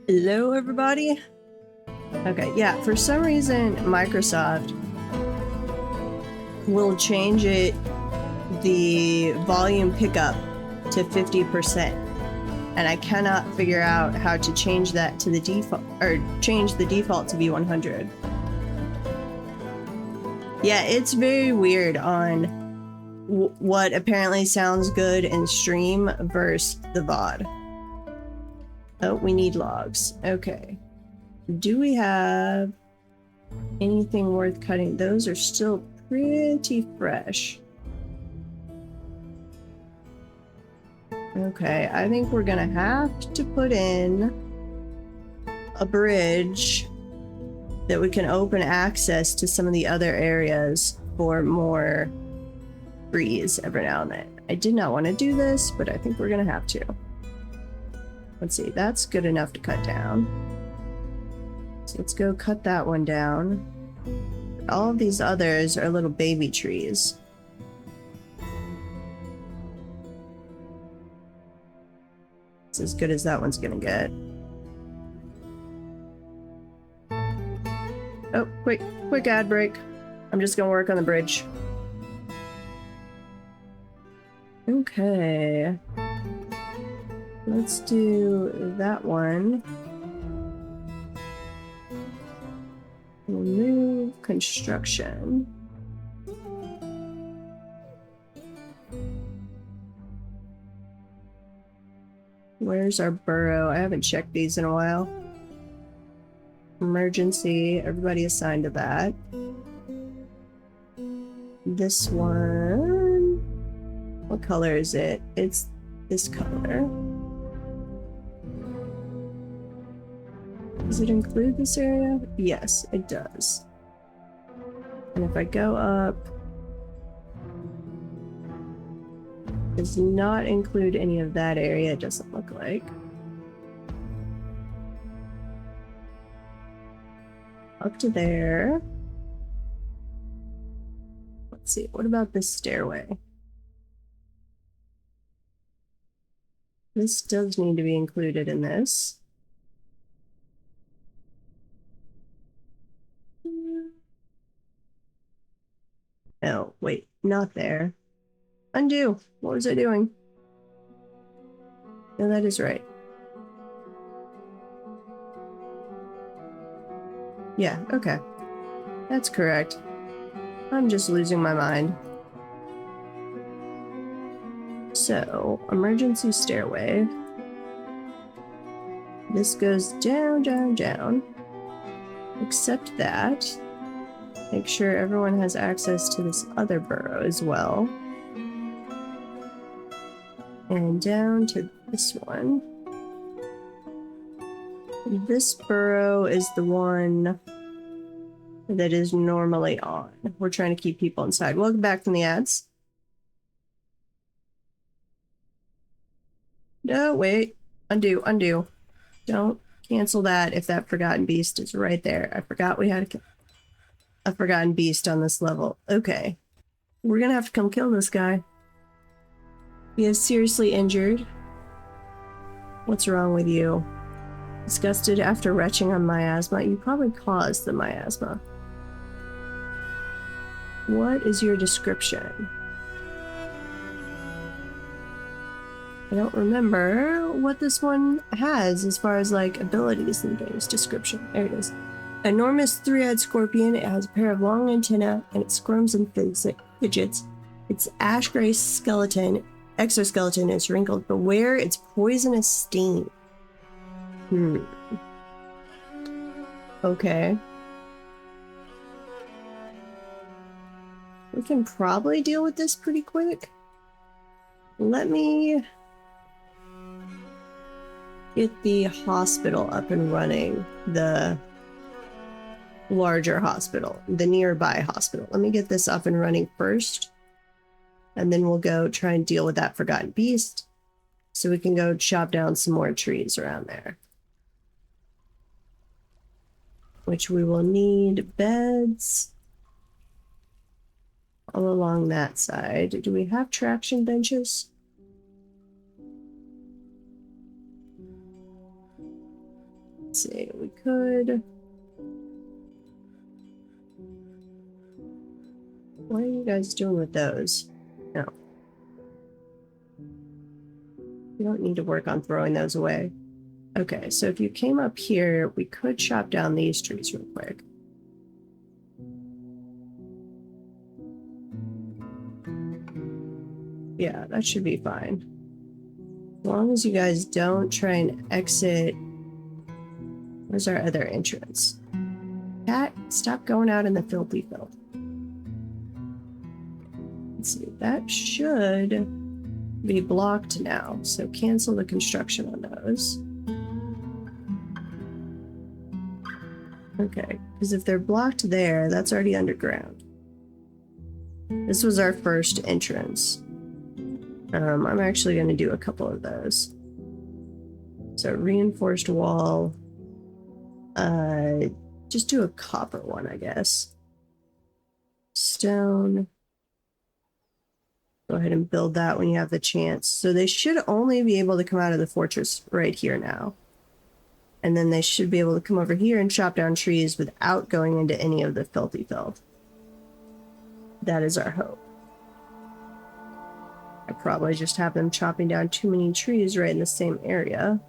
Hello, everybody. Okay, yeah, for some reason, Microsoft will change the volume pickup to 50%. And I cannot figure out how to change that to the default, or change the default to be 100. Yeah, it's very weird on what apparently sounds good in stream versus the VOD. Oh, we need logs. Okay. Do we have anything worth cutting? Those are still pretty fresh. Okay, I think we're gonna have to put in a bridge that we can open access to some of the other areas for more trees every now and then. I did not want to do this, but I think we're gonna have to. Let's see, that's good enough to cut down. So let's go cut that one down. All of these others are little baby trees. It's as good as that one's gonna get. Oh, quick ad break. I'm just gonna work on the bridge. Okay. Let's do that one. Remove construction. Where's our burrow? I haven't checked these in a while. Emergency. Everybody assigned to that. This one. What color is it? It's this color. Does it include this area? Yes, it does. And if I go up, does not include any of that area, it doesn't look like. Up to there. Let's see, what about this stairway? This does need to be included in this. Oh, wait, not there. Undo. What was I doing? No, that is right. Yeah, okay. That's correct. I'm just losing my mind. So, emergency stairway. This goes down, down, down. Except that. Make sure everyone has access to this other burrow as well. And down to this one. This burrow is the one that is normally on. We're trying to keep people inside. Welcome back from the ads. No, wait. Undo, undo. Don't cancel that if that forgotten beast is right there. I forgot we had a forgotten beast on this level. Okay. We're gonna have to come kill this guy. He is seriously injured. What's wrong with you? Disgusted after retching on miasma. You probably caused the miasma. What is your description? I don't remember what this one has as far as like abilities and things. Description. There it is. Enormous three-eyed scorpion. It has a pair of long antennae and it squirms and fidgets. Its ash gray exoskeleton is wrinkled. Beware its poisonous sting. Okay. We can probably deal with this pretty quick. Let me get the hospital up and running. The larger hospital, the nearby hospital. Let me get this up and running first. And then we'll go try and deal with that forgotten beast. So we can go chop down some more trees around there. Which we will need beds all along that side. Do we have traction benches? Let's see, we could... What are you guys doing with those? No. You don't need to work on throwing those away. Okay, so if you came up here, we could chop down these trees real quick. Yeah, that should be fine. As long as you guys don't try and exit. Where's our other entrance? Cat, stop going out in the filthy filth. Let's see, that should be blocked now, so cancel the construction on those. Okay, because if they're blocked there, that's already underground. This was our first entrance. I'm actually going to do a couple of those. So reinforced wall. Just do a copper one, I guess. Stone. Go ahead and build that when you have the chance. So they should only be able to come out of the fortress right here now. And then they should be able to come over here and chop down trees without going into any of the filthy filth. That is our hope. I probably just have them chopping down too many trees right in the same area.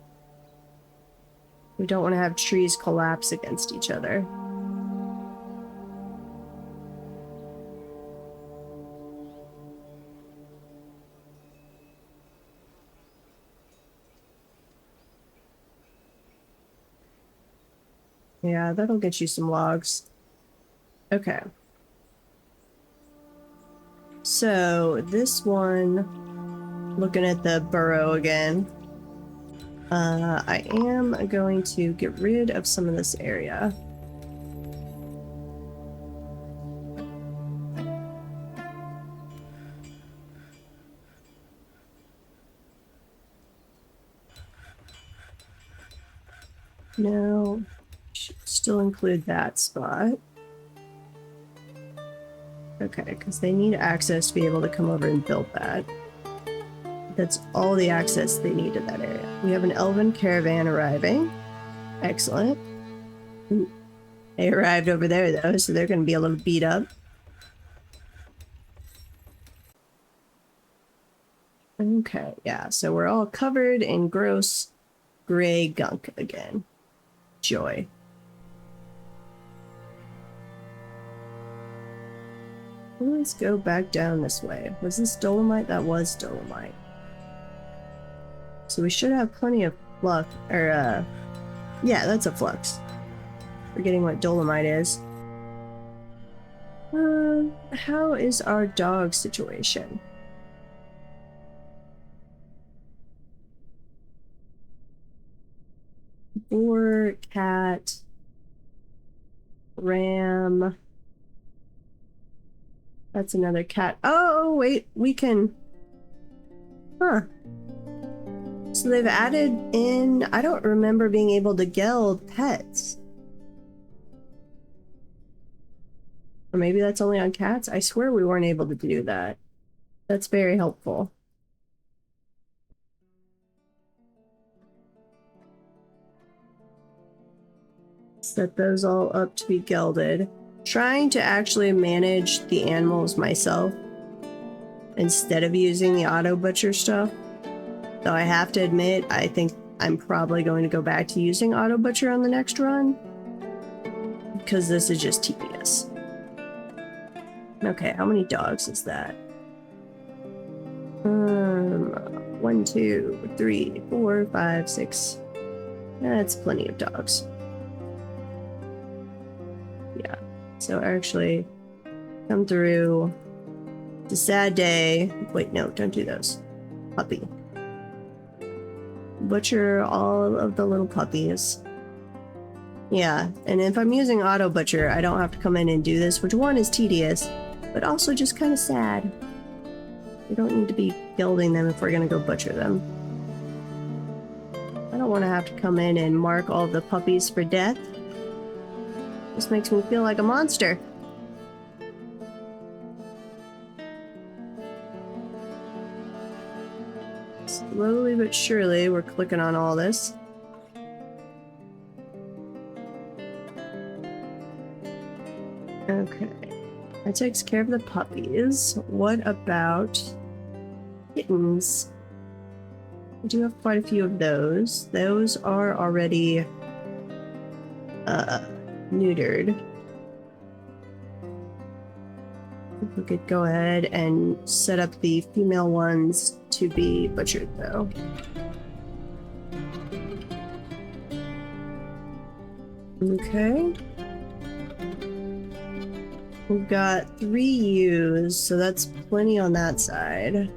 We don't want to have trees collapse against each other. Yeah, that'll get you some logs. Okay. So this one, looking at the burrow again, I am going to get rid of some of this area. No, should still include that spot. Okay, because they need access to be able to come over and build that. That's all the access they need to that area. We have an elven caravan arriving. Excellent. Ooh. They arrived over there though, so they're going to be a little beat up. Okay, yeah, so we're all covered in gross gray gunk again. Joy. Let's go back down this way. Was this dolomite? That was dolomite. So we should have plenty of flux, or yeah, that's a flux. Forgetting what dolomite is. How is our dog situation? Boar, cat, ram. That's another cat. Oh, wait, we can... Huh. So they've added in... I don't remember being able to geld pets. Or maybe that's only on cats? I swear we weren't able to do that. That's very helpful. Set those all up to be gelded. Trying to actually manage the animals myself instead of using the auto butcher stuff. Though I have to admit, I think I'm probably going to go back to using auto butcher on the next run because this is just tedious. Okay, how many dogs is that? 1, 2, 3, 4, 5, 6. That's plenty of dogs. Yeah. So actually, come through. It's a sad day. Wait, no, don't do those. Puppy. Butcher all of the little puppies. Yeah, and if I'm using auto butcher, I don't have to come in and do this, which one is tedious, but also just kind of sad. We don't need to be gelding them if we're gonna go butcher them. I don't want to have to come in and mark all of the puppies for death. This makes me feel like a monster. Slowly but surely, we're clicking on all this. Okay. That takes care of the puppies. What about kittens? We do have quite a few of those. Those are already neutered. We could go ahead and set up the female ones to be butchered, though. Okay. We've got 3 ewes, so that's plenty on that side.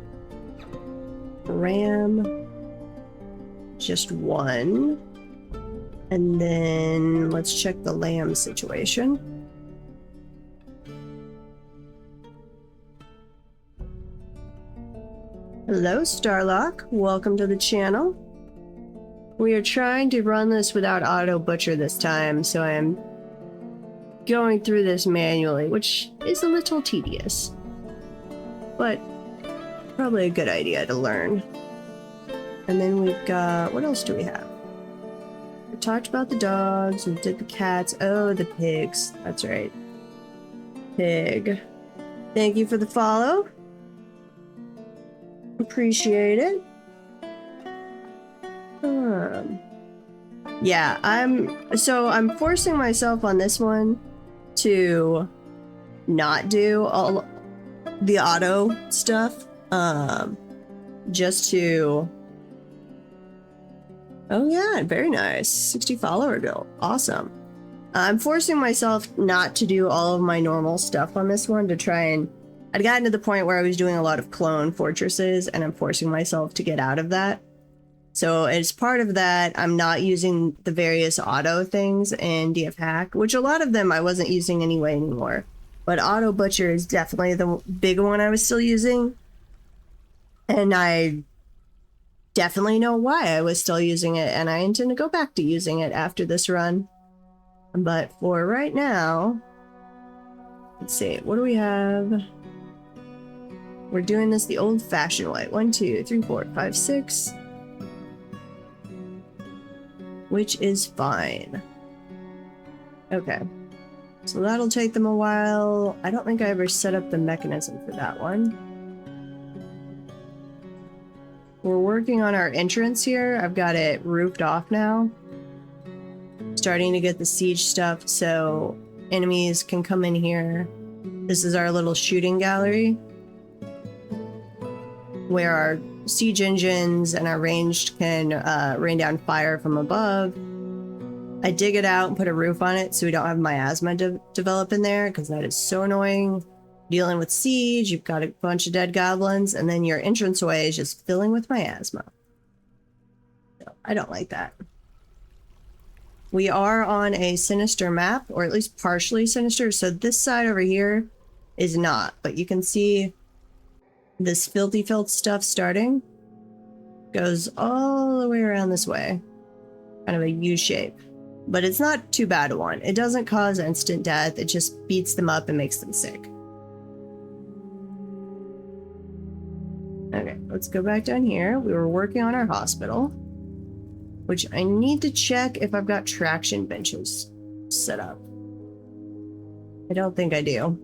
Ram, just 1. And then let's check the lamb situation. Hello, Starlock. Welcome to the channel. We are trying to run this without auto butcher this time, so I am going through this manually, which is a little tedious, but probably a good idea to learn. And then we've got, what else do we have? We talked about the dogs, we did the cats. Oh, the pigs. That's right. Pig. Thank you for the follow. Appreciate it. Yeah, I'm forcing myself on this one to not do all the auto stuff, just to... Oh yeah, very nice. 60 follower build. Awesome. I'm forcing myself not to do all of my normal stuff on this one to try and... I'd gotten to the point where I was doing a lot of clone fortresses, and I'm forcing myself to get out of that. So as part of that, I'm not using the various auto things in DFhack, which a lot of them I wasn't using anyway anymore. But auto butcher is definitely the big one I was still using. And I definitely know why I was still using it, and I intend to go back to using it after this run. But for right now, let's see, what do we have? We're doing this the old-fashioned way. 1, 2, 3, 4, 5, 6. Which is fine. Okay. So that'll take them a while. I don't think I ever set up the mechanism for that one. We're working on our entrance here. I've got it roofed off now. Starting to get the siege stuff so enemies can come in here. This is our little shooting gallery, where our siege engines and our ranged can rain down fire from above. I dig it out and put a roof on it so we don't have miasma develop in there, because that is so annoying. Dealing with siege, you've got a bunch of dead goblins, and then your entranceway is just filling with miasma. So I don't like that. We are on a sinister map, or at least partially sinister, so this side over here is not, but you can see this filthy filth stuff starting. Goes all the way around this way. Kind of a U shape. But it's not too bad a one. It doesn't cause instant death, it just beats them up and makes them sick. Okay, let's go back down here. We were working on our hospital, which I need to check if I've got traction benches set up. I don't think I do.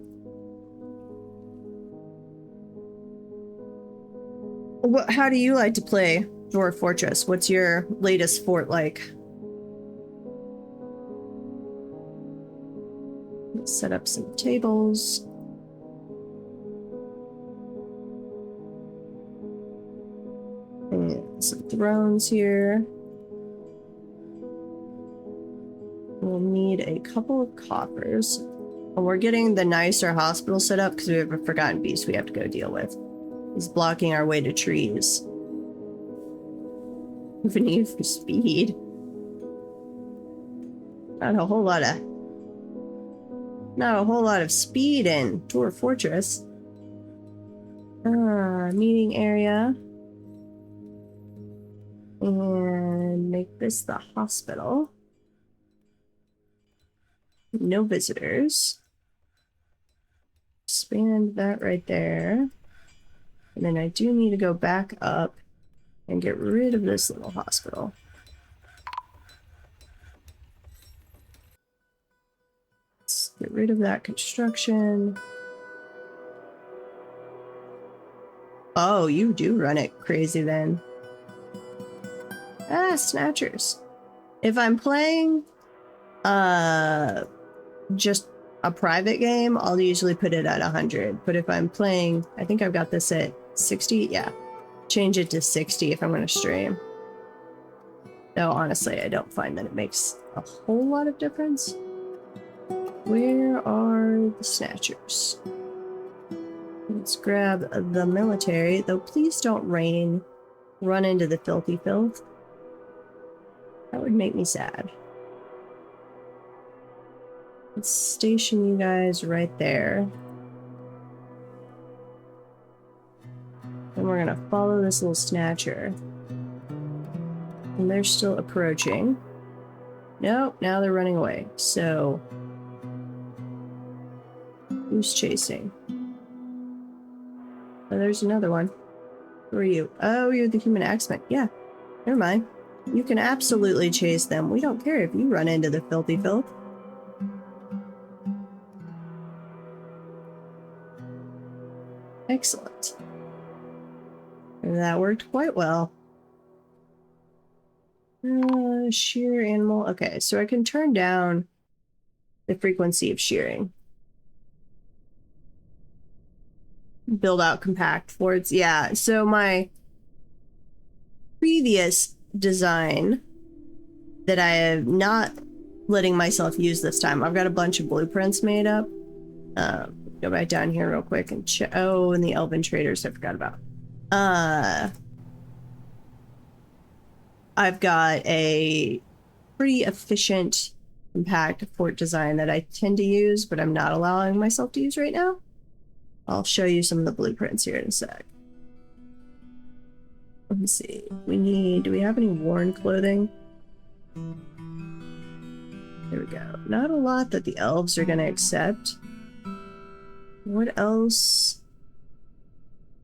How do you like to play Dwarf Fortress? What's your latest fort like? Let's set up some tables. And some thrones here. We'll need a couple of coffers. And we're getting the nicer hospital set up because we have a forgotten beast we have to go deal with. He's blocking our way to trees. We need for speed. Not a whole lot of speed in Dwarf Fortress. Meeting area. And make this the hospital. No visitors. Expand that right there. And then I do need to go back up and get rid of this little hospital. Let's get rid of that construction. Oh, you do run it crazy then. Ah, snatchers. If I'm playing just a private game, I'll usually put it at 100. But if I'm playing, I think I've got this at 60. Yeah, change it to 60 if I'm going to stream. Though honestly, I don't find that it makes a whole lot of difference. Where are the snatchers? Let's grab the military, though please don't run into the filthy filth. That would make me sad. Let's station you guys right there. And we're gonna follow this little snatcher. And they're still approaching. Nope, now they're running away. So, who's chasing? Oh, there's another one. Who are you? Oh, you're the human axeman. Yeah, never mind. You can absolutely chase them. We don't care if you run into the filthy filth. Excellent. And that worked quite well. Shear animal. Okay, so I can turn down the frequency of shearing. Build out compact forts. Yeah, so my previous design that I am not letting myself use this time. I've got a bunch of blueprints made up. Go back down here real quick and check. Oh, and the elven traders I forgot about. I've got a pretty efficient compact fort design that I tend to use, but I'm not allowing myself to use right now. I'll show you some of the blueprints here in a sec. Let me see. Do we have any worn clothing? There we go. Not a lot that the elves are going to accept. What else?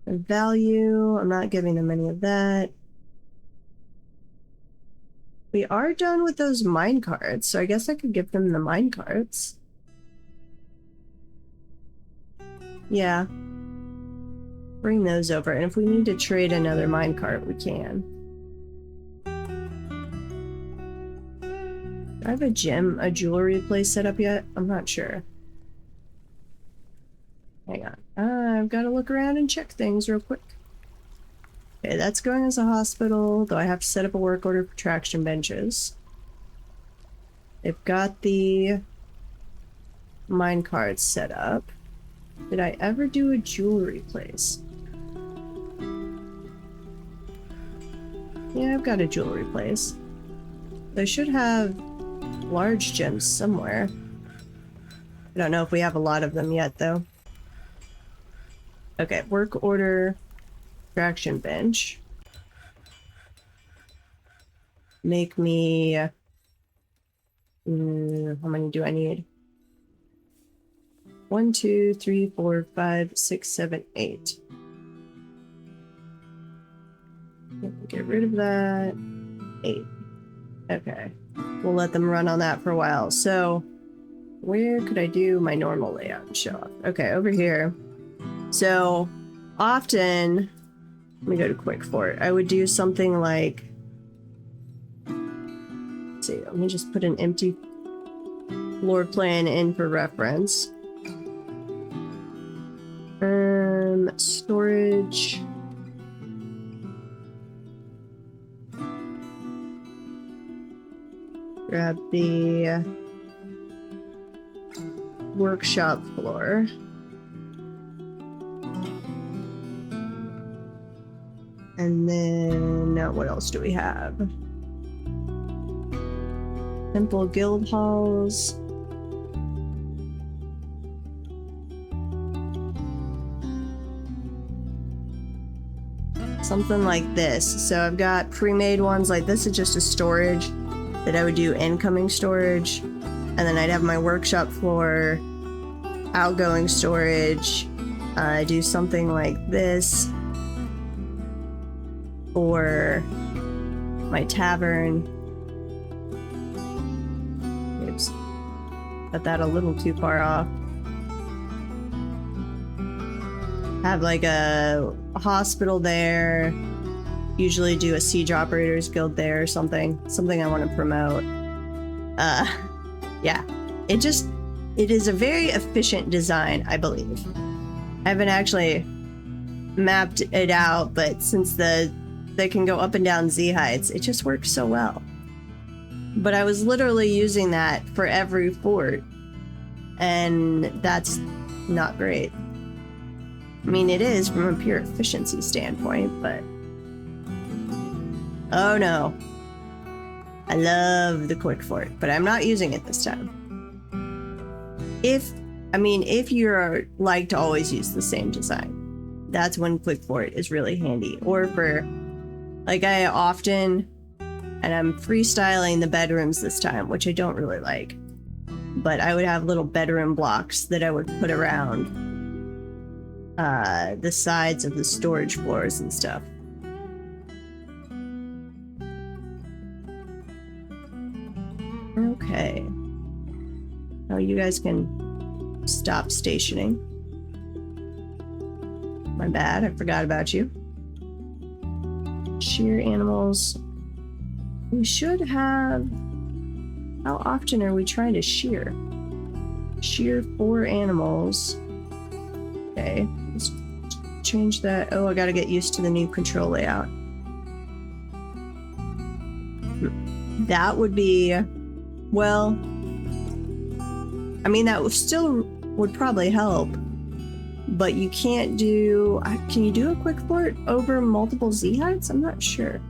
Value. I'm not giving them any of that. We are done with those mine carts, so I guess I could give them the mine carts. Yeah. Bring those over, and if we need to trade another minecart, we can. Do I have a jewelry place set up yet? I'm not sure. Hang on. I've got to look around and check things real quick. Okay, that's going as a hospital, though I have to set up a work order for traction benches. They've got the minecarts set up. Did I ever do a jewelry place? Yeah, I've got a jewelry place. They should have large gems somewhere. I don't know if we have a lot of them yet, though. Okay, work order, traction bench. Make me... how many do I need? 1, 2, 3, 4, 5, 6, 7, 8. Get rid of that. 8. Okay. We'll let them run on that for a while. So, where could I do my normal layout and show off? Okay, over here. So, often, let me go to quick fort. I would do something like, let's see, let me just put an empty floor plan in for reference. Storage. Grab the workshop floor. And then, what else do we have? Temple guild halls. Something like this. So I've got pre-made ones. Like this is just a storage that I would do incoming storage. And then I'd have my workshop floor, outgoing storage. Do something like this for my tavern. Oops. Got that a little too far off. Have like a hospital there. Usually do a siege operators guild there or something. Something I want to promote. Yeah. It is a very efficient design, I believe. I haven't actually mapped it out, but since they can go up and down Z heights, it just works so well. But I was literally using that for every fort, and that's not great. I mean, it is from a pure efficiency standpoint, but... Oh no. I love the quick fort, but I'm not using it this time. If you're like to always use the same design, that's when quick fort is really handy. Or for, like, I often, and I'm freestyling the bedrooms this time, which I don't really like, but I would have little bedroom blocks that I would put around the sides of the storage floors and stuff. Okay. Oh, you guys can stop stationing. My bad, I forgot about you. Shear animals. We should have... How often are we trying to shear? Shear 4 animals. Okay, let's change that. Oh, I gotta get used to the new control layout. That would be... Well, I mean, that would probably help, but you can't do... Can you do a quick fort over multiple Z heights? I'm not sure.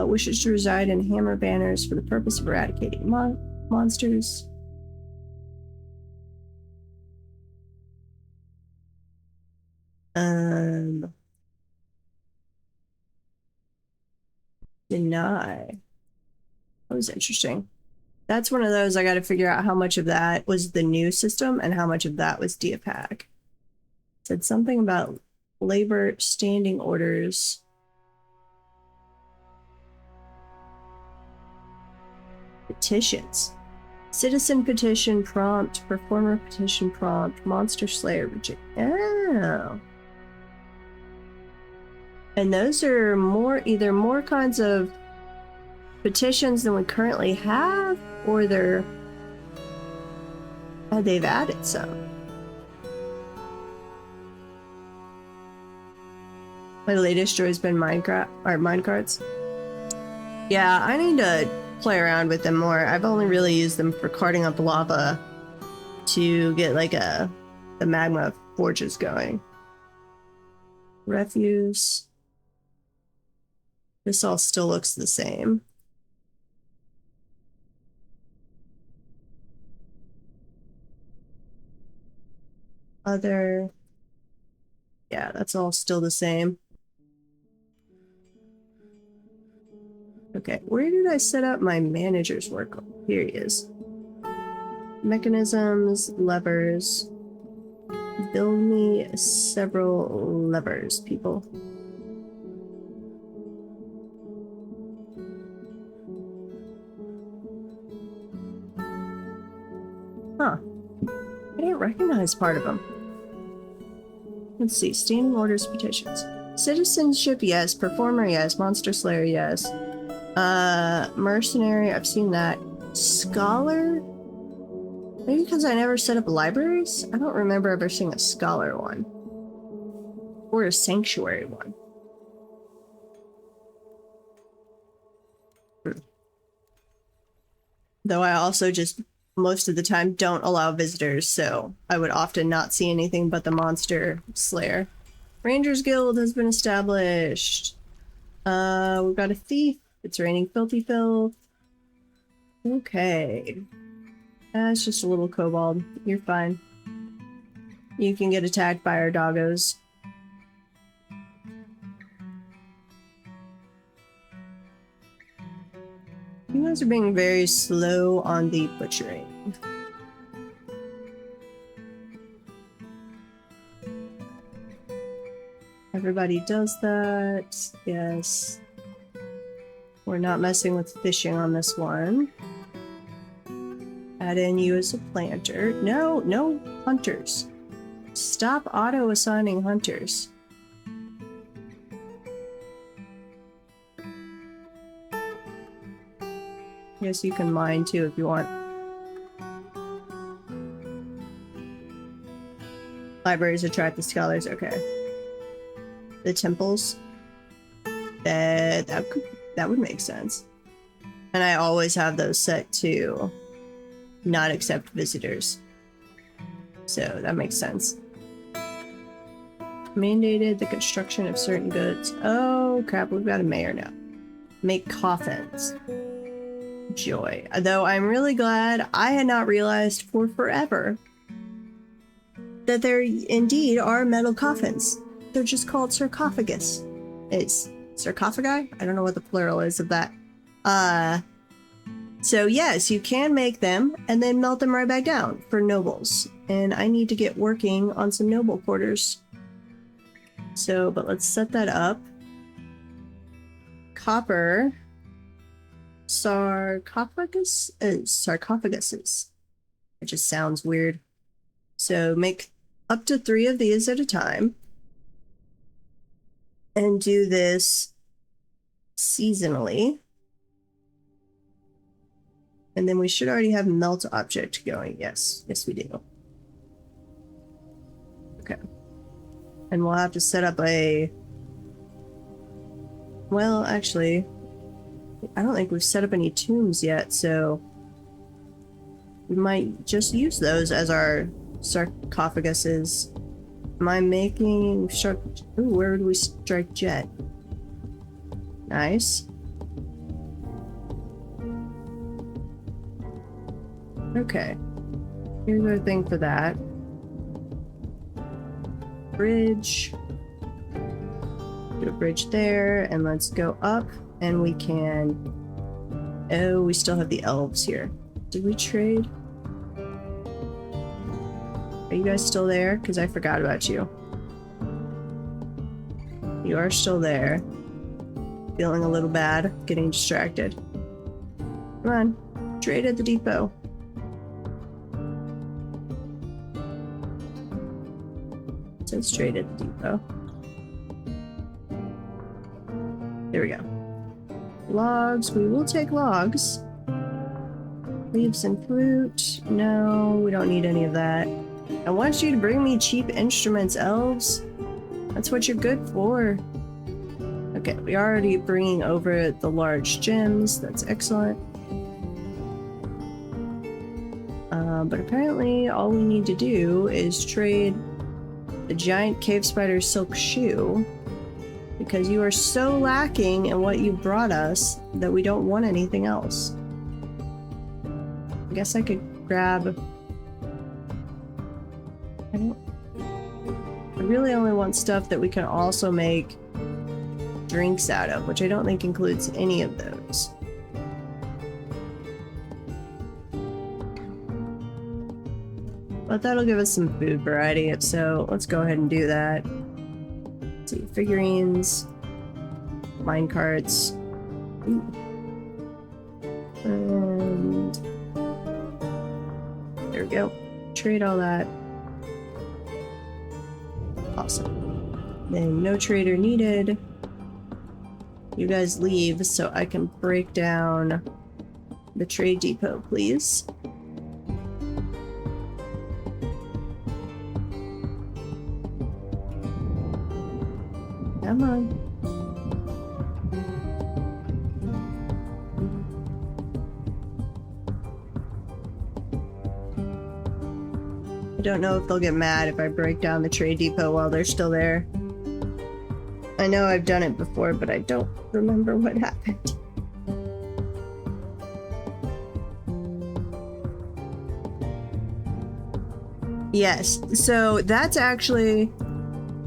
Wishes to reside in HammberBanners for the purpose of eradicating monsters. Deny. That was interesting. That's one of those I got to figure out how much of that was the new system and how much of that was DFhack. Said something about labor standing orders. Petitions. Citizen petition prompt, performer petition prompt, monster slayer reject. Oh. And those are either more kinds of petitions than we currently have, or they've added some. My latest joy has been minecarts. Yeah, I need to play around with them more. I've only really used them for carting up lava to get like the magma forges going. Refuse. This all still looks the same. Other. Yeah, that's all still the same. Okay, where did I set up my manager's work? Here he is. Mechanisms, levers. Build me several levers, people. Huh. I didn't recognize part of them. Let's see. Standing orders, petitions. Citizenship, yes. Performer, yes. Monster slayer, yes. Mercenary, I've seen that. Scholar? Maybe because I never set up libraries? I don't remember ever seeing a scholar one. Or a sanctuary one. Though I also just, most of the time, don't allow visitors, so I would often not see anything but the monster slayer. Rangers Guild has been established. We've got a thief. It's raining filthy filth. Okay. That's just a little kobold. You're fine. You can get attacked by our doggos. You guys are being very slow on the butchering. Everybody does that. Yes. We're not messing with fishing on this one. Add in you as a planter. No, no hunters. Stop auto-assigning hunters. Yes, you can mine too if you want. Libraries attract the scholars. Okay. The temples. That would make sense. And I always have those set to not accept visitors. So that makes sense. Mandated the construction of certain goods. Oh crap, we've got a mayor now. Make coffins. Joy. Though I'm really glad I had not realized for forever that there indeed are metal coffins. They're just called sarcophagus. It's sarcophagi? I don't know what the plural is of that. So yes, you can make them and then melt them right back down for nobles. And I need to get working on some noble quarters. So, but let's set that up. Copper. Sarcophagus? Sarcophaguses. It just sounds weird. So make up to 3 of these at a time. And do this seasonally. And then we should already have melt object going. Yes, yes we do. Okay. And we'll have to set up a... Well, actually, I don't think we've set up any tombs yet, so we might just use those as our sarcophaguses. Am I making shark? Ooh, where would we strike jet? Nice. Okay. Here's our thing for that. Bridge. Put a bridge there, and let's go up, and we can... Oh, we still have the elves here. Did we trade? Are you guys still there? Because I forgot about you. You are still there. Feeling a little bad. Getting distracted. Come on. Trade at the depot. It says trade at the depot. There we go. Logs. We will take logs. Leaves and fruit. No, we don't need any of that. I want you to bring me cheap instruments, elves. That's what you're good for. Okay, we are already bringing over the large gems. That's excellent. But apparently all we need to do is trade the giant cave spider silk shoe, because you are so lacking in what you brought us that we don't want anything else. I guess I could grab... I really only want stuff that we can also make drinks out of, which I don't think includes any of those. But that'll give us some food variety, so let's go ahead and do that. Let's see, figurines, minecarts, and there we go. Trade all that. Awesome. Then no trader needed. You guys leave so I can break down the trade depot, please. Come on. I don't know if they'll get mad if I break down the trade depot while they're still there. I know I've done it before, but I don't remember what happened. Yes, so that's actually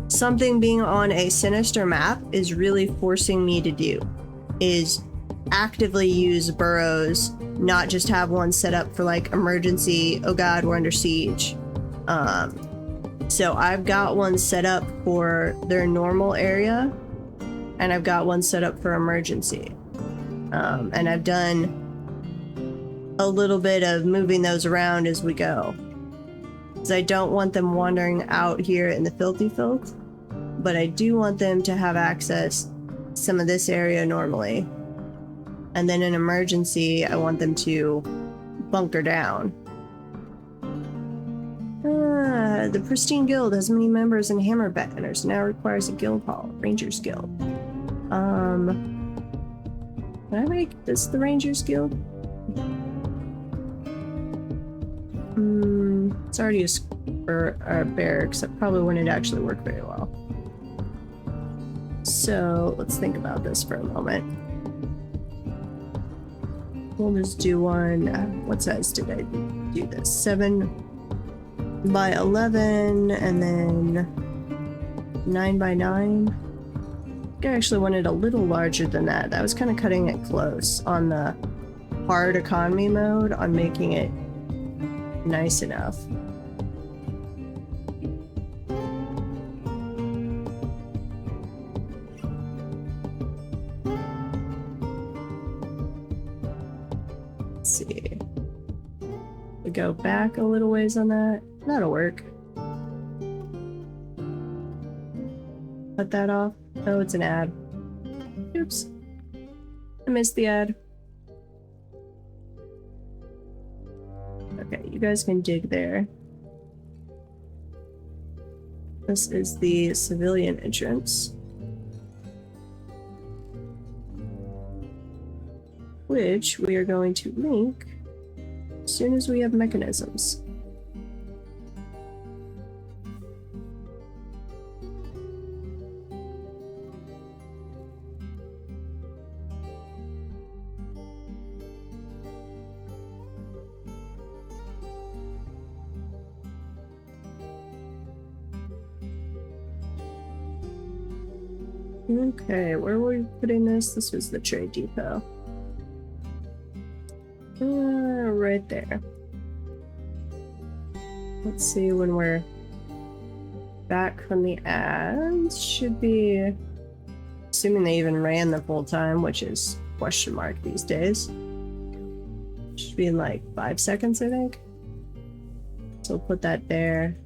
something being on a sinister map is really forcing me to do, is actively use burrows, not just have one set up for like emergency, oh god, we're under siege. So I've got one set up for their normal area, and I've got one set up for emergency. And I've done a little bit of moving those around as we go. Because I don't want them wandering out here in the filthy filth, but I do want them to have access to some of this area normally. And then in emergency, I want them to bunker down. The Pristine Guild has many members in HammberBanners, now requires a guild hall, Rangers Guild. Can I make this the Rangers Guild? It's already a barracks. That probably wouldn't actually work very well. So let's think about this for a moment. We'll just do one. What size did I do this? 7 by 11 and then 9 by 9. I think I actually wanted a little larger than that. That was kind of cutting it close on the hard economy mode on making it nice enough. Let's see. We go back a little ways on that. That'll work. Cut that off. Oh, it's an ad. Oops. I missed the ad. Okay, you guys can dig there. This is the civilian entrance, which we are going to link as soon as we have mechanisms. Okay, where were we putting this? This was the trade depot. Right there. Let's see when we're back from the ads. Should be, assuming they even ran the full time, which is question mark these days. Should be in like 5 seconds, I think. So we'll put that there.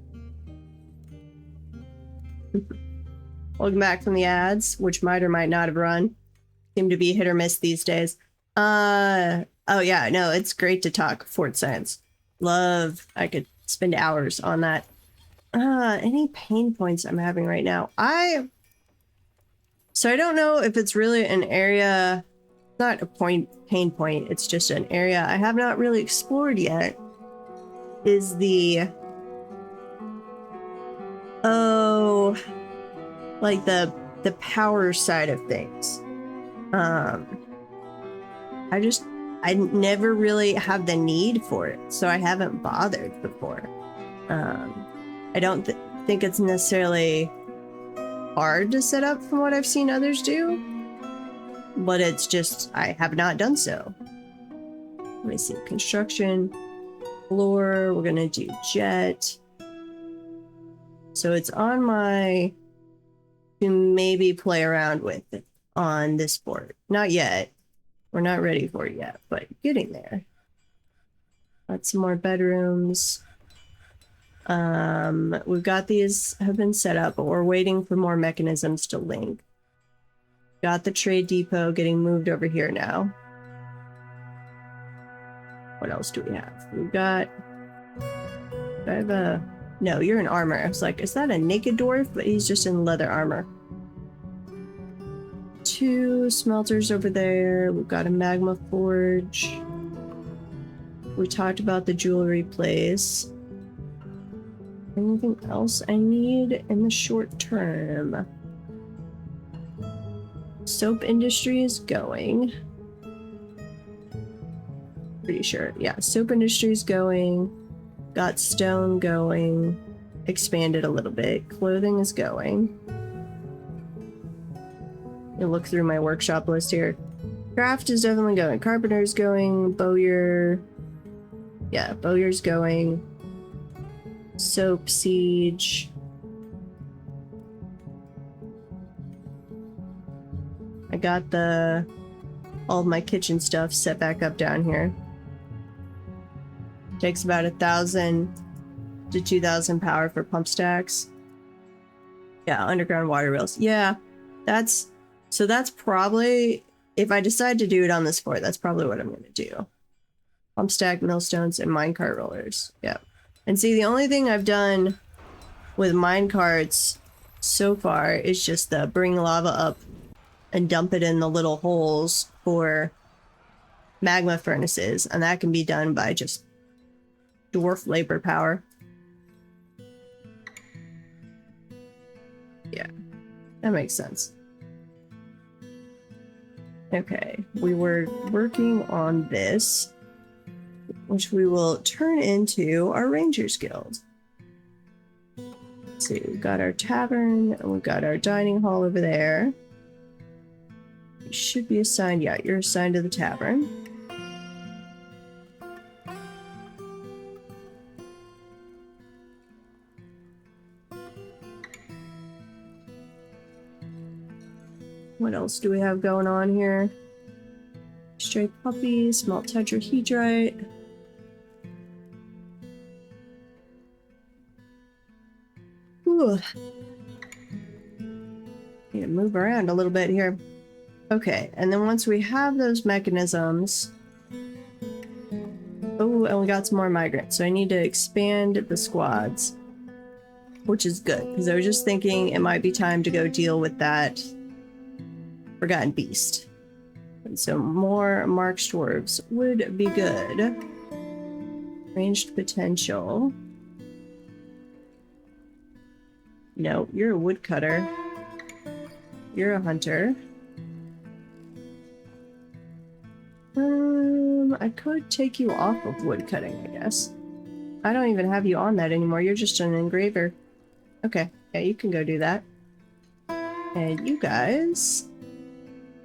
Welcome back from the ads, which might or might not have run. Seem to be hit or miss these days. Oh yeah, no, it's great to talk Fort Science. Love, I could spend hours on that. Any pain points I'm having right now? So I don't know if it's really an area, not a pain point, it's just an area I have not really explored yet. Is the, like the power side of things. I never really have the need for it, so I haven't bothered before. I don't think it's necessarily hard to set up from what I've seen others do, but it's just I have not done so. Let me see, construction, floor, we're gonna do jet. So it's on my to maybe play around with it on this board. Not yet. We're not ready for it yet, but getting there. Got some more bedrooms. We've got these have been set up, but we're waiting for more mechanisms to link. Got the trade depot getting moved over here now. What else do we have? We've got... I have a... No, you're in armor. I was like, is that a naked dwarf? But he's just in leather armor. 2 smelters over there. We've got a magma forge. We talked about the jewelry place. Anything else I need in the short term? Soap industry is going. Pretty sure. Yeah, soap industry is going. Got stone going. Expanded a little bit. Clothing is going. I'll look through my workshop list here. Craft is definitely going. Carpenter is going. Bowyer. Yeah, Bowyer's going. Soap, siege. I got all of my kitchen stuff set back up down here. Takes about 1,000 to 2,000 power for pump stacks. Yeah, underground water wheels. Yeah, that's probably, if I decide to do it on this fort, that's probably what I'm going to do. Pump stack, millstones, and minecart rollers. Yeah. And see, the only thing I've done with minecarts so far is just the bring lava up and dump it in the little holes for magma furnaces, and that can be done by just dwarf labor power. Yeah, that makes sense. Okay, we were working on this, which we will turn into our Rangers Guild. Let's see, we've got our tavern, and we've got our dining hall over there. You should be assigned, yeah, you're assigned to the tavern. What else do we have going on here? Stray puppy, small tetrahedrite. Ooh. Need to move around a little bit here. Okay, and then once we have those mechanisms... Oh, and we got some more migrants, so I need to expand the squads. Which is good, because I was just thinking it might be time to go deal with that forgotten beast. And so more marked dwarves would be good. Ranged potential. No, you're a woodcutter. You're a hunter. I could take you off of woodcutting, I guess. I don't even have you on that anymore. You're just an engraver. Okay, yeah, you can go do that. And you guys...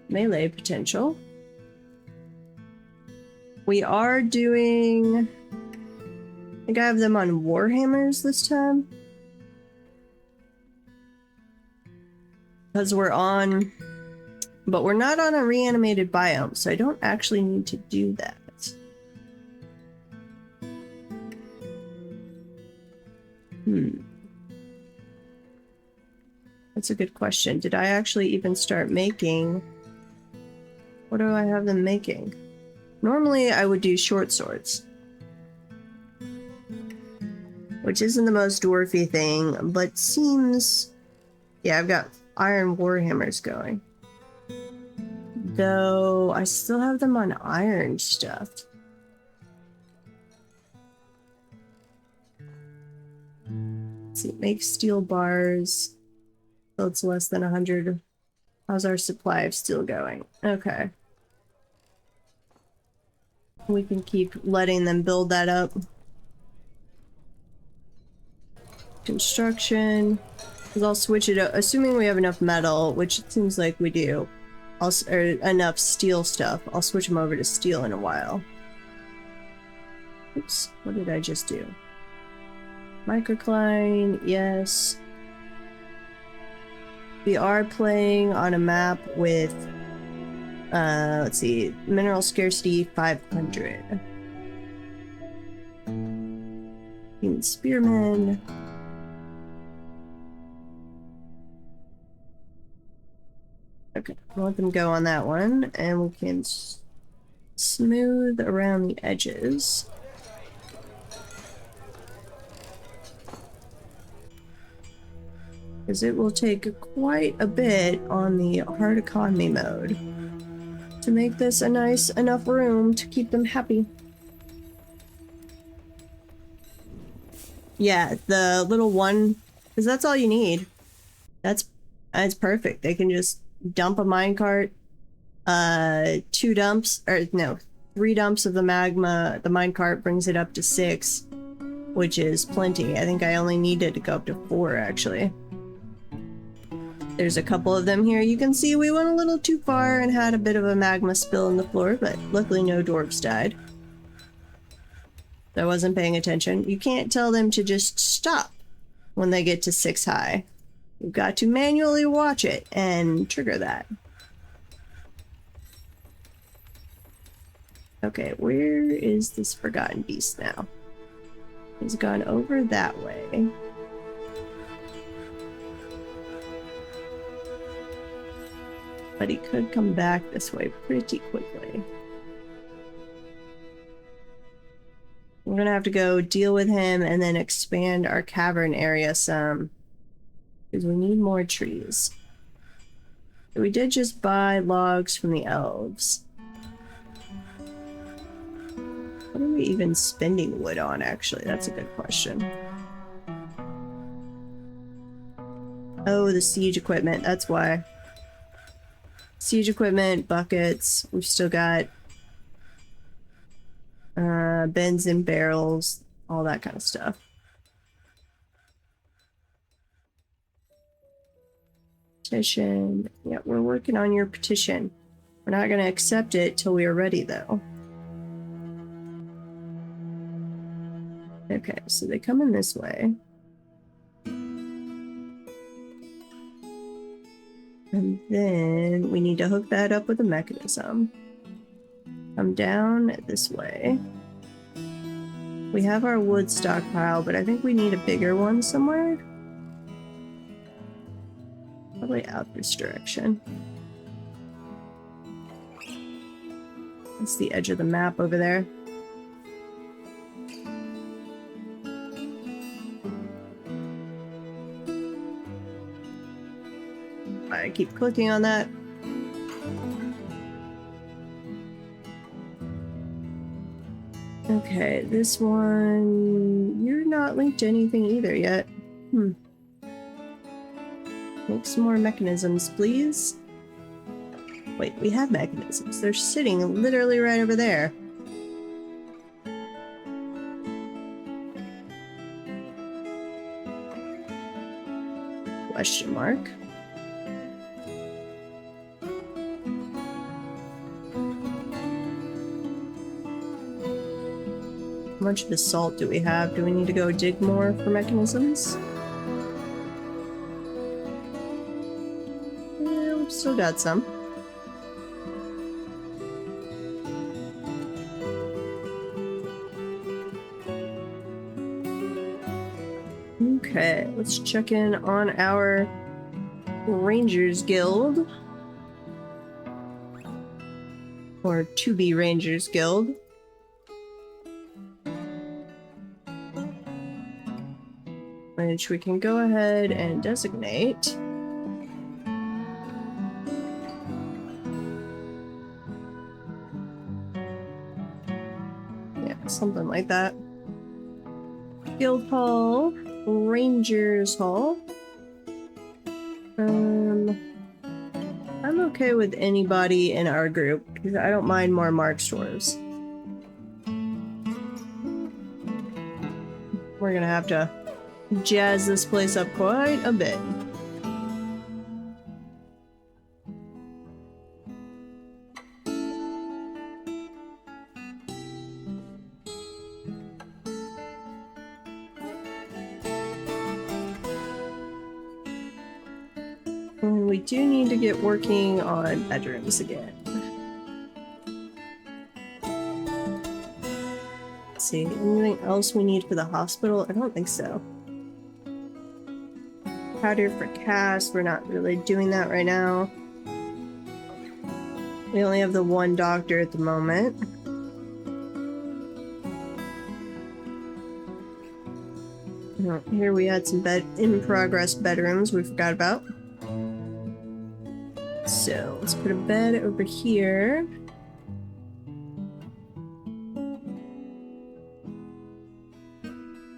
melee potential. We are doing... I think I have them on warhammers this time. Because we're on... But we're not on a reanimated biome, so I don't actually need to do that. That's a good question. Did I actually even start making... What do I have them making? Normally I would do short swords. Which isn't the most dwarfy thing, but seems... Yeah, I've got iron warhammers going. Though, I still have them on iron stuff. Let's see, make steel bars. So it's less than 100. How's our supply of steel going? Okay. We can keep letting them build that up. Construction. Because I'll switch it up, assuming we have enough metal, which it seems like we do. Or enough steel stuff. I'll switch them over to steel in a while. Oops, what did I just do? Microcline, yes. We are playing on a map with, let's see, mineral scarcity 500. Human spearmen. Okay, I'll let them go on that one, and we can smooth around the edges. Because it will take quite a bit on the hard economy mode to make this a nice enough room to keep them happy. Yeah, the little one, because that's all you need. That's perfect. They can just dump a minecart, 2 dumps, or no, 3 dumps of the magma. The minecart brings it up to 6, which is plenty. I think I only needed to go up to 4, actually. There's a couple of them here. You can see we went a little too far and had a bit of a magma spill in the floor, but luckily no dwarves died. I wasn't paying attention. You can't tell them to just stop when they get to 6 high. You've got to manually watch it and trigger that. Okay, where is this forgotten beast now? He's gone over that way. But he could come back this way pretty quickly. We're gonna have to go deal with him and then expand our cavern area some. Because we need more trees. We did just buy logs from the elves. What are we even spending wood on, actually? That's a good question. Oh, the siege equipment. That's why. Siege equipment, buckets. We've still got bins and barrels, all that kind of stuff. Petition. Yeah, we're working on your petition. We're not going to accept it till we are ready, though. Okay, so they come in this way. And then we need to hook that up with a mechanism. Come down this way. We have our wood stockpile, but I think we need a bigger one somewhere. Probably out this direction. That's the edge of the map over there. I keep clicking on that. Okay, this one... You're not linked to anything either yet. Make some more mechanisms, please. Wait, we have mechanisms. They're sitting literally right over there. Question mark. How much basalt do we have? Do we need to go dig more for mechanisms? Yeah, we've still got some. Okay, let's check in on our Rangers Guild. Or to-be Rangers Guild. Which we can go ahead and designate. Yeah, something like that. Guild Hall, Rangers Hall. I'm okay with anybody in our group because I don't mind more Mark stores. We're gonna have to jazz this place up quite a bit. And we do need to get working on bedrooms again. Let's see, anything else we need for the hospital? I don't think so. Powder for cast, we're not really doing that right now. We only have the one doctor at the moment. Here we had some in-progress bedrooms we forgot about. So let's put a bed over here.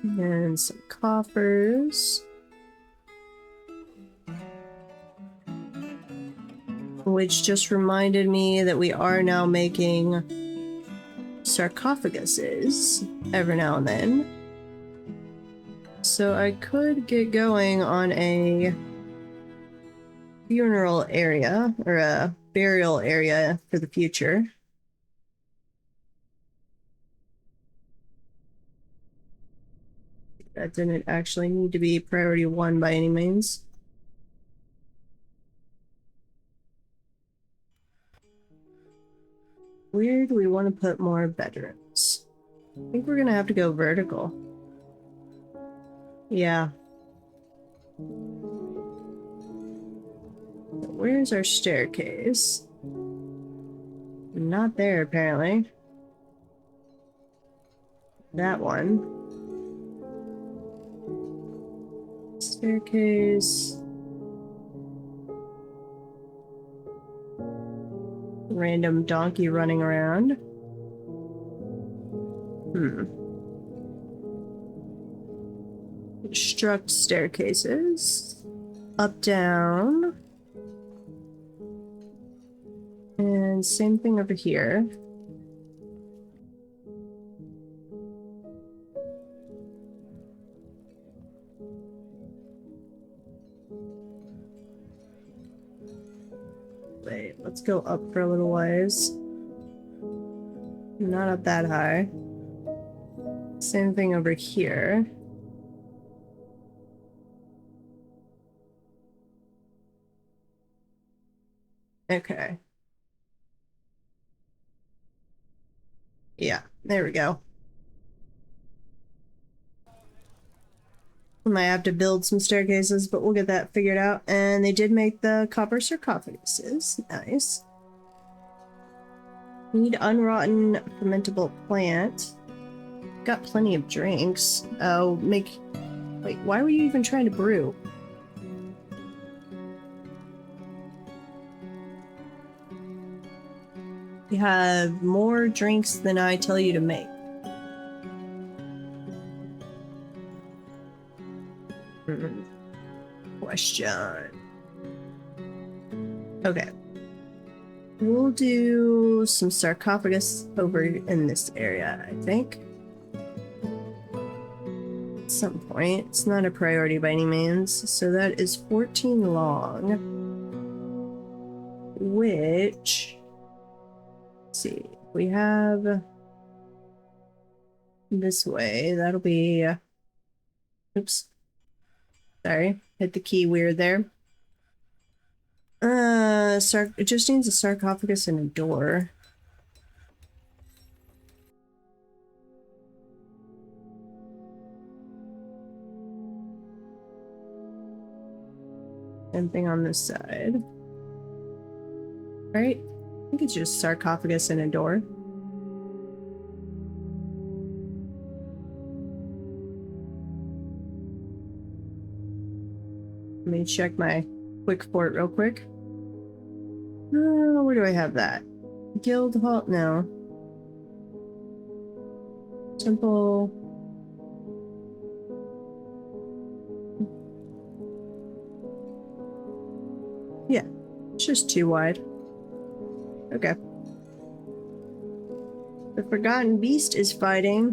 And some coffers. Which just reminded me that we are now making sarcophaguses every now and then. So I could get going on a funeral area, or a burial area for the future. That didn't actually need to be priority 1 by any means. Where do we want to put more bedrooms? I think we're gonna have to go vertical. Yeah. Where's our staircase? Not there, apparently. That one. Staircase. Random donkey running around. Construct staircases. Up, down. And same thing over here. Wait, let's go up for a little ways. Not up that high. Same thing over here. Okay. Yeah, there we go. We might have to build some staircases, but we'll get that figured out. And they did make the copper sarcophaguses. Nice. Need unrotten fermentable plant. Got plenty of drinks. Oh, make... Wait, why were you even trying to brew? You have more drinks than I tell you to make. Question. Okay. We'll do some sarcophagus over in this area, I think. At some point. It's not a priority by any means. So that is 14 long. Which... Let's see. We have... This way. That'll be... Oops. Sorry. Hit the key weird there. It just needs a sarcophagus and a door. Same thing on this side. Right? I think it's just sarcophagus and a door. Let me check my quick fort real quick. Where do I have that? Guild hall? No. Temple. Yeah, it's just too wide. Okay. The Forgotten Beast is fighting.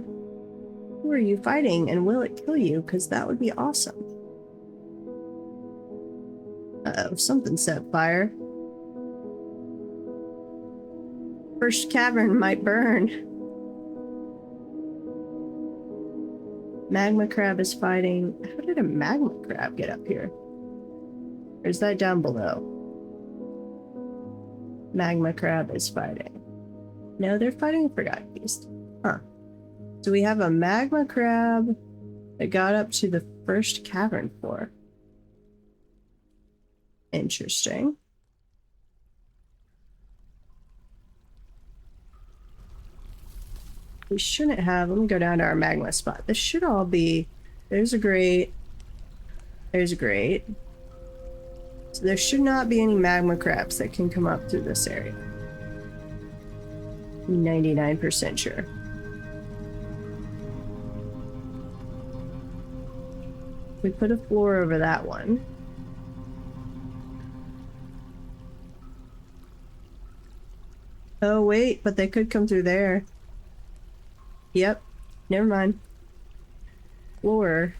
Who are you fighting, and will it kill you? Because that would be awesome. Uh-oh, something set fire. First cavern might burn. Magma crab is fighting. How did a magma crab get up here? Or is that down below? Magma crab is fighting. No, they're fighting a Forgotten Beast. Huh. So we have a magma crab that got up to the first cavern floor. Interesting. We shouldn't have... Let me go down to our magma spot. This should all be... There's a grate. There's a grate. So there should not be any magma crabs that can come up through this area. 99% sure. We put a floor over that one. Oh wait, but they could come through there. Yep. Never mind. Floor.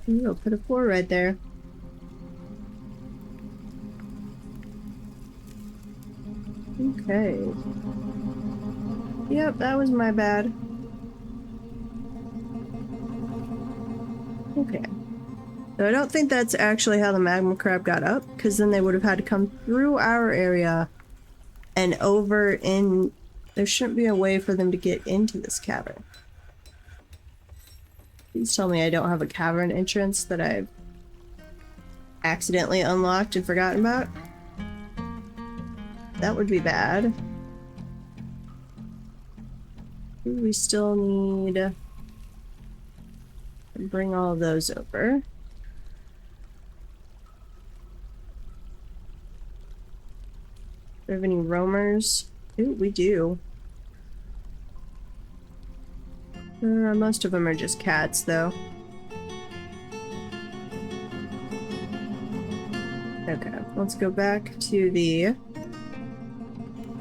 Ooh, put a floor right there. Okay. Yep, that was my bad. Okay. So I don't think that's actually how the magma crab got up, because then they would have had to come through our area and over in... There shouldn't be a way for them to get into this cavern. Please tell me I don't have a cavern entrance that I've accidentally unlocked and forgotten about. That would be bad. We still need to bring all of those over. Do we have any roamers? Ooh, we do. Most of them are just cats, though. Okay, let's go back to the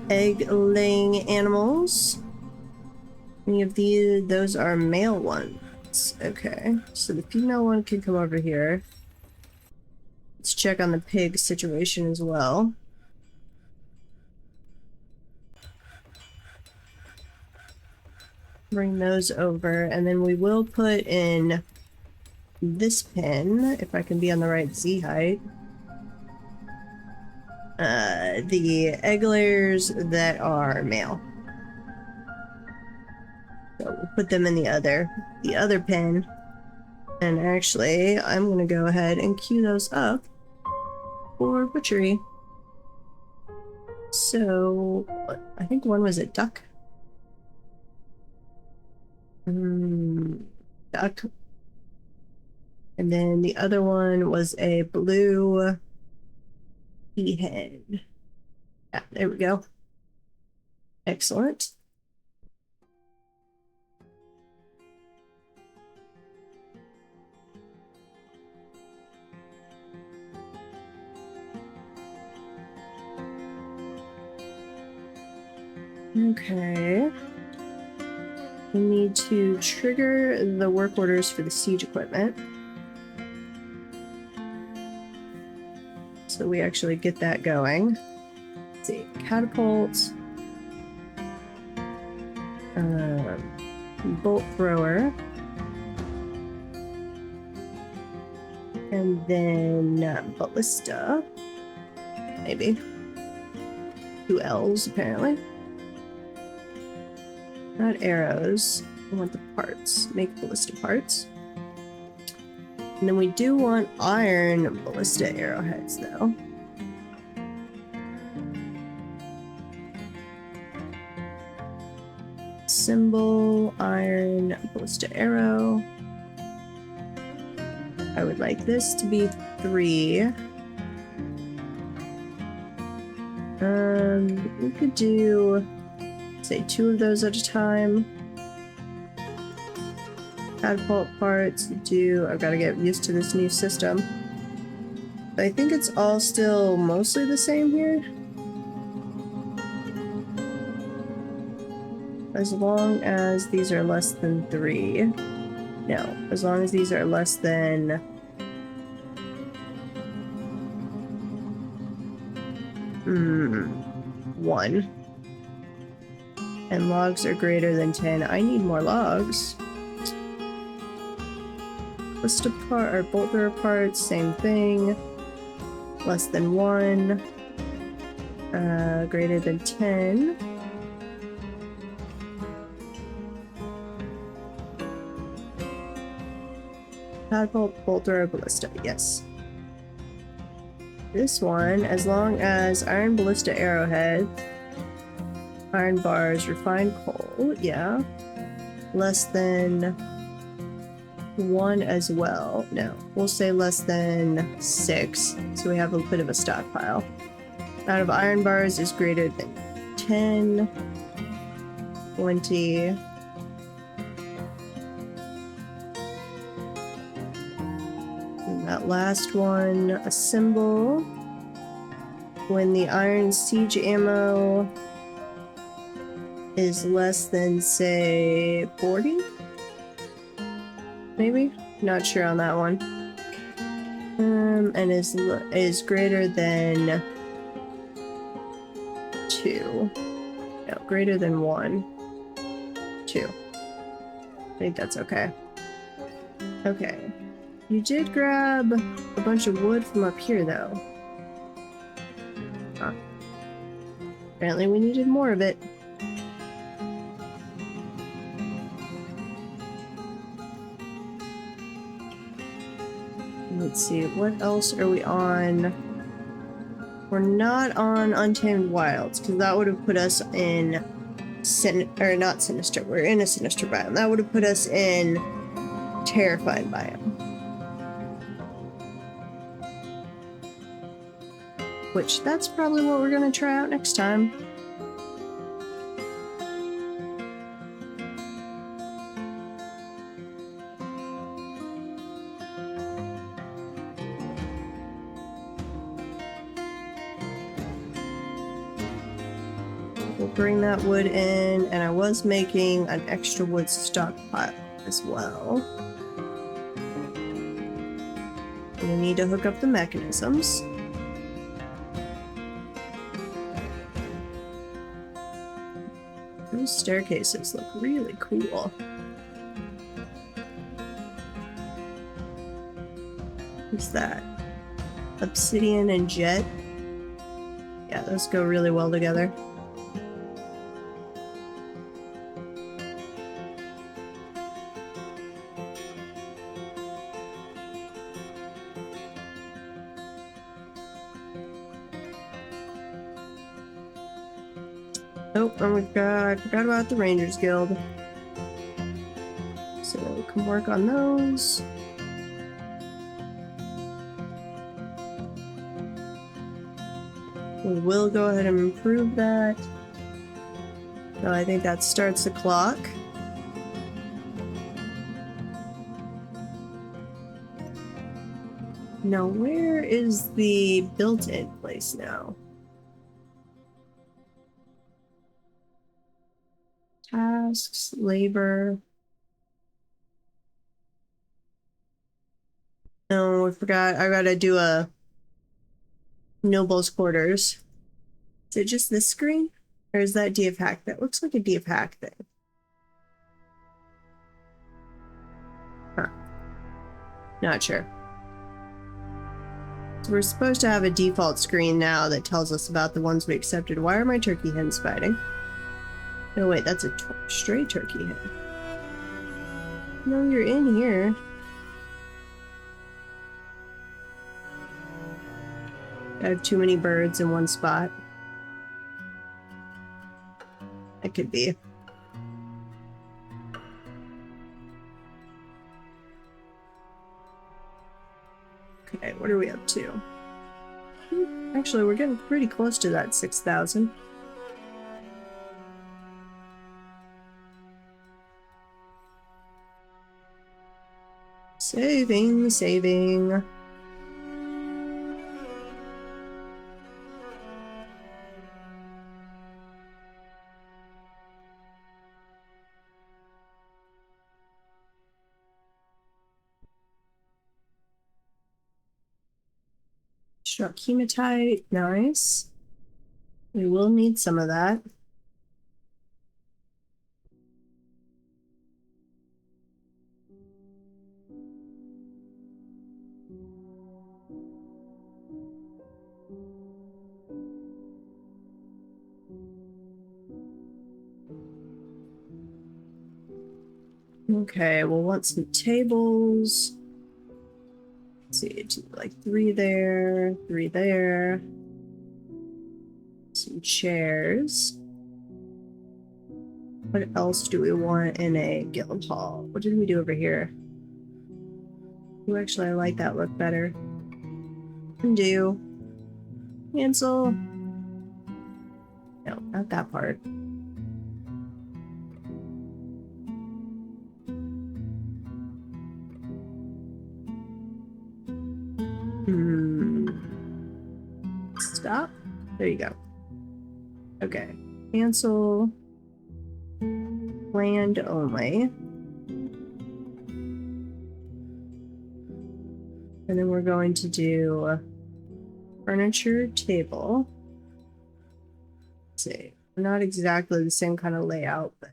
egg-laying animals. Any of those are male ones. Okay, so the female one can come over here. Let's check on the pig situation as well. Bring those over, and then we will put in this pen, if I can be on the right Z height. The egg layers that are male. So we'll put them in the other pen. And actually, I'm gonna go ahead and queue those up for butchery. So, I think one was a duck. Duck. And then the other one was a blue peahen. Yeah, there we go. Excellent. Okay. We need to trigger the work orders for the siege equipment. So we actually get that going. Let's see, catapult, bolt thrower, and then ballista, maybe. 2 L's apparently. Not arrows. I want the parts. Make ballista parts. And then we do want iron ballista arrowheads, though. Symbol, iron, ballista arrow. I would like this to be 3. We could do, say, 2 of those at a time. Catapult parts, I've got to get used to this new system. But I think it's all still mostly the same here. As long as these are less than 3. No, as long as these are less than... one. And logs are greater than 10. I need more logs. Ballista part or bolt thrower parts, same thing. Less than 1. Greater than 10. Catapult, bolt thrower, ballista, yes. This one, as long as iron ballista arrowhead, iron bars, refined coal, yeah. Less than 1 as well. No, we'll say less than 6, so we have a bit of a stockpile. Amount of iron bars is greater than 10, 20. And that last one, a symbol. When the iron siege ammo is less than, say, 40? Maybe? Not sure on that one. And is greater than 2. No, greater than 1. 2. I think that's okay. Okay. You did grab a bunch of wood from up here, though. Huh. Apparently we needed more of it. Let's see, what else are we on? We're not on Untamed Wilds, because that would have put us in not Sinister. We're in a Sinister biome. That would have put us in Terrified biome. Which, that's probably what we're gonna try out next time. We'll bring that wood in, and I was making an extra wood stockpile as well. We need to hook up the mechanisms. Those staircases look really cool. What's that? Obsidian and jet? Yeah, those go really well together. Oh, and I forgot about the Rangers Guild. So we can work on those. We will go ahead and improve that. So I think that starts the clock. Now, where is the built-in place now? Tasks, labor. No, I forgot. I gotta do a Noble's Quarters. Is it just this screen? Or is that DFhack? That looks like a DFhack thing. Huh. Not sure. So we're supposed to have a default screen now that tells us about the ones we accepted. Why are my turkey hens fighting? No, wait, that's a stray turkey hen. No, you're in here. I have too many birds in one spot. That could be. Okay, what are we up to? Actually, we're getting pretty close to that 6,000. Saving. Struck hematite, nice. We will need some of that. Okay, we'll want some tables. Let's see, like 3 there, 3 there. Some chairs. What else do we want in a guild hall? What did we do over here? Oh, actually, I like that look better. Undo. Cancel. No, not that part. Stop. There you go. Okay. Cancel. Land only. And then we're going to do furniture table. Let's see. Not exactly the same kind of layout, but I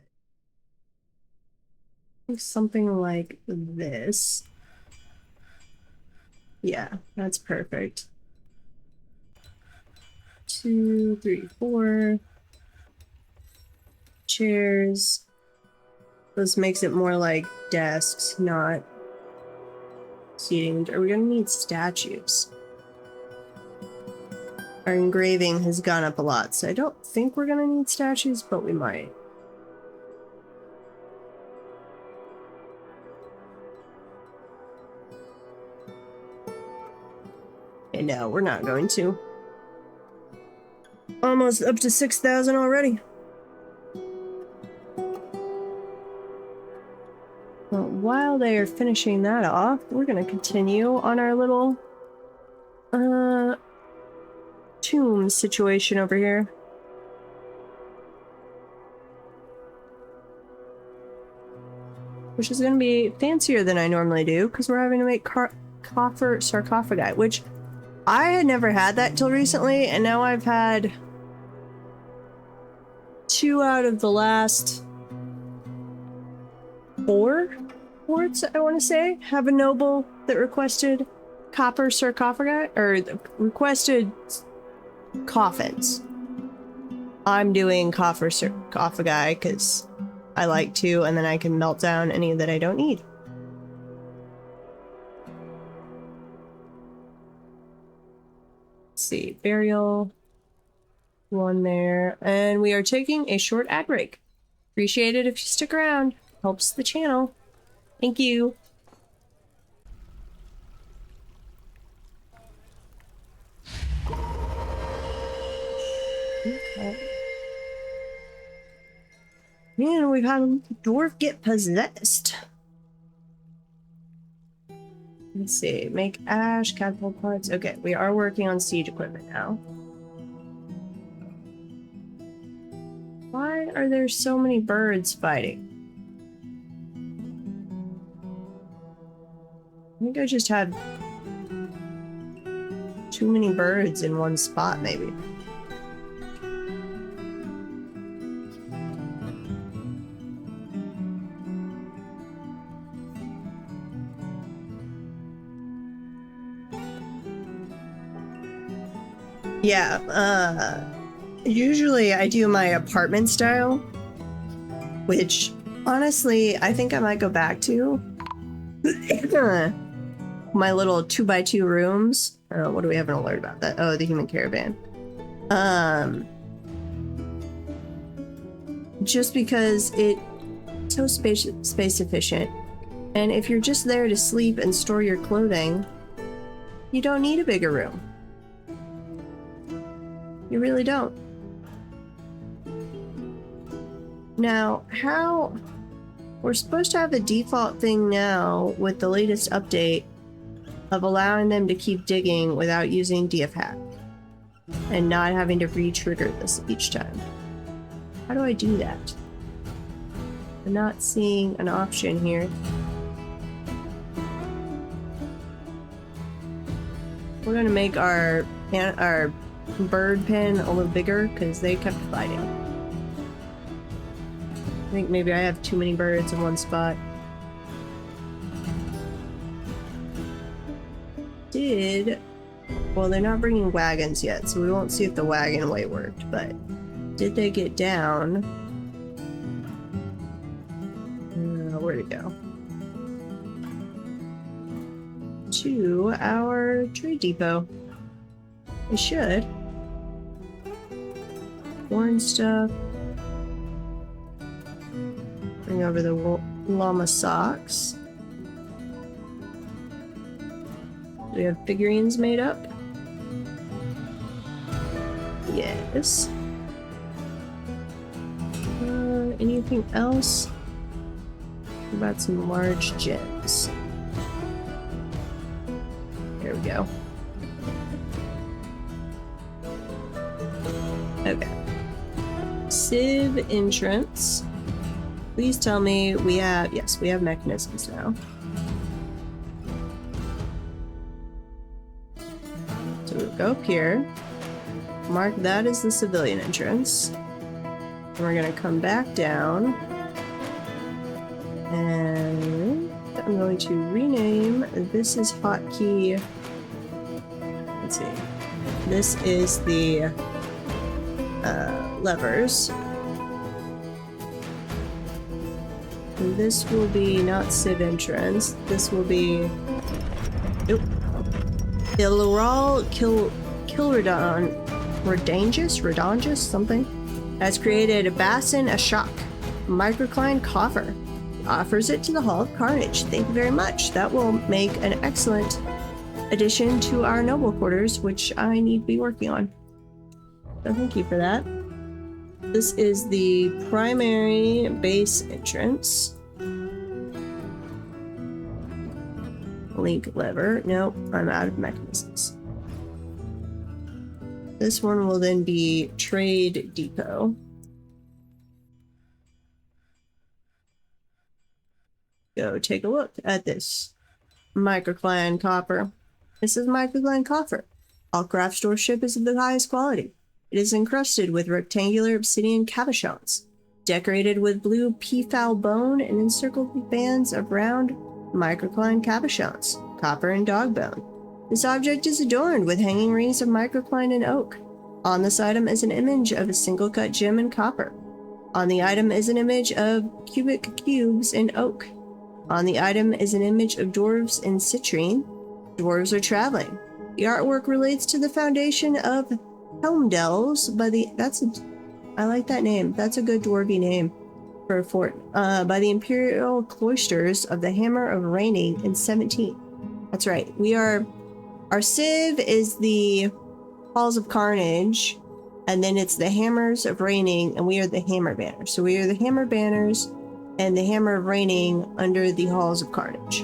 think something like this. Yeah, that's perfect. 2, 3, 4 chairs. This makes it more like desks, not seating. Are we gonna need statues? Our engraving has gone up a lot, so I don't think we're gonna need statues, but we might. And no, we're not going to. Almost up to 6,000 already. Well, while they are finishing that off, we're gonna continue on our little tomb situation over here. Which is gonna be fancier than I normally do, because we're having to make coffer sarcophagi, which I had never had that till recently, and now I've had 2 out of the last 4 ports, I want to say, have a noble that requested copper sarcophagi, or requested coffins. I'm doing copper sarcophagi because I like to, and then I can melt down any that I don't need. Let's see, burial, 1 there, and we are taking a short ad break. Appreciate it if you stick around. Helps the channel. Thank you. Okay. Man, we've had a dwarf get possessed. Let's see. Make ash, catapult parts. Okay, we are working on siege equipment now. Why are there so many birds fighting? I think I just had too many birds in one spot, maybe. Yeah, usually I do my apartment style, which honestly I think I might go back to. My little 2x2 rooms. What do we have an alert about that? Oh, the human caravan. Just because it's so space efficient, and if you're just there to sleep and store your clothing, you don't need a bigger room. You really don't. Now, how... We're supposed to have a default thing now with the latest update of allowing them to keep digging without using DFhack and not having to re-trigger this each time. How do I do that? I'm not seeing an option here. We're gonna make our bird pen a little bigger because they kept fighting. I think maybe I have too many birds in one spot. Well, they're not bringing wagons yet, so we won't see if the wagon way worked, but did they get down? Where'd it go? To our trade depot. They should. Corn stuff. Bring over the llama socks. Do we have figurines made up? Yes. Anything else? What about some large gems? There we go. Okay. Sieve entrance. Please tell me we have... Yes, we have mechanisms now. So we'll go up here. Mark that as the civilian entrance. And we're gonna come back down. And I'm going to rename... This is hotkey... Let's see. This is the... levers. And this will be not sieve entrance. This will be Nope. The Laurel Redongus, something, has created a basin, a shock, microcline coffer. Offers it to the Hall of Carnage. Thank you very much. That will make an excellent addition to our noble quarters, which I need to be working on. So thank you for that. This is the primary base entrance. Link lever. Nope, I'm out of mechanisms. This one will then be Trade Depot. Go take a look at this microcline copper. This is microcline copper. All craft store ship is of the highest quality. It is encrusted with rectangular obsidian cabochons, decorated with blue peafowl bone and encircled with bands of round microcline cabochons, copper and dog bone. This object is adorned with hanging rings of microcline and oak. On this item is an image of a single cut gem in copper. On the item is an image of cubic cubes in oak. On the item is an image of dwarves in citrine. Dwarves are traveling. The artwork relates to the foundation of Helmdells by the... I like that name. That's a good dwarven name for a fort. By the imperial cloisters of the Hammer of Raining in 17. That's right. Our civ is the Halls of Carnage, and then it's the Hammers of Raining, and we are the HammberBanner. So we are the HammberBanners and the Hammer of Raining under the Halls of Carnage.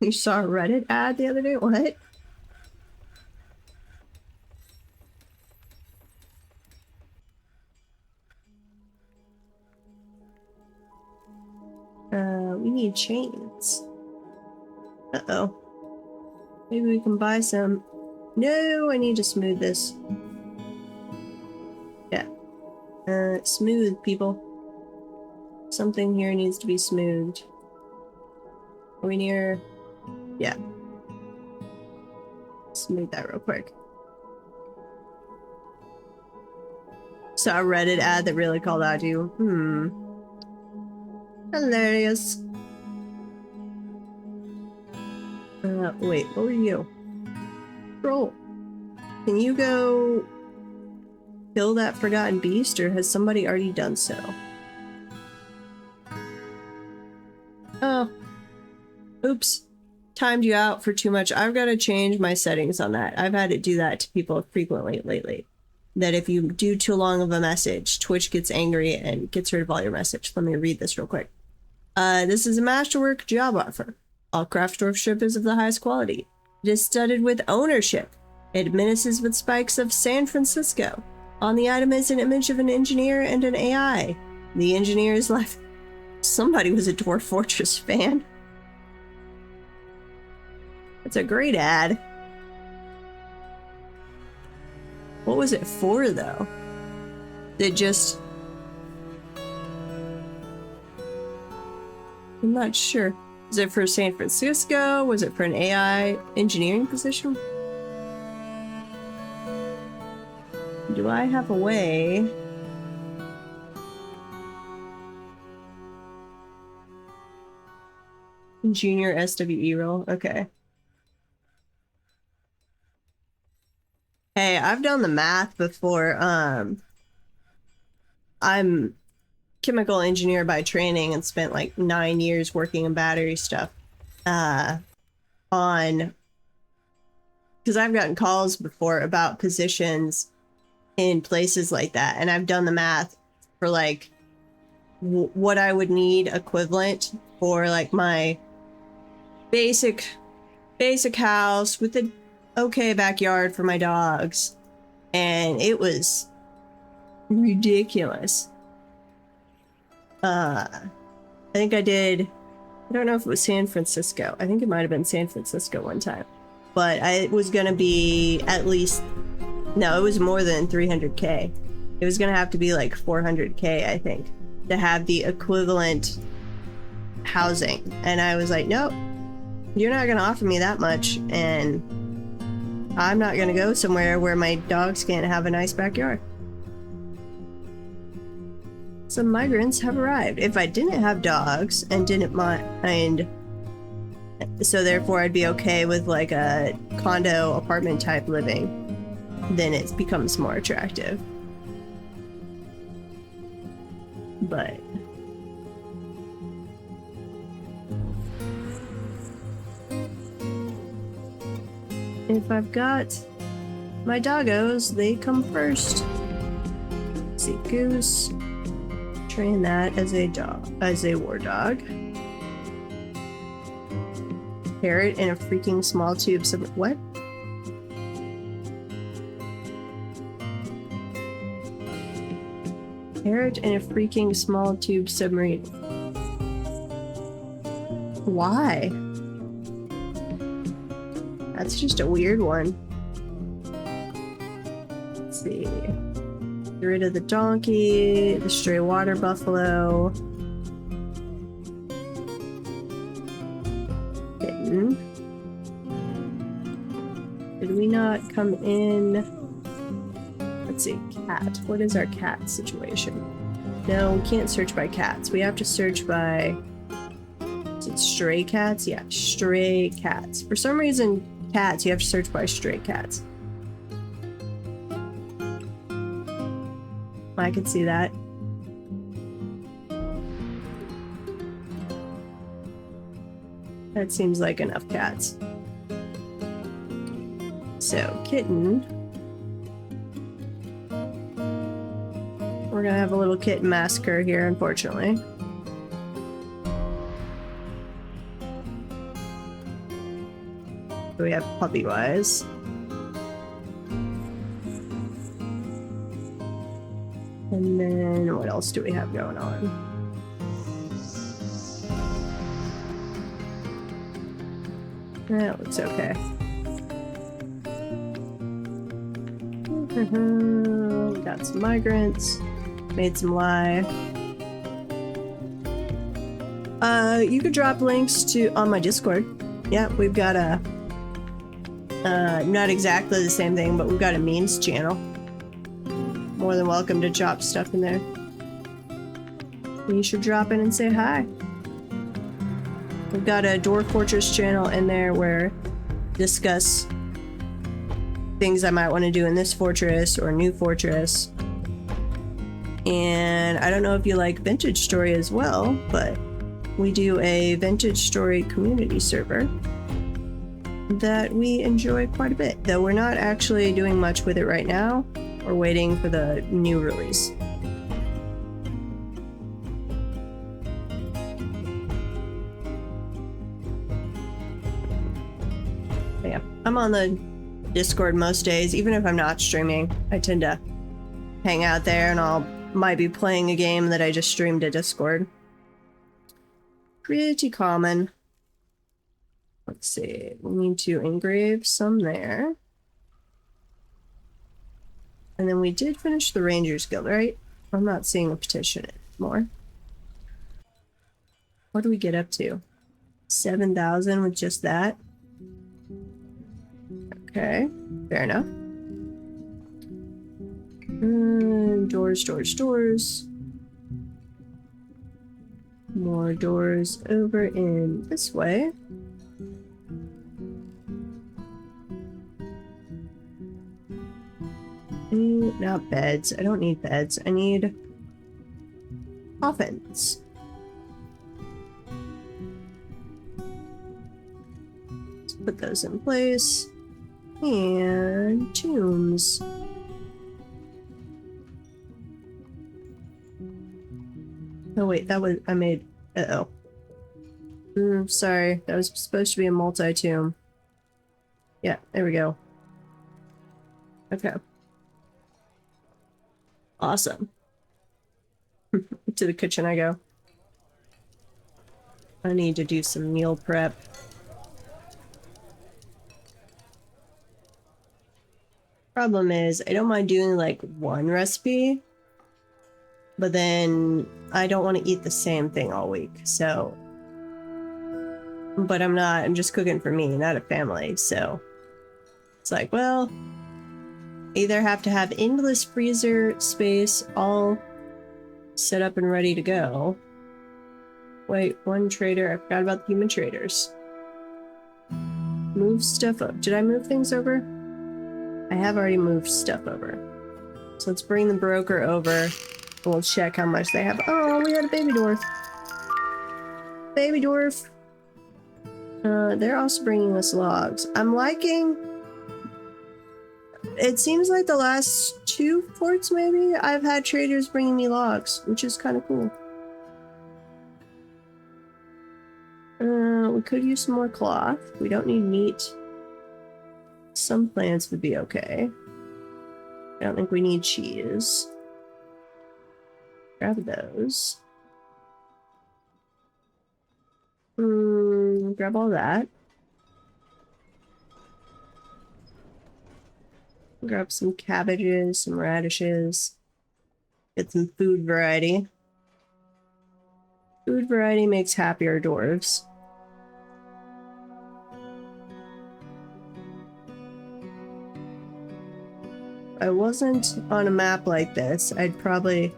You saw a Reddit ad the other day? What? We need chains. Uh-oh. Maybe we can buy some. No, I need to smooth this. Yeah. Smooth, people. Something here needs to be smoothed. Are we near? Yeah. Smooth that real quick. Saw a Reddit ad that really called out to you. Hilarious. Wait, what were you? Troll. Can you go kill that forgotten beast, or has somebody already done so? Oh. Oops. Timed you out for too much. I've got to change my settings on that. I've had to do that to people frequently lately. That if you do too long of a message, Twitch gets angry and gets rid of all your message. Let me read this real quick. This is a masterwork job offer. All craft store ship is of the highest quality. It is studded with ownership. It administers with spikes of San Francisco. On the item is an image of an engineer and an AI. The engineer is like... Somebody was a Dwarf Fortress fan. It's a great ad. What was it for, though? It just... I'm not sure. Is it for San Francisco? Was it for an AI engineering position? Do I have a way? Junior SWE role? Okay. Hey, I've done the math before. I'm chemical engineer by training and spent like 9 years working in battery stuff. Because I've gotten calls before about positions in places like that, and I've done the math for like what I would need equivalent for like my basic house with an okay backyard for my dogs, and it was ridiculous. I think I don't know if it was San Francisco. I think it might have been San Francisco one time, but it was gonna be at least, no, it was more than 300K. It was gonna have to be like 400K, I think, to have the equivalent housing. And I was like, nope, you're not gonna offer me that much. And I'm not gonna go somewhere where my dogs can't have a nice backyard. Some migrants have arrived. If I didn't have dogs and didn't mind, so therefore I'd be okay with like a condo apartment type living, then it becomes more attractive. But if I've got my doggos, they come first. Let's see, goose. Train that as a dog, as a war dog. Parrot in a freaking small tube. What? Parrot in a freaking small tube submarine. Why? That's just a weird one. Let's see. Get rid of the donkey, the stray water buffalo. Kitten. Did we not come in? Let's see, cat. What is our cat situation? No, we can't search by cats. We have to search by... Is it stray cats? Yeah, stray cats. For some reason, cats, you have to search by stray cats. I could see that. That seems like enough cats. So, kitten. We're gonna have a little kitten massacre here, unfortunately. We have puppy wise. And then what else do we have going on? That looks okay. Got some migrants. Made some lye. You could drop links to on my Discord. Yeah, we've got a not exactly the same thing, but we've got a memes channel. More than welcome to drop stuff in there. You should drop in and say hi. We've got a Dwarf Fortress channel in there where discuss things I might want to do in this fortress or new fortress. And I don't know if you like Vintage Story as well, but we do a Vintage Story community server that we enjoy quite a bit, though we're not actually doing much with it right now. We're waiting for the new release. But yeah, I'm on the Discord most days, even if I'm not streaming. I tend to hang out there and might be playing a game that I just streamed to Discord. Pretty common. Let's see, we need to engrave some there. And then we did finish the Rangers Guild, right? I'm not seeing a petition anymore. What do we get up to? 7,000 with just that? Okay, fair enough. Doors, doors, doors. More doors over in this way. Not beds. I don't need beds. I need coffins. Let's put those in place. And tombs. Oh wait, that was... I made... Uh-oh. Sorry. That was supposed to be a multi-tomb. Yeah, there we go. Okay. Awesome. To the kitchen I go. I need to do some meal prep. Problem is, I don't mind doing like one recipe, but then I don't want to eat the same thing all week, so... But I'm just cooking for me, not a family, so... It's like, well, either have to have endless freezer space all set up and ready to go. Wait, one trader. I forgot about the human traders. Move stuff up. Did I move things over? I have already moved stuff over. So let's bring the broker over and we'll check how much they have. Oh, we had a baby dwarf. Baby dwarf. They're also bringing us logs. I'm liking... It seems like the last 2 ports, maybe, I've had traders bringing me logs, which is kind of cool. We could use some more cloth. We don't need meat. Some plants would be okay. I don't think we need cheese. Grab those. Grab all that. Grab some cabbages, some radishes. Get some food variety. Food variety makes happier dwarves. If I wasn't on a map like this, I'd probably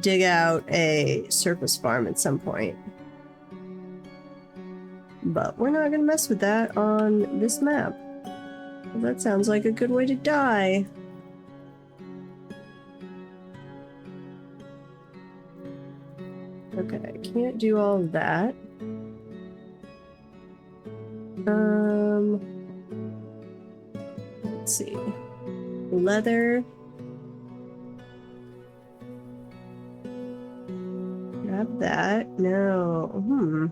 dig out a surface farm at some point. But we're not gonna mess with that on this map. Well, that sounds like a good way to die. Okay, I can't do all of that. Let's see. Leather. Grab that. No.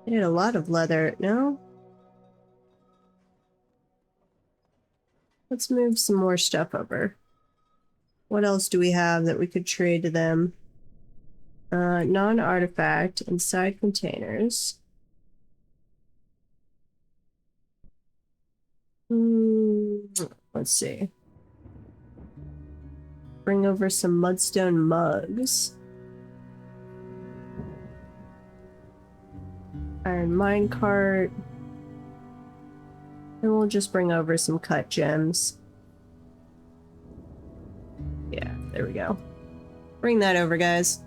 I did a lot of leather. No? Let's move some more stuff over. What else do we have that we could trade to them? Non-artifact inside containers. Let's see. Bring over some mudstone mugs. Iron minecart. And we'll just bring over some cut gems. Yeah, there we go. Bring that over, guys.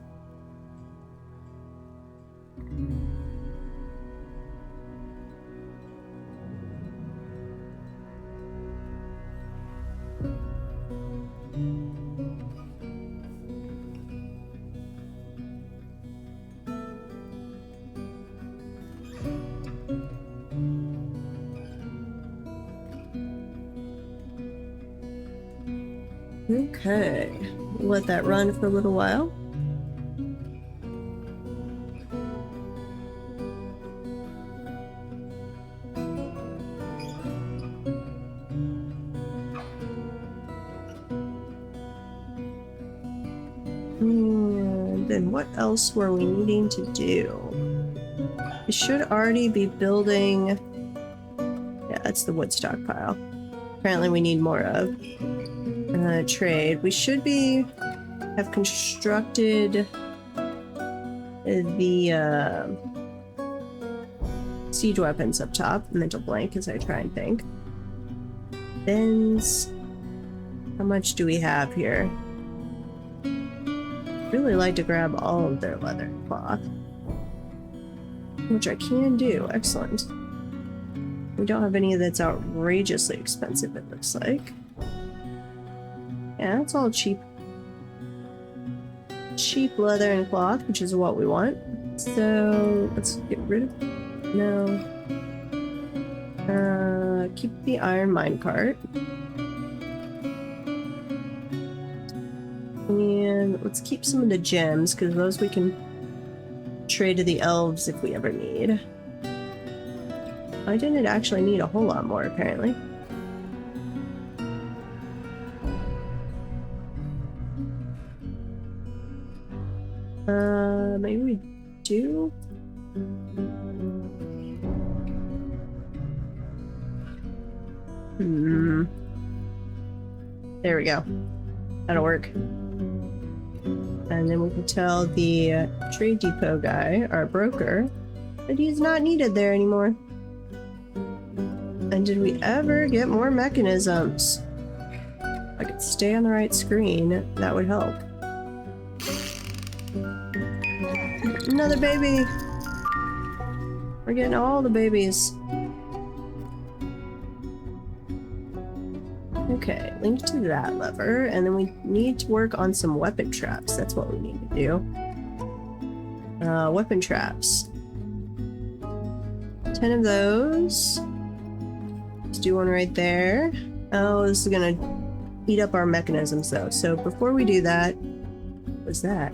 Okay, we'll let that run for a little while. And then what else were we needing to do? We should already be building... Yeah, that's the wood stockpile. Apparently we need more of. Trade. We should have constructed the siege weapons up top. Mental blank as I try and think. Bins. How much do we have here? Really like to grab all of their leather cloth, which I can do. Excellent. We don't have any that's outrageously expensive, it looks like. Yeah, it's all cheap. Cheap leather and cloth, which is what we want. So let's get rid of... No. Keep the iron minecart. And let's keep some of the gems, because those we can trade to the elves if we ever need. I didn't actually need a whole lot more, apparently. Maybe we do? There we go. That'll work. And then we can tell the trade depot guy, our broker, that he's not needed there anymore. And did we ever get more mechanisms? If I could stay on the right screen, that would help. Another baby! We're getting all the babies. Okay, link to that lever, and then we need to work on some weapon traps. That's what we need to do. Weapon traps. 10 of those. Let's do one right there. Oh, this is gonna eat up our mechanisms though. So before we do that, what's that?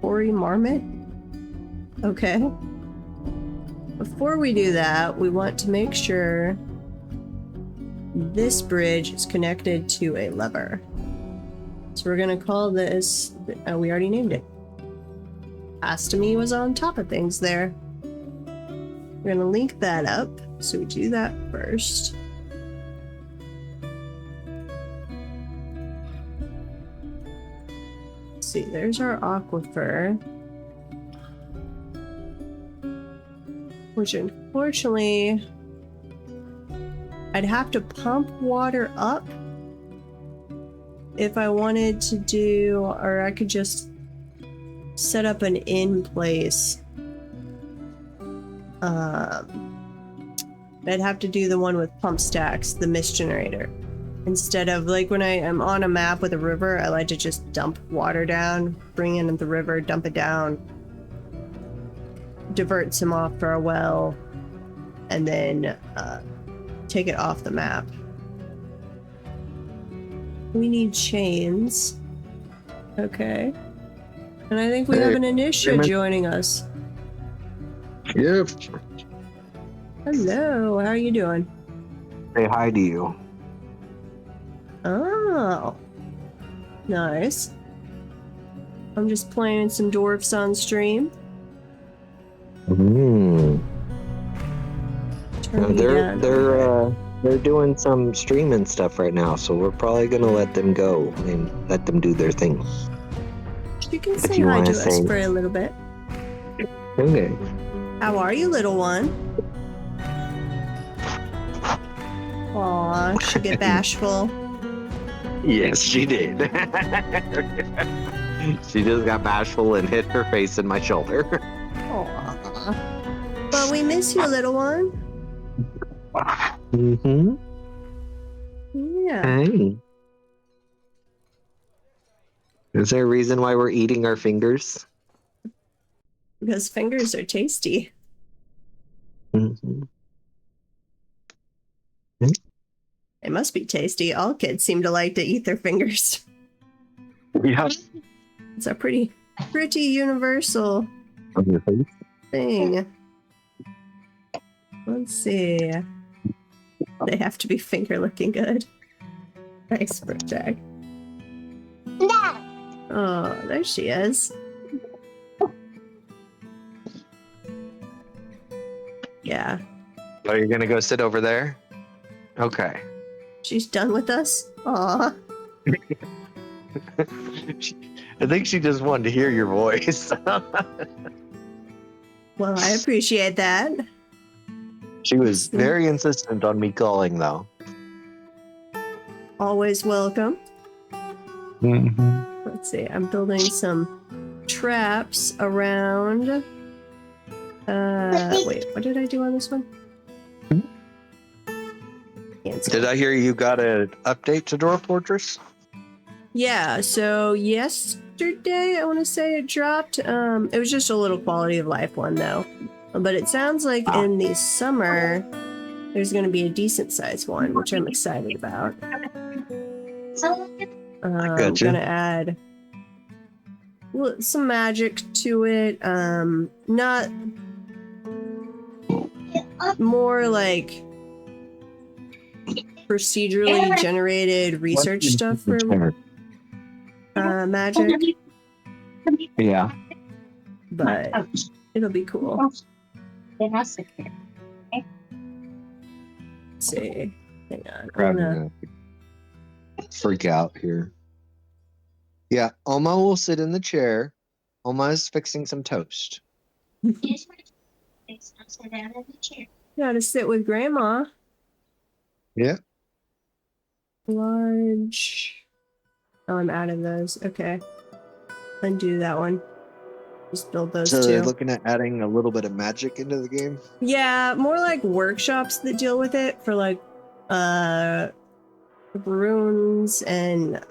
Hoary marmot? Okay. Before we do that, we want to make sure this bridge is connected to a lever. So we're gonna call this, we already named it. Astomy was on top of things there. We're gonna link that up, so we do that first. Let's see, there's our aquifer. Which unfortunately, I'd have to pump water up if I wanted to do, or I could just set up an in place. I'd have to do the one with pump stacks, the mist generator. Instead of, like, when I am on a map with a river, I like to just dump water down, bring in the river, dump it down, divert some off for a well, and then take it off the map. We need chains. Okay. And I think we have an Anisha joining us. Yep. Hello, how are you doing? Say hi to you. Oh. Nice. I'm just playing some dwarfs on stream. They're doing some streaming stuff right now, so we're probably gonna let them go and let them do their thing. You can say hi to us for a little bit. Okay. How are you, little one? Aw, she get bashful. Yes, she did. She just got bashful and hit her face in my shoulder. Aw. But we miss you, little one. Mm-hmm. Yeah. Hey. Is there a reason why we're eating our fingers? Because fingers are tasty. Mm-hmm. They must be tasty. All kids seem to like to eat their fingers. Yeah. It's a pretty universal thing. Let's see. They have to be finger looking good. Nice, Jack. Oh, there she is. Yeah. Oh, you're gonna go sit over there? Okay. She's done with us? Aw. I think she just wanted to hear your voice. Well, I appreciate that. She was very insistent on me calling, though. Always welcome. Mm-hmm. Let's see, I'm building some traps around. Wait, what did I do on this one? Did I hear you got an update to Dwarf Fortress? Yeah, so yesterday, I want to say it dropped. It was just a little quality of life one, though. But it sounds like in the summer, there's going to be a decent sized one, which I'm excited about. I'm going to add some magic to it. Not more like procedurally generated research stuff for magic. Yeah. But it'll be cool. Let's see. Hang on. I'm gonna freak out here. Yeah, Oma will sit in the chair. Oma is fixing some toast. Gotta sit with grandma. Yeah. Large. Oh, I'm out of those. Okay. Undo that one. Just build those So they're two. looking at adding a little bit of magic into the game. Yeah, more like workshops that deal with it for like runes, and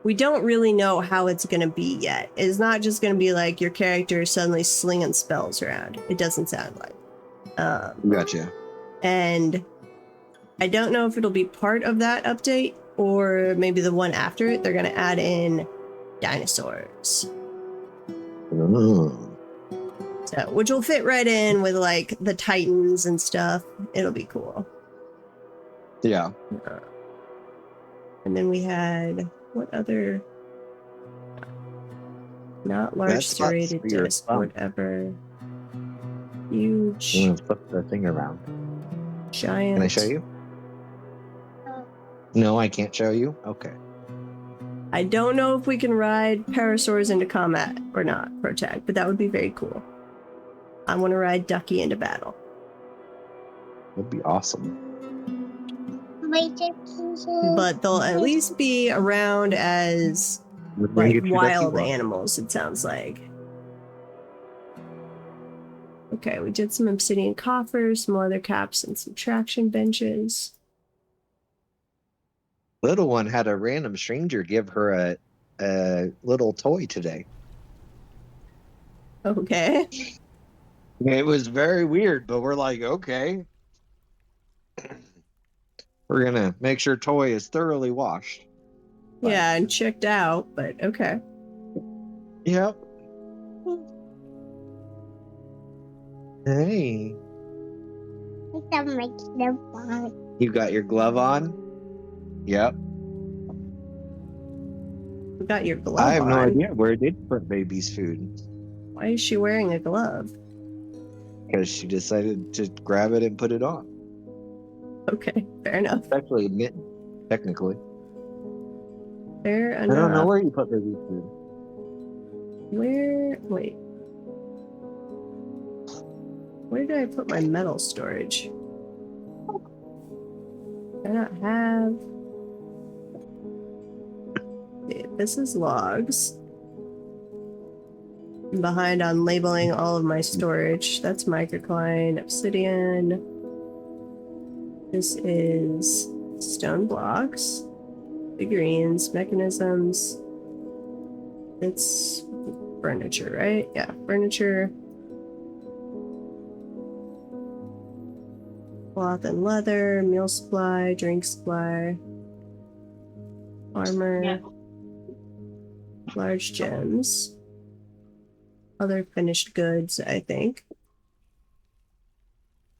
we don't really know how it's gonna be yet. It's not just gonna be like your character suddenly slinging spells around. It doesn't sound like. Gotcha. And I don't know if it'll be part of that update or maybe the one after it. They're gonna add in dinosaurs. Oh. So, which will fit right in with like the Titans and stuff. It'll be cool. Yeah. And then we had what other? Not large That spot's serrated for your disc, thumb. whatever. Huge. I'm gonna flip the thing around. Giant. Can I show you? No, I can't show you. Okay. I don't know if we can ride parasaurs into combat or not, Protag, but that would be very cool. I want to ride Ducky into battle. That'd be awesome. But they'll at least be around as like wild animals, it sounds like. Okay, we did some obsidian coffers, some leather caps, and some traction benches. Little one had a random stranger give her a little toy today. Okay. It was very weird, but we're like, okay. We're gonna make sure toy is thoroughly washed. Yeah, and checked out, but okay. Yep. Hey. You got your glove on? Yep. You got your glove I have no on. idea where they put baby's food. Why is she wearing a glove? Because she decided to grab it and put it on. Okay, fair enough. It's actually a mitten, technically. Fair enough. I don't know where you put baby's food. Wait. Where did I put my metal storage? I don't have... Okay, this is logs. I'm behind on labeling all of my storage. That's microcline, obsidian. This is stone blocks, figurines, mechanisms. It's furniture, right? Yeah, furniture. Cloth and leather, meal supply, drink supply, armor, large gems, other finished goods, I think.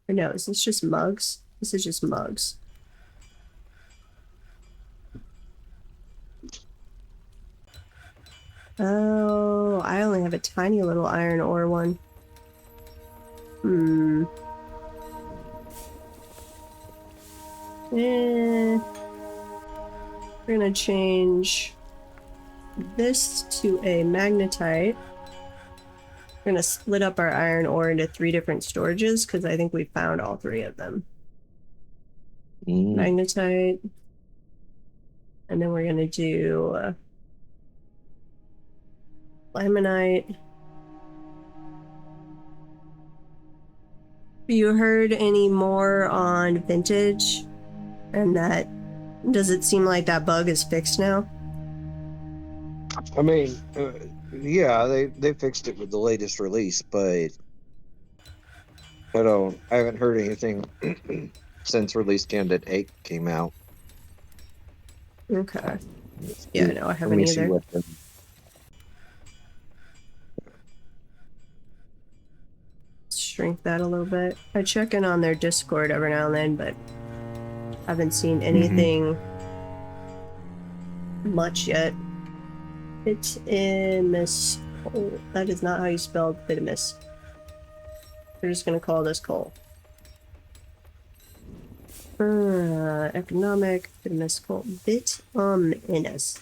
Or no, is this just mugs? This is just mugs. Oh, I only have a tiny little iron ore one. We're gonna change this to a magnetite. We're gonna split up our iron ore into 3 different storages because I think we found all 3 of them. Magnetite. And then we're gonna do limonite. Have you heard any more on vintage? And that, does it seem like that bug is fixed now? I mean, yeah, they fixed it with the latest release, but I haven't heard anything since release candidate 8 came out. Okay. Yeah, no, I haven't Let me see either. what Shrink that a little bit. I check in on their Discord every now and then, but haven't seen anything much yet. Bituminous coal. That is not how you spell bituminous. We're just gonna call this coal. Economic bituminous coal. Bituminous.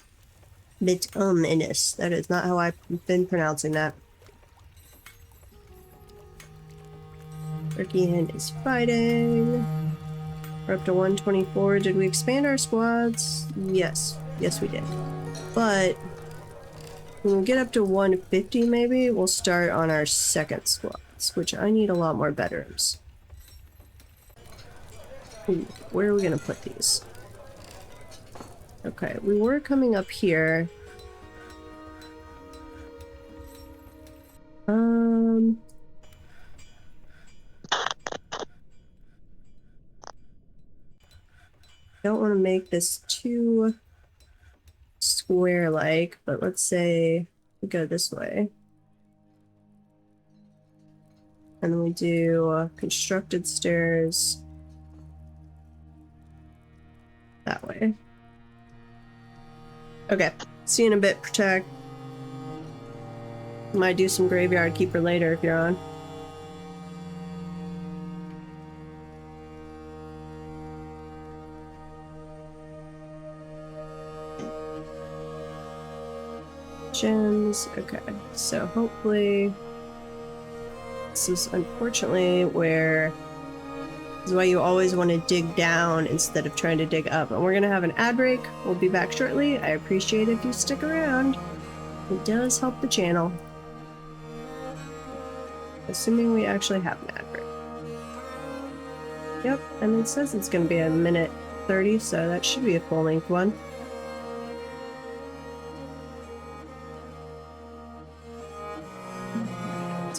Bituminous. That is not how I've been pronouncing that. Turkey hen is fighting. We're up to 124. Did we expand our squads? Yes. Yes, we did. But when we get up to 150, maybe, we'll start on our second squads, which I need a lot more bedrooms. Ooh, where are we going to put these? Okay, we were coming up here. Don't want to make this too square-like, but let's say we go this way. And then we do constructed stairs that way. Okay, see you in a bit, Protect. Might do some graveyard keeper later if you're on. Gems. Okay, so hopefully this is unfortunately where this is why you always want to dig down instead of trying to dig up. And we're gonna have an ad break. We'll be back shortly. I appreciate if you stick around. It does help the channel. Assuming we actually have an ad break. Yep, and it says it's gonna be a minute 30, so that should be a full-length one.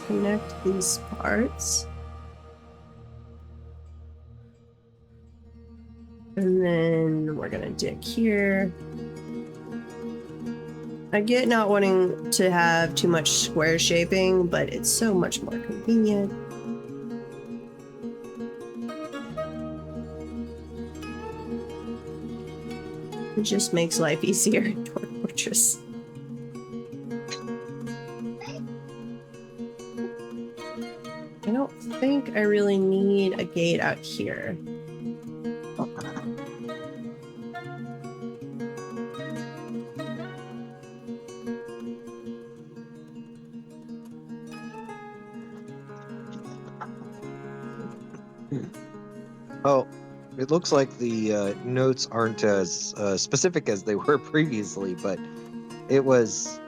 Connect these parts. And then we're gonna dig here. I get not wanting to have too much square shaping, but it's so much more convenient. It just makes life easier in Dwarf Fortress. I don't think I really need a gate out here. Oh, it looks like the notes aren't as specific as they were previously, but it was,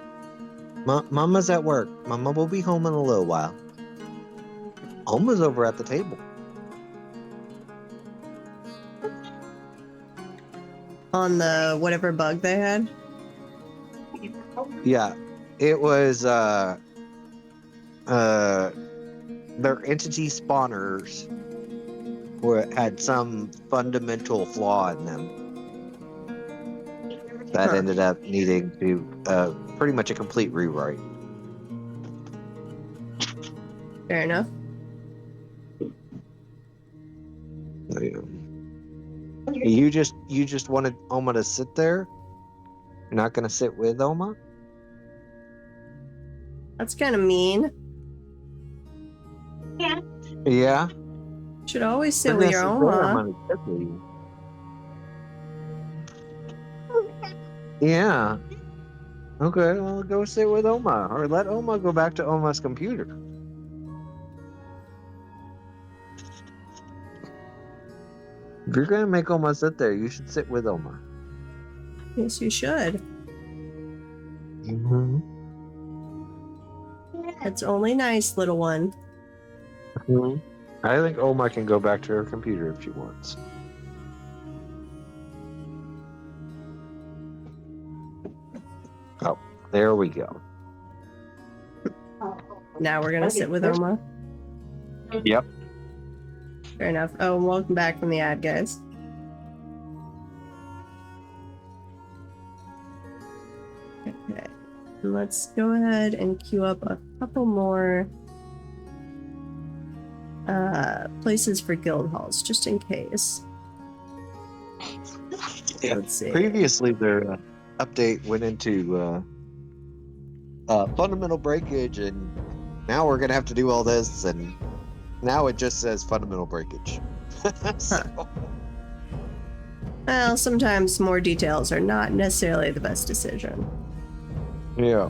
Mama's at work. Mama will be home in a little while. Oma's over at the table. On the whatever bug they had? Yeah, it was their entity spawners had some fundamental flaw in them that ended up needing to pretty much a complete rewrite. Fair enough. You just wanted Oma to sit there? You're not gonna sit with Oma? That's kind of mean. Yeah. Should always sit with your Oma. Yeah. Okay, well, go sit with Oma, or let Oma go back to Oma's computer. If you're gonna make Oma sit there, you should sit with Oma. Yes, you should. Mm-hmm. That's only nice, little one. Mm-hmm. I think Oma can go back to her computer if she wants. Oh, there we go. Now we're gonna sit with Oma. Yep. Fair enough. Oh, and welcome back from the ad, guys. Okay. Let's go ahead and queue up a couple more places for guild halls, just in case. Yeah. Let's see. Previously, their update went into fundamental breakage, and now we're gonna have to do all this, and now it just says fundamental breakage. So. Well, sometimes more details are not necessarily the best decision. Yeah.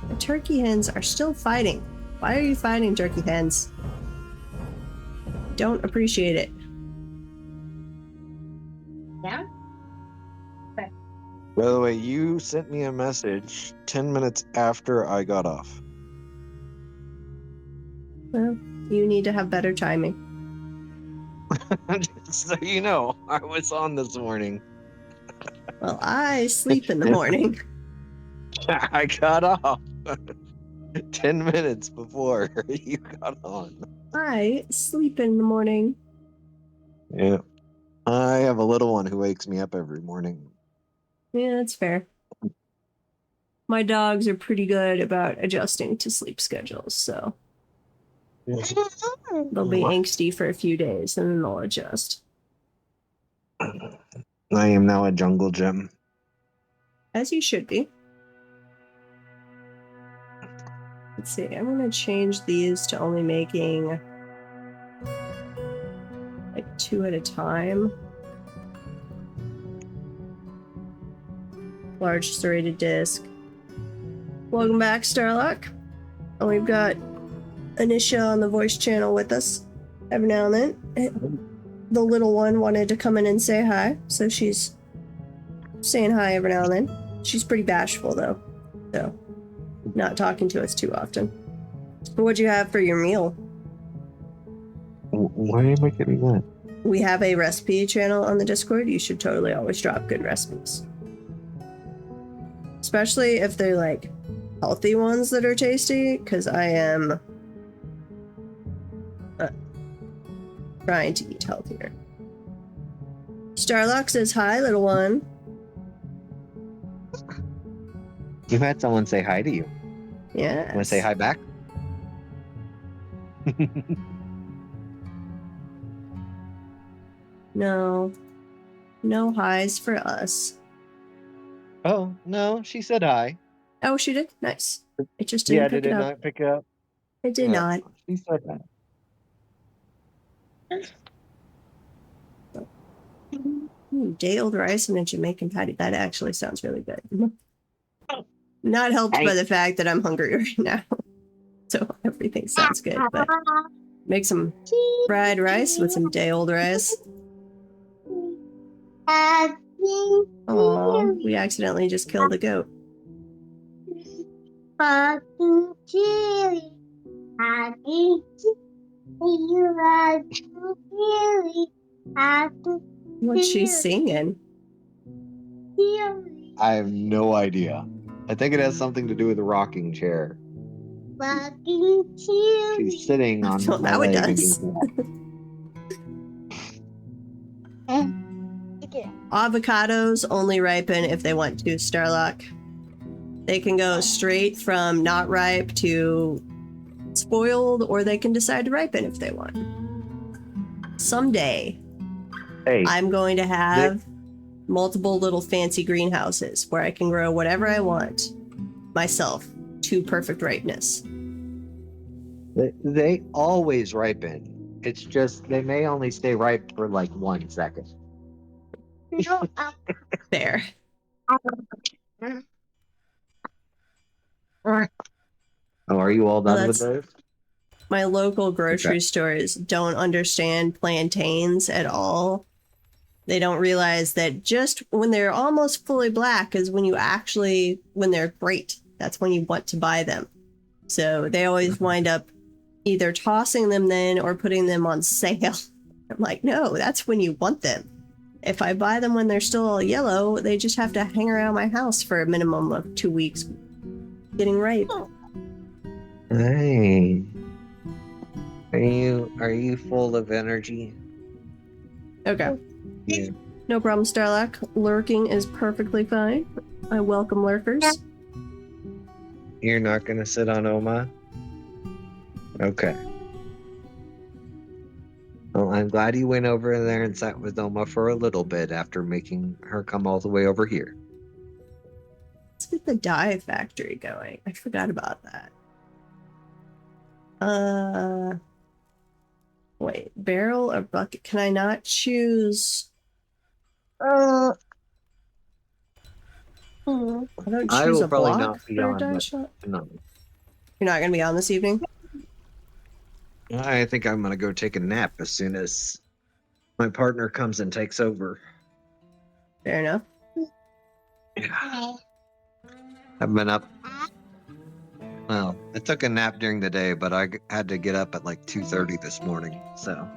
The turkey hens are still fighting. Why are you fighting turkey hens? Don't appreciate it. Yeah. By the way, you sent me a message 10 minutes after I got off. Well, you need to have better timing. Just so you know, I was on this morning. Well, I sleep in the morning. I got off 10 minutes before you got on. I sleep in the morning. Yeah. I have a little one who wakes me up every morning. Yeah, that's fair. My dogs are pretty good about adjusting to sleep schedules, so they'll be angsty for a few days and then they'll adjust. I am now a jungle gym. As you should be. Let's see, I'm gonna change these to only making like 2 at a time. Large serrated disc. Welcome back, Starlock. And we've got Anisha on the voice channel with us every now and then. The little one wanted to come in and say hi, so she's saying hi every now and then. She's pretty bashful though, so not talking to us too often. What'd you have for your meal? Why am I getting that? We have a recipe channel on the Discord. You should totally always drop good recipes. Especially if they're like healthy ones that are tasty, because I am trying to eat healthier. Starlock says hi, little one. You had someone say hi to you. Yeah. Want to say hi back? No. No highs for us. Oh, no, she said hi. Oh, she did? Nice. It just didn't pick did it up. not pick it up? It did not. She said that. Day-old rice and a Jamaican patty. That actually sounds really good. Not helped by the fact that I'm hungry right now. So everything sounds good, but make some fried rice with some day-old rice. Aw, we accidentally just killed a goat. What's she singing? I have no idea. I think it has something to do with the rocking chair. She's sitting on Well, my now it leg does. Avocados only ripen if they want to, Starlock. They can go straight from not ripe to spoiled, or they can decide to ripen if they want. Someday, I'm going to have multiple little fancy greenhouses where I can grow whatever I want myself to perfect ripeness. They always ripen. It's just they may only stay ripe for like 1 second. There. Oh, are you all done with those? My local grocery stores don't understand plantains at all. They don't realize that just when they're almost fully black is when when they're great. That's when you want to buy them. So they always wind up either tossing them then or putting them on sale. I'm like, no, that's when you want them. If I buy them when they're still yellow, they just have to hang around my house for a minimum of 2 weeks getting ripe. Hey. Are you full of energy? Okay. Yeah. No problem, Starlock. Lurking is perfectly fine. I welcome lurkers. You're not gonna sit on Oma? Okay. Well, I'm glad you went over there and sat with Oma for a little bit after making her come all the way over here. Let's get the dye factory going. I forgot about that. Wait, barrel or bucket? Can I not choose? I don't choose will a probably block not be for a on, dye but shop. no. You're not gonna be on this evening? I think I'm gonna go take a nap as soon as my partner comes and takes over. Fair enough. Yeah. I've been up. Well, I took a nap during the day, but I had to get up at like 2:30 this morning. So.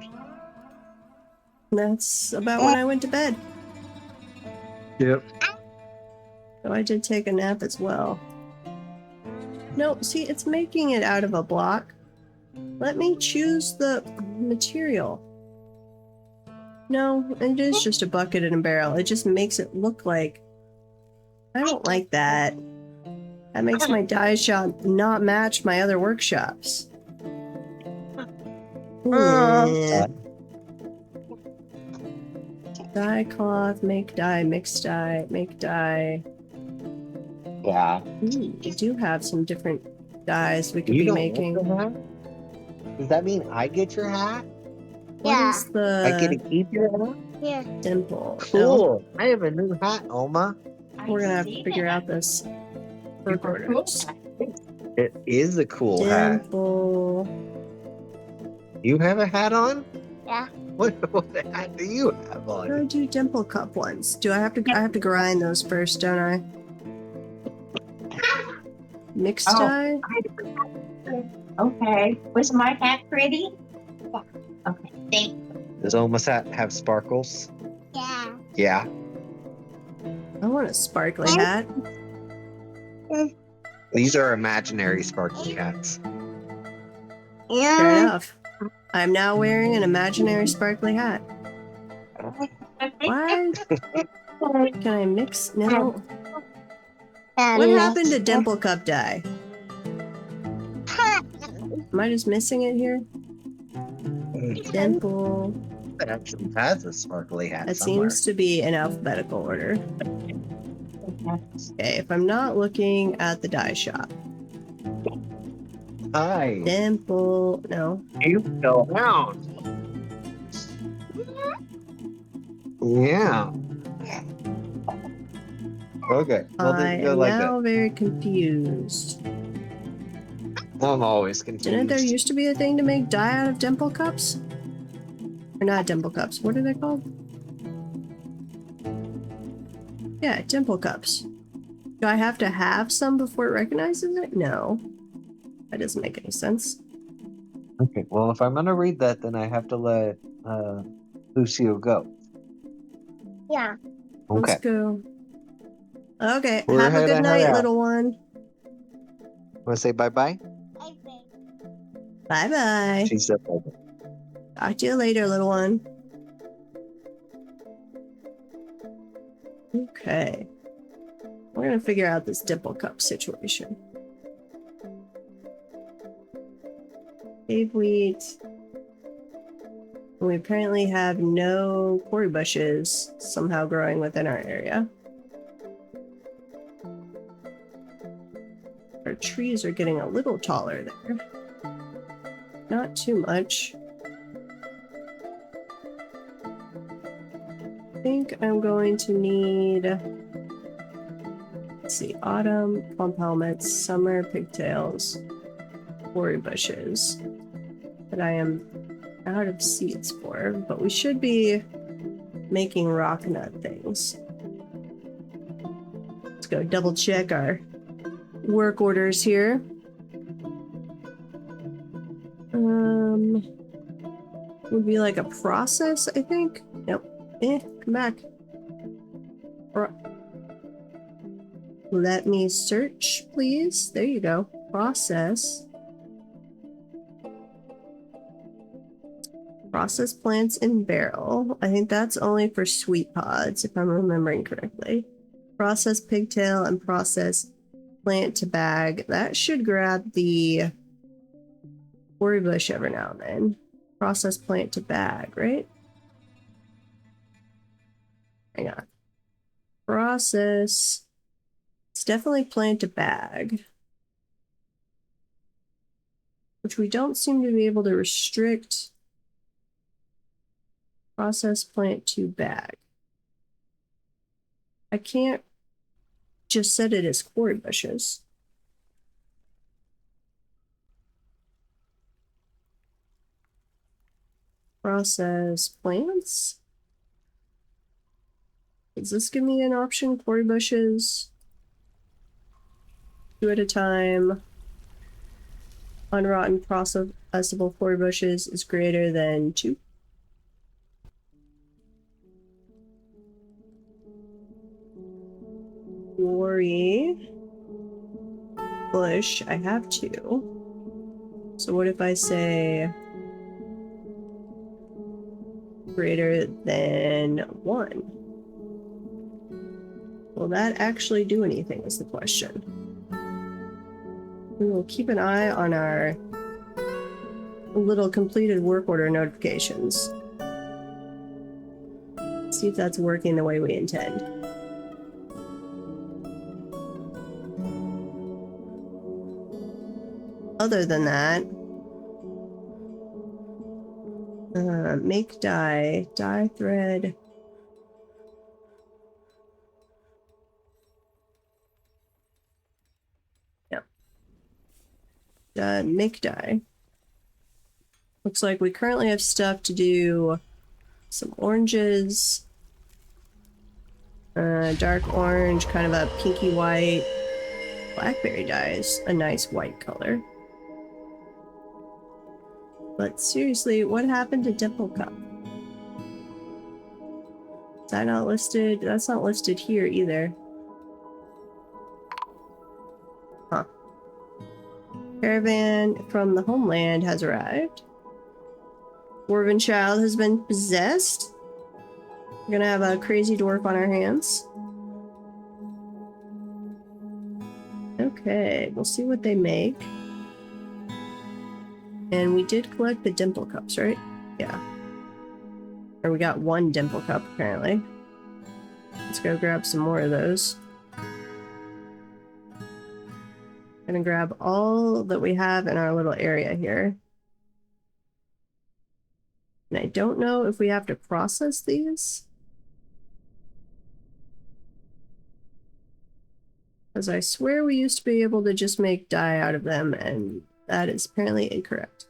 That's about when I went to bed. Yep. So I did take a nap as well. No, see, it's making it out of a block. Let me choose the material. No, it is just a bucket and a barrel. It just makes it look like... I don't like that. That makes my dye shop not match my other workshops. Dye cloth, make dye, mix dye, make dye. Yeah. Ooh, we do have some different dyes we could You be don't making. want the hat? Does that mean I get your hat? What is I get to the keep your hat? Yeah. dimple? Cool. I have a new hat, Oma. We're gonna have to figure out this work orders. It is a cool hat. Dimple. You have a hat on? Yeah. What hat do you have How do I on? do dimple cup ones? Do I have to grind those first, don't I? Mixed dye? Okay. Was my hat pretty? Yeah. Okay. Thank you. Does Oma's hat have sparkles? Yeah. Yeah. I want a sparkly hat. These are imaginary sparkly hats. Fair enough. I'm now wearing an imaginary sparkly hat. Why? Can I mix? No. What happened to dimple cup dye? Am I just missing it here? Dimple. That actually has a sparkly hat That somewhere. seems to be in alphabetical order. Okay, if I'm not looking at the dye shop. Hi. Dimple. No. You fell down. Yeah. Okay. Well, I then go am like now very confused. that. I'm always confused. Didn't there used to be a thing to make dye out of dimple cups? Or not dimple cups. What are they called? Yeah, dimple cups. Do I have to have some before it recognizes it? No. That doesn't make any sense. Okay. Well, if I'm gonna read that, then I have to let Lucio go. Yeah. Let's Okay. go. Okay, We're have a head good out. night, little one. Want to say bye-bye? Bye-bye. She said bye-bye. Talk to you later, little one. Okay. We're gonna figure out this dimple cup situation. Cave wheat. We apparently have no quarry bushes somehow growing within our area. Our trees are getting a little taller there. Not too much. I think I'm going to need... Let's see, autumn, plump helmets, summer, pigtails, quarry bushes that I am out of seeds for, but we should be making rock nut things. Let's go double check our work orders here. Would be like a process, I think. Nope. Come back. Let me search, please. There you go. Process. Process plants in barrel. I think that's only for sweet pods, if I'm remembering correctly. Process pigtail and process plant to bag. That should grab the quarry bush every now and then. Process plant to bag, right? Hang on. Process. It's definitely plant to bag. Which we don't seem to be able to restrict. Process plant to bag. I can't just set it as quarry bushes. Process plants. Does this give me an option? Quarry bushes. 2 at a time. Unrotten processable quarry bushes is greater than 2. Quarry bush, I have 2. So what if I say greater than 1? Will that actually do anything is the question. We will keep an eye on our little completed work order notifications. See if that's working the way we intend. Other than that, make dye, dye thread. Yep. Make dye. Looks like we currently have stuff to do some oranges, dark orange, kind of a pinky white. Blackberry dye is a nice white color. But seriously, what happened to Dimple Cup? Is that not listed? That's not listed here either. Huh. Caravan from the homeland has arrived. Dwarven child has been possessed. We're gonna have a crazy dwarf on our hands. Okay, we'll see what they make. And we did collect the dimple cups, right? Yeah. Or we got 1 dimple cup, apparently. Let's go grab some more of those. Gonna grab all that we have in our little area here. And I don't know if we have to process these. Because I swear we used to be able to just make dye out of them, and that is apparently incorrect.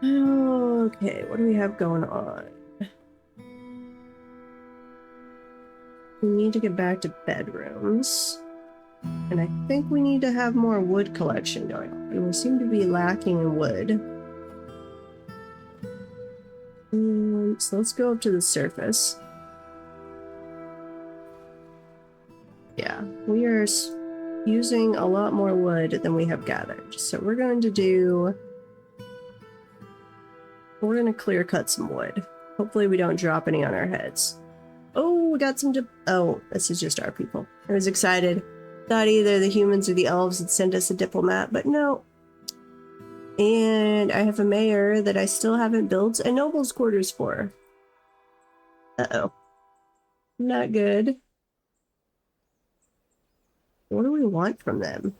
Okay, what do we have going on? We need to get back to bedrooms. And I think we need to have more wood collection going on. And we seem to be lacking in wood. So let's go up to the surface. Yeah, we are using a lot more wood than we have gathered. So we're going to clear cut some wood. Hopefully we don't drop any on our heads. Oh, we got some oh, this is just our people. I was excited. Thought either the humans or the elves had sent us a diplomat, but no. And I have a mayor that I still haven't built a noble's quarters for. Uh-oh. Not good. What do we want from them?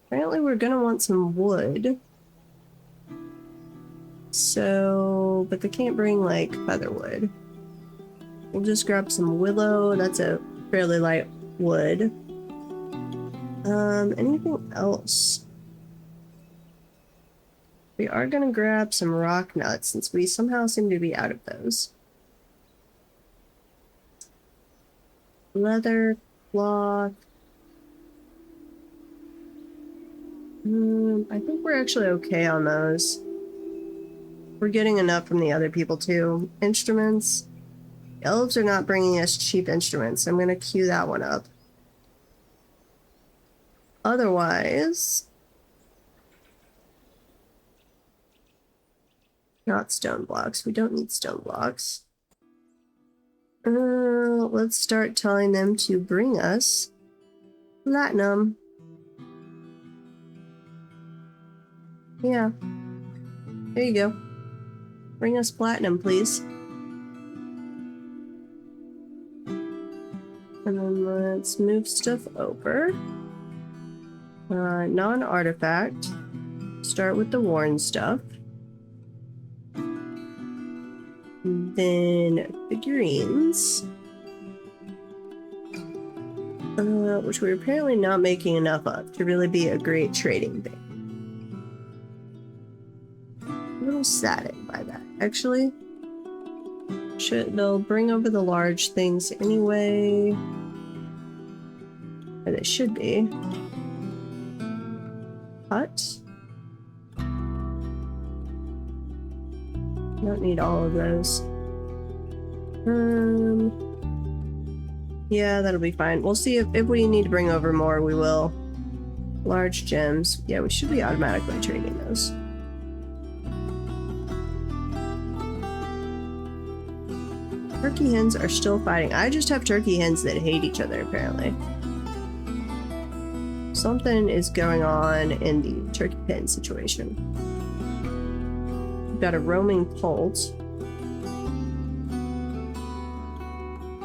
Apparently we're gonna want some wood. So, but they can't bring, like, featherwood. We'll just grab some willow. That's a fairly light wood. Anything else? We are gonna grab some rock nuts since we somehow seem to be out of those. Leather, cloth. I think we're actually okay on those. We're getting enough from the other people too. Instruments. Elves are not bringing us cheap instruments. I'm gonna queue that one up. Otherwise, not stone blocks. We don't need stone blocks. Let's start telling them to bring us platinum. Yeah. There you go. Bring us platinum, please. And then let's move stuff over. Non-artifact. Start with the worn stuff. Then figurines. Which we're apparently not making enough of to really be a great trading thing. A little saddened by that, actually. They'll bring over the large things anyway. Or they should be. Hut. Don't need all of those. Yeah, that'll be fine. We'll see if we need to bring over more, we will. Large gems. Yeah, we should be automatically trading those. Turkey hens are still fighting. I just have turkey hens that hate each other, apparently. Something is going on in the turkey pen situation. We've got a roaming colt.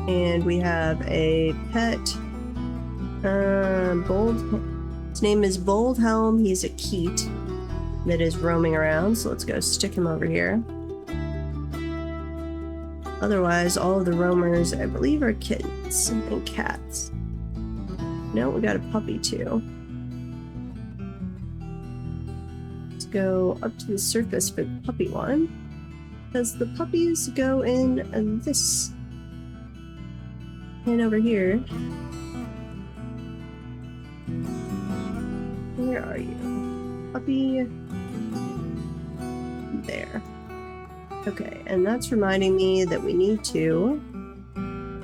And we have a pet. His name is Bold Helm. He's a keet that is roaming around. So let's go stick him over here. Otherwise, all of the roamers, I believe, are kittens and cats. No, we got a puppy too. Let's go up to the surface for the puppy one. Because the puppies go in this. And over here. Where are you? Puppy. There. Okay, and that's reminding me that we need to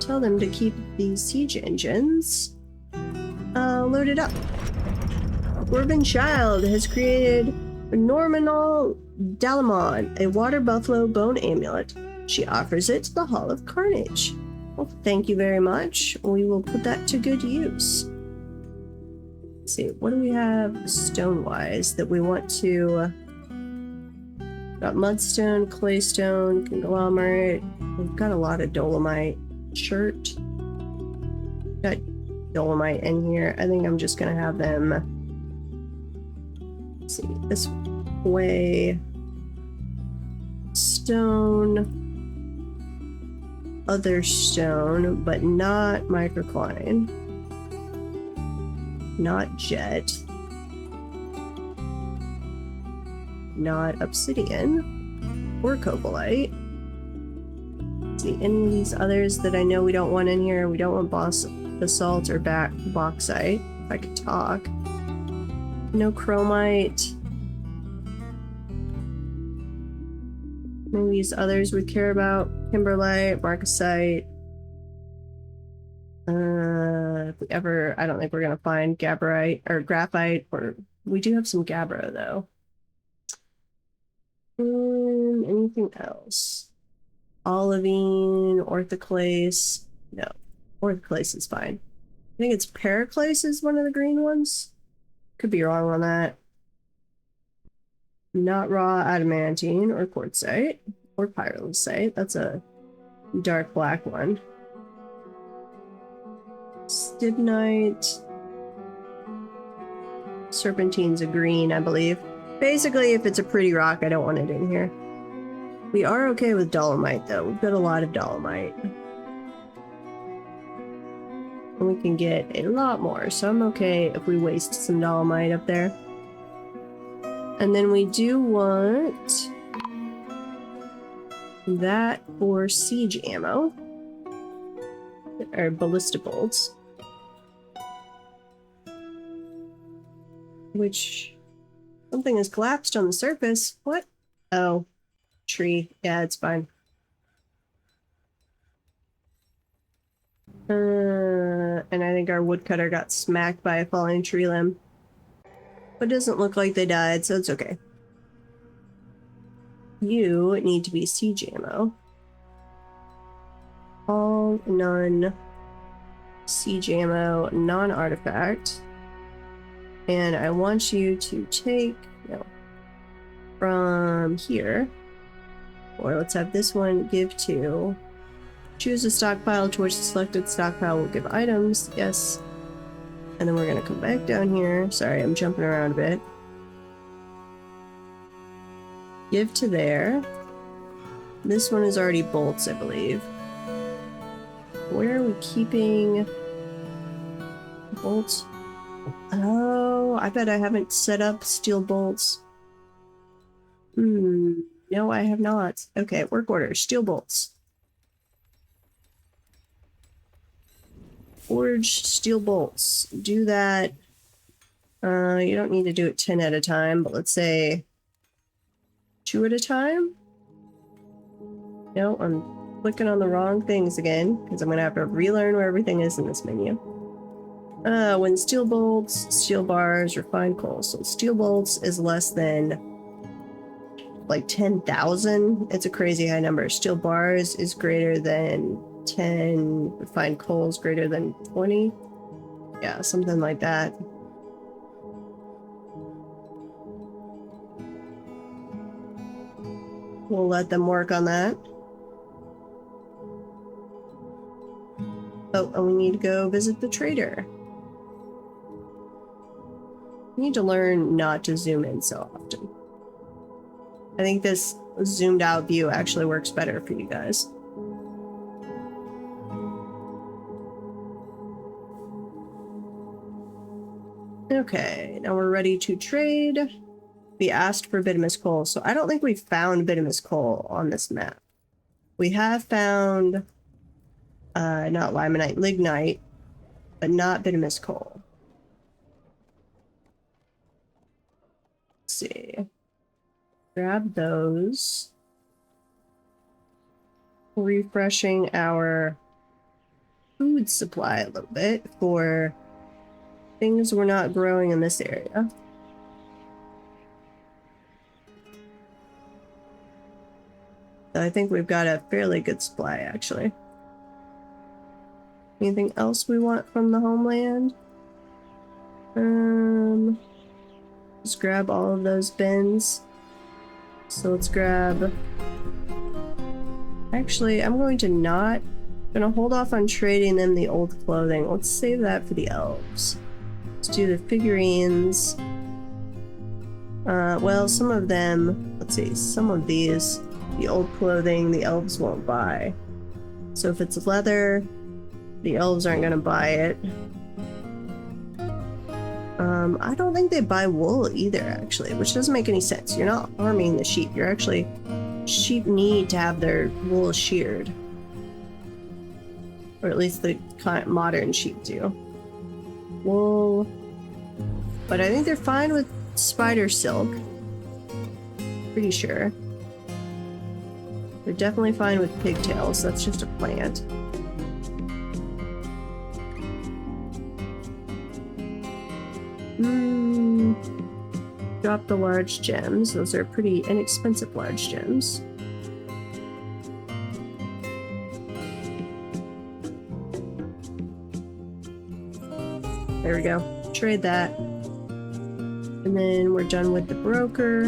tell them to keep these siege engines loaded up. Corbin Child has created Normanol Dalamon, a water buffalo bone amulet. She offers it to the Hall of Carnage. Well, thank you very much. We will put that to good use. Let's see, what do we have stone-wise that we want to... Got mudstone, claystone, conglomerate. We've got a lot of dolomite. Shirt. Got dolomite in here. I think I'm just gonna have them... Let's see, this way. Stone. Other stone, but not microcline. Not jet. Not obsidian. Or copalite. See, any of these others that I know we don't want in here. We don't want basalt or bauxite. If I could talk. No chromite. Maybe these others we care about. Kimberlite, marcasite. If we ever, I don't think we're gonna find gabbroite or graphite, or we do have some gabbro though. Anything else? Olivine, orthoclase. No, orthoclase is fine. I think it's periclase is one of the green ones. Could be wrong on that. Not raw adamantine or quartzite or pyrolusite. That's a dark black one. Stibnite. Serpentine's a green, I believe. Basically, if it's a pretty rock, I don't want it in here. We are okay with dolomite, though. We've got a lot of dolomite. And we can get a lot more, so I'm okay if we waste some dolomite up there. And then we do want that for siege ammo. Or ballista bolts. Which... Something has collapsed on the surface. What? Oh. Tree. Yeah, it's fine. And I think our woodcutter got smacked by a falling tree limb. But it doesn't look like they died, so it's okay. You need to be siege ammo. All, none. Siege ammo, non-artifact. And I want you to take, no, from here, or let's have this one give to, choose a stockpile to which the selected stockpile will give items, yes. And then we're gonna come back down here. Sorry, I'm jumping around a bit. Give to there. This one is already bolts, I believe. Where are we keeping bolts? Oh, I bet I haven't set up steel bolts. No, I have not. Okay, work order, steel bolts. Forge steel bolts. Do that. You don't need to do it 10 at a time, but let's say 2 at a time? No, I'm clicking on the wrong things again, because I'm going to have to relearn where everything is in this menu. When steel bolts, steel bars, refined coal. So steel bolts is less than like 10,000. It's a crazy high number. Steel bars is greater than 10. Refined coal is greater than 20. Yeah, something like that. We'll let them work on that. Oh, and we need to go visit the trader. We need to learn not to zoom in so often. I think this zoomed out view actually works better for you guys. Okay, now we're ready to trade. We asked for bituminous coal, so I don't think we found bituminous coal on this map. We have found, not limonite, lignite, but not bituminous coal. Let's see. Grab those. Refreshing our food supply a little bit for things we're not growing in this area. So I think we've got a fairly good supply, actually. Anything else we want from the homeland? Just grab all of those bins. So let's grab... Actually, I'm going to hold off on trading them the old clothing. Let's save that for the elves. Let's do the figurines. Well, some of them... Let's see, some of these, the old clothing, the elves won't buy. So if it's leather, the elves aren't going to buy it. I don't think they buy wool either, actually, which doesn't make any sense. You're not harming the sheep. You're actually... Sheep need to have their wool sheared. Or at least the modern sheep do. Wool. But I think they're fine with spider silk. Pretty sure. They're definitely fine with pigtails. That's just a plant. Drop the large gems. Those are pretty inexpensive large gems. There we go. Trade that. And then we're done with the broker.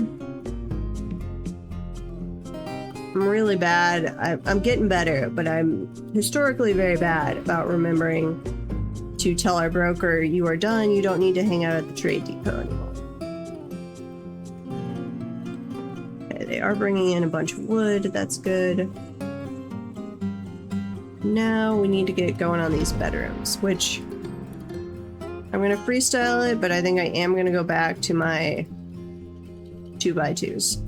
I'm really bad. I'm getting better, but I'm historically very bad about remembering to tell our broker, you are done, you don't need to hang out at the trade depot anymore. Okay, they are bringing in a bunch of wood, that's good. Now we need to get going on these bedrooms, which I'm going to freestyle it, but I think I am going to go back to my 2x2s.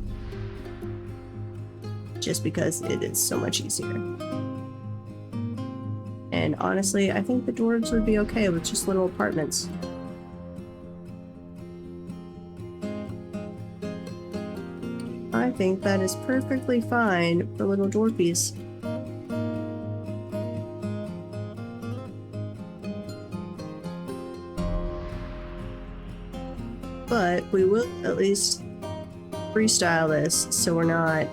Just because it is so much easier. And honestly, I think the dwarves would be okay with just little apartments. I think that is perfectly fine for little dwarfies. But we will at least freestyle this so we're not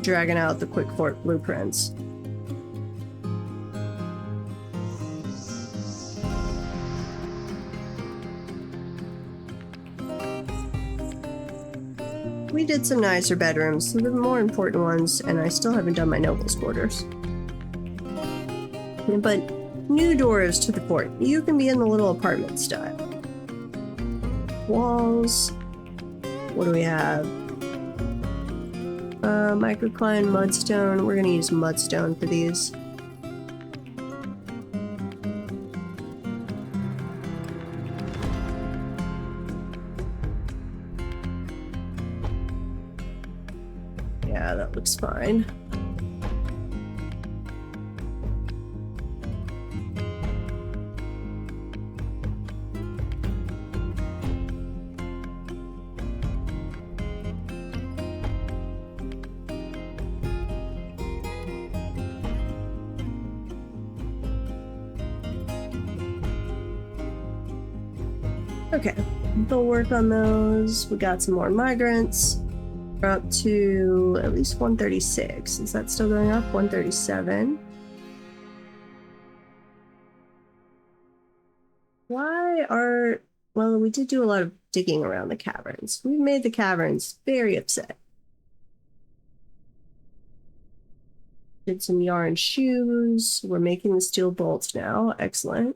dragging out the quick fort blueprints. We did some nicer bedrooms, the more important ones, and I still haven't done my nobles' quarters. But new doors to the fort. You can be in the little apartment style. Walls. What do we have? Microcline mudstone. We're gonna use mudstone for these. Yeah, that looks fine. Okay, they'll work on those. We got some more migrants. We're up to at least 136. Is that still going up? 137. Why are... Well, we did do a lot of digging around the caverns. We made the caverns very upset. Did some yarn shoes. We're making the steel bolts now. Excellent.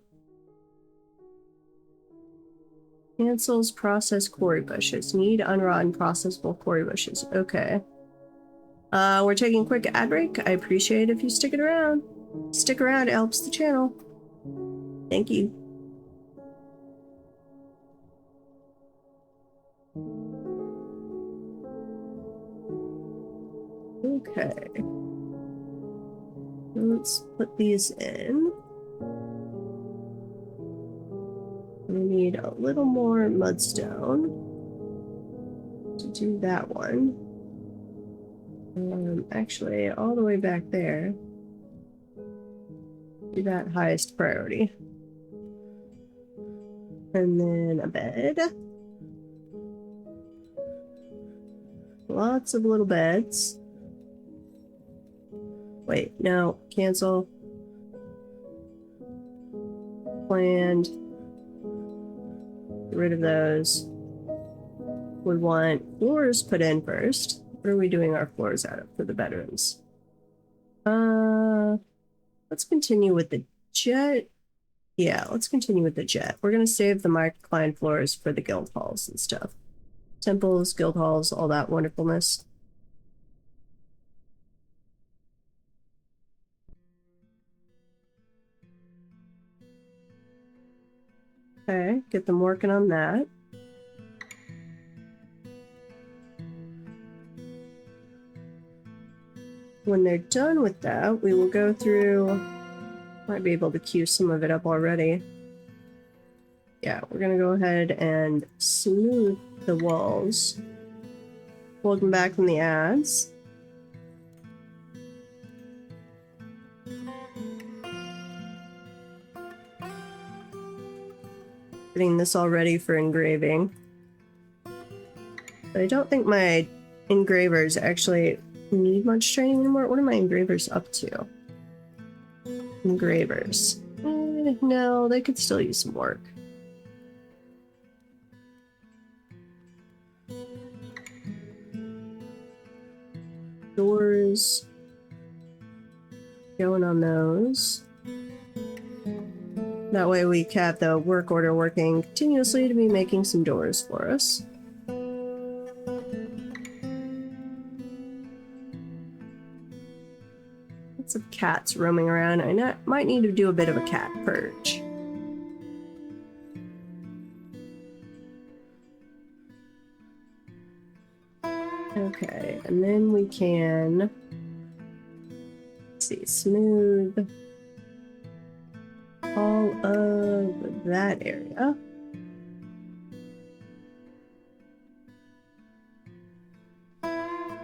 Cancels process quarry bushes. Need unrotten processable quarry bushes. Okay. We're taking a quick ad break. I appreciate if you stick it around. Stick around, it helps the channel. Thank you. Okay. Let's put these in. We need a little more mudstone to do that one. Actually, all the way back there. Do that highest priority. And then a bed. Lots of little beds. Wait, no, cancel. Planned. Get rid of those. We want floors put in first. What are we doing our floors out of for the bedrooms? Let's continue with the jet. Yeah, let's continue with the jet. We're gonna save the microcline floors for the guild halls and stuff. Temples, guild halls, all that wonderfulness. Okay, get them working on that. When they're done with that, we will go through... Might be able to queue some of it up already. Yeah, we're gonna go ahead and smooth the walls. Welcome back from the ads. Getting this all ready for engraving. But I don't think my engravers actually need much training anymore. What are my engravers up to? Engravers. No, they could still use some work. Doors. Going on those. That way we have the work order working continuously to be making some doors for us. Lots of cats roaming around. I might need to do a bit of a cat purge. Okay, and then we can... Let's see, smooth all of that area.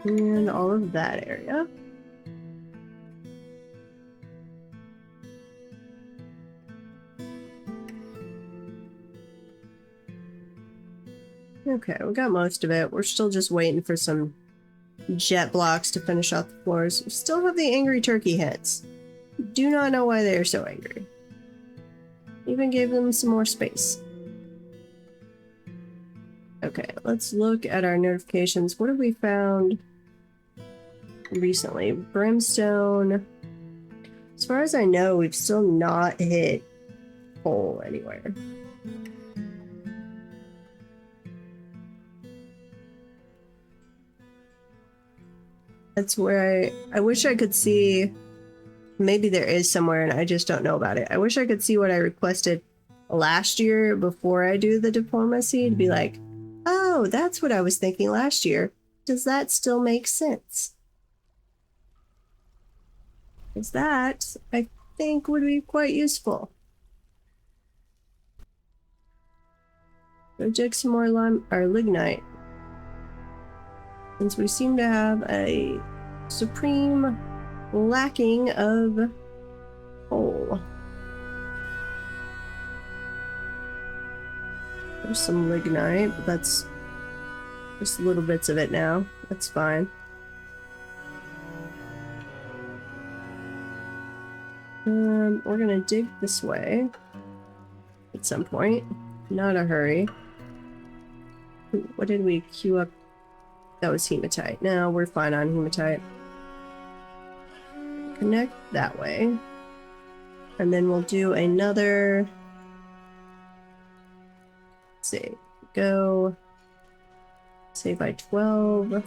And all of that area. Okay, we got most of it. We're still just waiting for some jet blocks to finish off the floors. We still have the angry turkey heads. Do not know why they are so angry. Even gave them some more space. Okay, let's look at our notifications. What have we found recently? Brimstone. As far as I know, we've still not hit coal anywhere. That's where I wish I could see. Maybe there is somewhere and I just don't know about it. I wish I could see what I requested last year before I do the diplomacy to be like, oh, that's what I was thinking last year. Does that still make sense? Because that, I think, would be quite useful. Reject some more lime or lignite. Since we seem to have a supreme lacking of coal. There's some lignite, but that's just little bits of it now. That's fine. We're gonna dig this way at some point. Not a hurry. Ooh, what did we queue up? That was hematite. No, we're fine on hematite. Connect that way. And then we'll do another... Let's see. Go... Say by 12.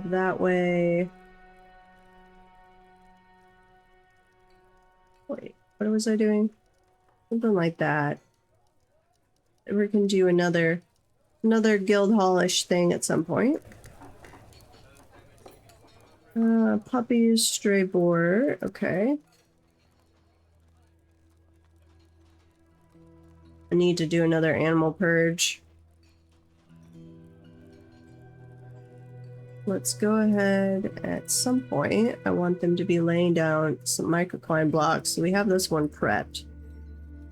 That way. Wait, what was I doing? Something like that. We can do another guild hall-ish thing at some point. Puppies, stray boar. Okay. I need to do another animal purge. Let's go ahead at some point. I want them to be laying down some microcline blocks. So we have this one prepped.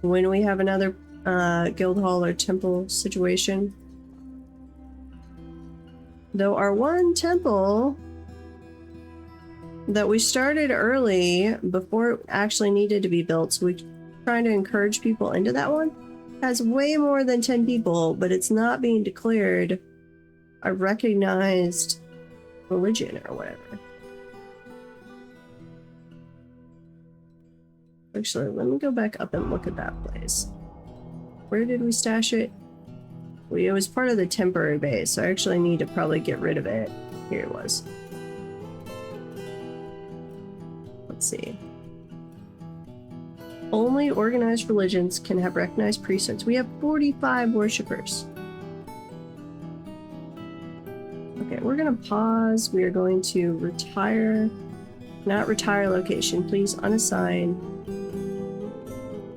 When we have another guild hall or temple situation. Though our one temple that we started early before it actually needed to be built, so we're trying to encourage people into that one, has way more than 10 people, but it's not being declared a recognized religion or whatever. Actually, let me go back up and look at that place. Where did we stash it? It was part of the temporary base, so I actually need to probably get rid of it. Here it was. Let's see. Only organized religions can have recognized priesthoods. We have 45 worshippers. Okay, we're gonna pause. We are going to retire. Not retire location. Please unassign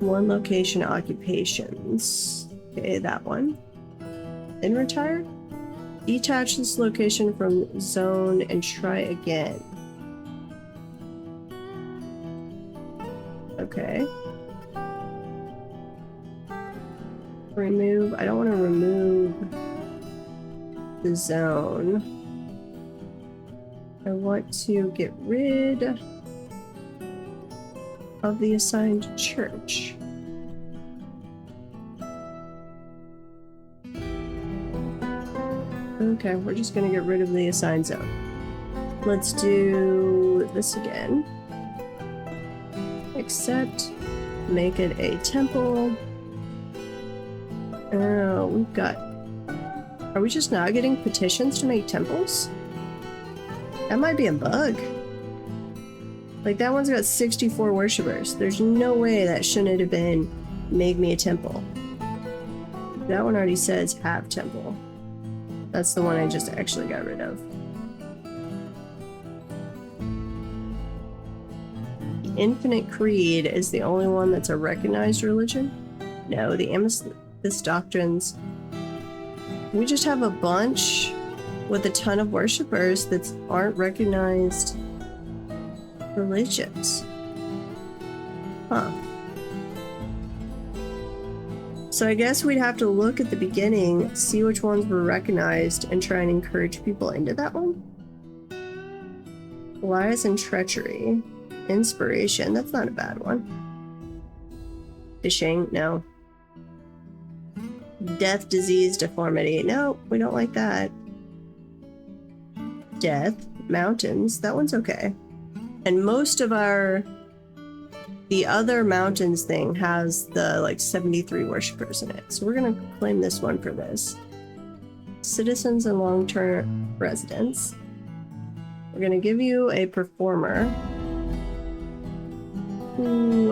one location occupations. Okay, that one. Then retire. Detach this location from zone and try again. Okay. Remove. I don't want to remove the zone. I want to get rid of the assigned church. Okay, we're just gonna get rid of the assigned zone. Let's do this again. Accept. Make it a temple. Oh, we've got... Are we just now getting petitions to make temples? That might be a bug. Like, that one's got 64 worshippers. There's no way that shouldn't have been make me a temple. That one already says have temple. That's the one I just actually got rid of. The Infinite Creed is the only one that's a recognized religion? No, the Amethyst Doctrines. We just have a bunch with a ton of worshippers that aren't recognized religions. Huh. So I guess we'd have to look at the beginning, see which ones were recognized, and try and encourage people into that one. Lies and treachery. Inspiration, that's not a bad one. Fishing, no. Death, disease, deformity. No, we don't like that. Death, mountains, that one's okay. And most of our the other mountains thing has the like 73 worshippers in it. So we're gonna claim this one for this. Citizens and long-term residents. We're gonna give you a performer who,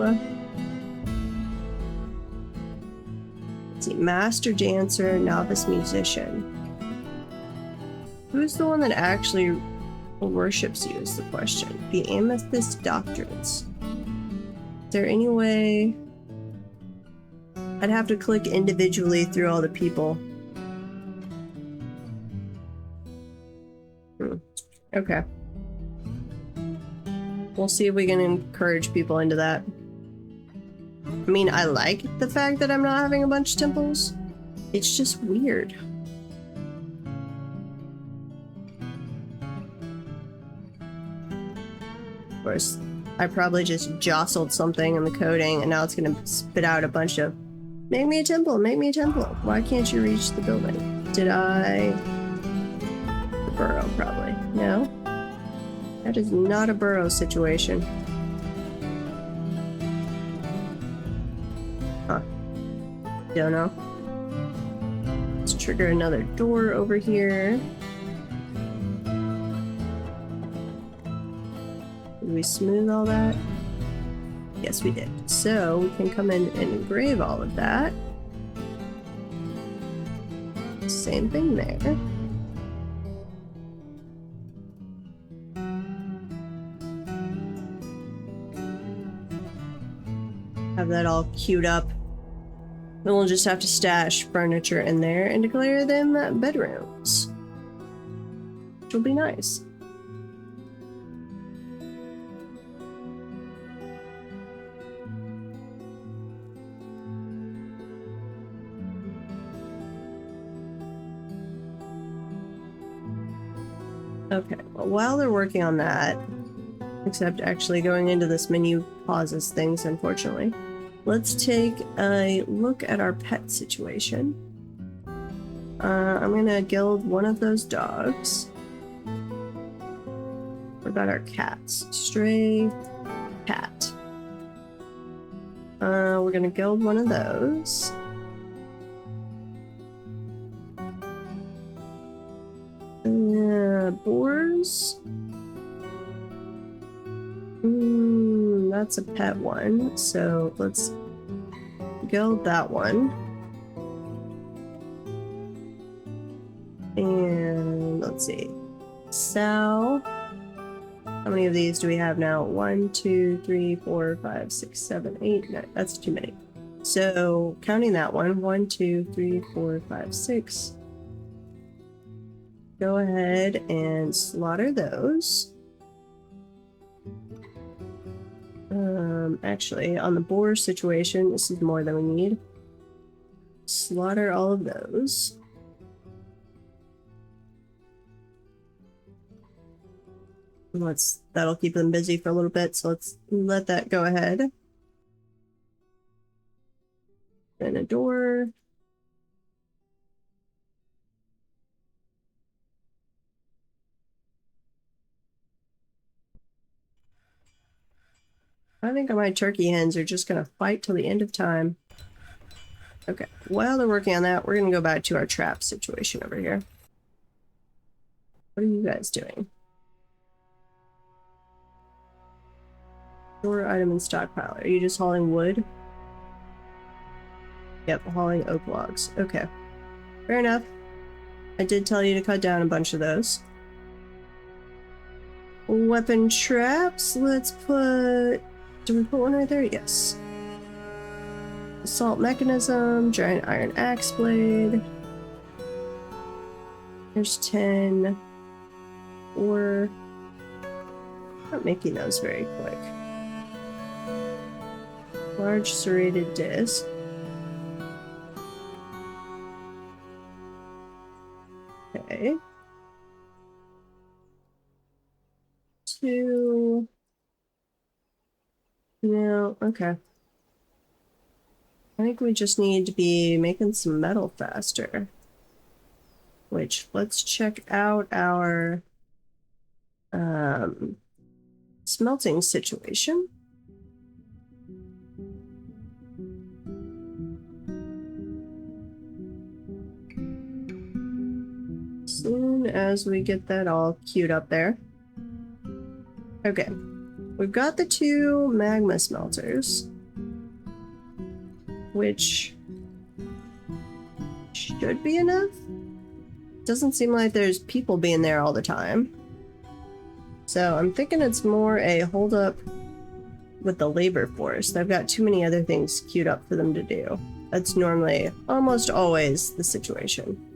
let's see, master dancer, novice musician. Who's the one that actually worships you is the question. The amethyst doctrines. Is there any way? I'd have to click individually through all the people. Okay. We'll see if we can encourage people into that. I mean, I like the fact that I'm not having a bunch of temples. It's just weird. Of course, I probably just jostled something in the coding and now it's gonna spit out a bunch of make me a temple, make me a temple. Why can't you reach the building? Did I... The burrow, probably. No? That is not a burrow situation. Huh. Don't know. Let's trigger another door over here. Did we smooth all that? Yes, we did. So we can come in and engrave all of that. Same thing there. Have that all queued up. Then we'll just have to stash furniture in there and declare them bedrooms. Which will be nice. Okay, well, while they're working on that, except actually going into this menu pauses things, unfortunately, let's take a look at our pet situation. I'm gonna gild one of those dogs. What about our cats? Stray cat. We're gonna gild one of those. Boars. That's a pet one, so let's gild that one. And let's see. Sal. How many of these do we have now? 1, 2, 3, 4, 5, 6, 7, 8, 9. That's too many. So counting that one. 1, 2, 3, 4, 5, 6. Go ahead and slaughter those. Actually, on the boar situation, this is more than we need. Slaughter all of those. That'll keep them busy for a little bit, so let's let that go ahead. And a door. I think my turkey hens are just gonna fight till the end of time. Okay, while they're working on that, we're gonna go back to our trap situation over here. What are you guys doing? Store item and stockpile. Are you just hauling wood? Yep, hauling oak logs. Okay. Fair enough. I did tell you to cut down a bunch of those. Weapon traps. Let's put... Did we put one right there? Yes. Assault mechanism, giant iron axe blade. There's 10. 4. Not making those very quick. Large serrated disc. Okay. 2. No, okay. I think we just need to be making some metal faster. Which, let's check out our smelting situation. as we get that all queued up there. Okay. We've got the 2 magma smelters, which should be enough. Doesn't seem like there's people being there all the time. So I'm thinking it's more a hold up with the labor force. They've got too many other things queued up for them to do. That's normally almost always the situation.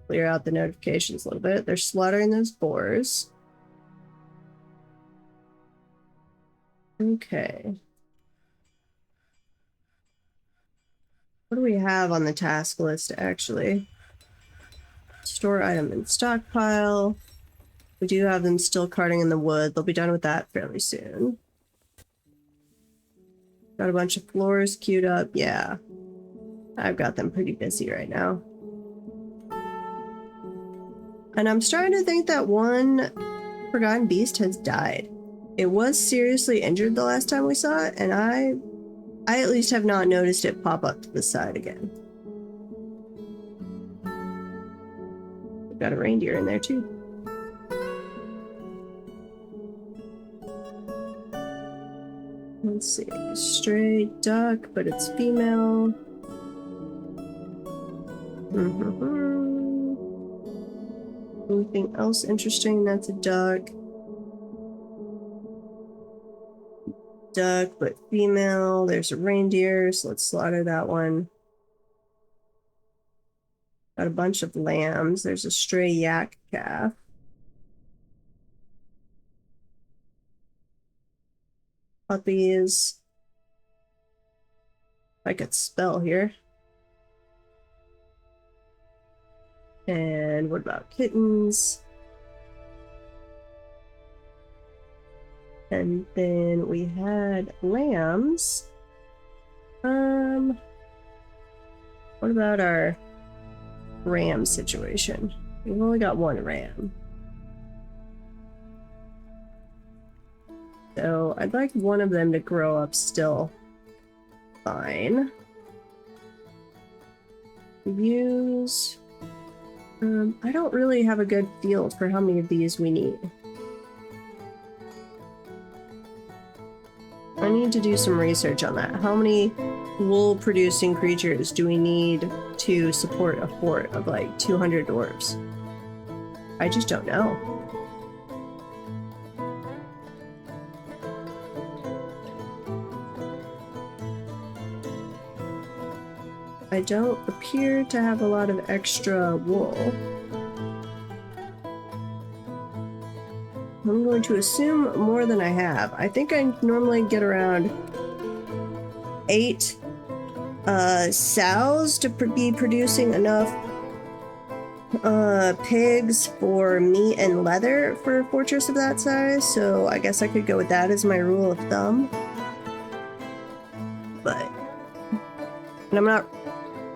Clear out the notifications a little bit. They're slaughtering those spores. Okay. What do we have on the task list, actually? Store item in stockpile. We do have them still carting in the wood. They'll be done with that fairly soon. Got a bunch of floors queued up. Yeah. I've got them pretty busy right now. And I'm starting to think that one forgotten beast has died. It was seriously injured the last time we saw it, and I at least have not noticed it pop up to the side again. We've got a reindeer in there too. Let's see, stray duck, but it's female. Anything else interesting? That's a duck. Duck, but female. There's a reindeer, so let's slaughter that one. Got a bunch of lambs. There's a stray yak calf. Puppies. I could spell here. And what about kittens? And then we had lambs. What about our ram situation? We've only got one ram. So I'd like one of them to grow up still fine. Use... I don't really have a good feel for how many of these we need. I need to do some research on that. How many wool-producing creatures do we need to support a fort of like 200 dwarves? I just don't know. I don't appear to have a lot of extra wool. I'm going to assume more than I have. I think I normally get around 8 sows to be producing enough pigs for meat and leather for a fortress of that size, so I guess I could go with that as my rule of thumb. But... and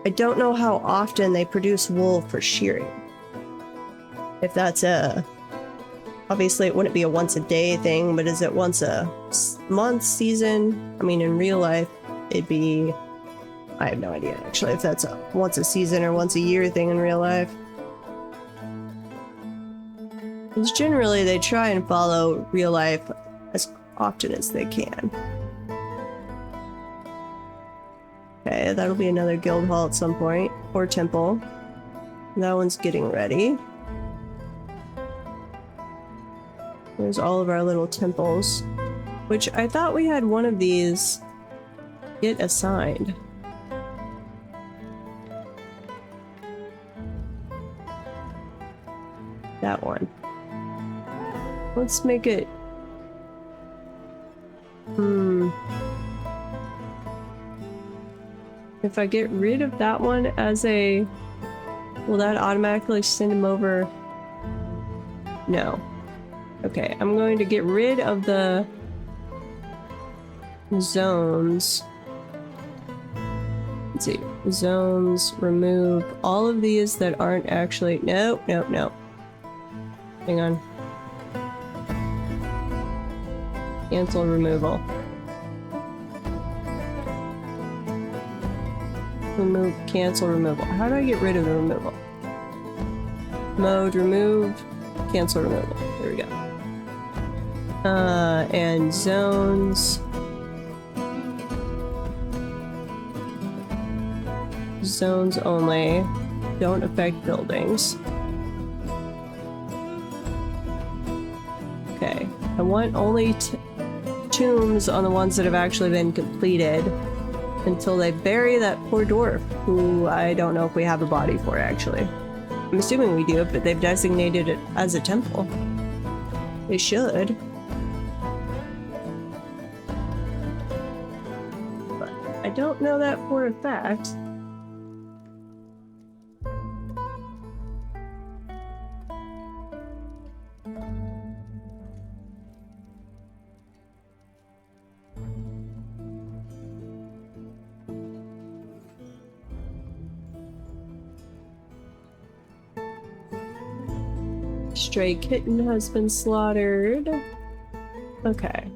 I don't know how often they produce wool for shearing. If that's obviously it wouldn't be a once a day thing, but is it once a month, season? I mean, in real life, it'd be... I have no idea, actually, if that's a once a season or once a year thing in real life. Because generally, they try and follow real life as often as they can. Okay, that'll be another guild hall at some point, or temple. That one's getting ready. There's all of our little temples, which I thought we had one of these get assigned. That one. Let's make it... If I get rid of that one as a... will that automatically send him over? No. Okay, I'm going to get rid of the zones. Let's see. Zones, remove all of these that aren't actually... Nope, nope, nope. Hang on. Cancel removal. Remove, cancel, removal. How do I get rid of the removal? Mode, remove, cancel, removal. There we go. And zones. Zones only. Don't affect buildings. Okay. I want only tombs on the ones that have actually been completed until they bury that poor dwarf, who I don't know if we have a body for, actually. I'm assuming we do, but they've designated it as a temple. They should. But I don't know that for a fact. Stray kitten has been slaughtered. Okay.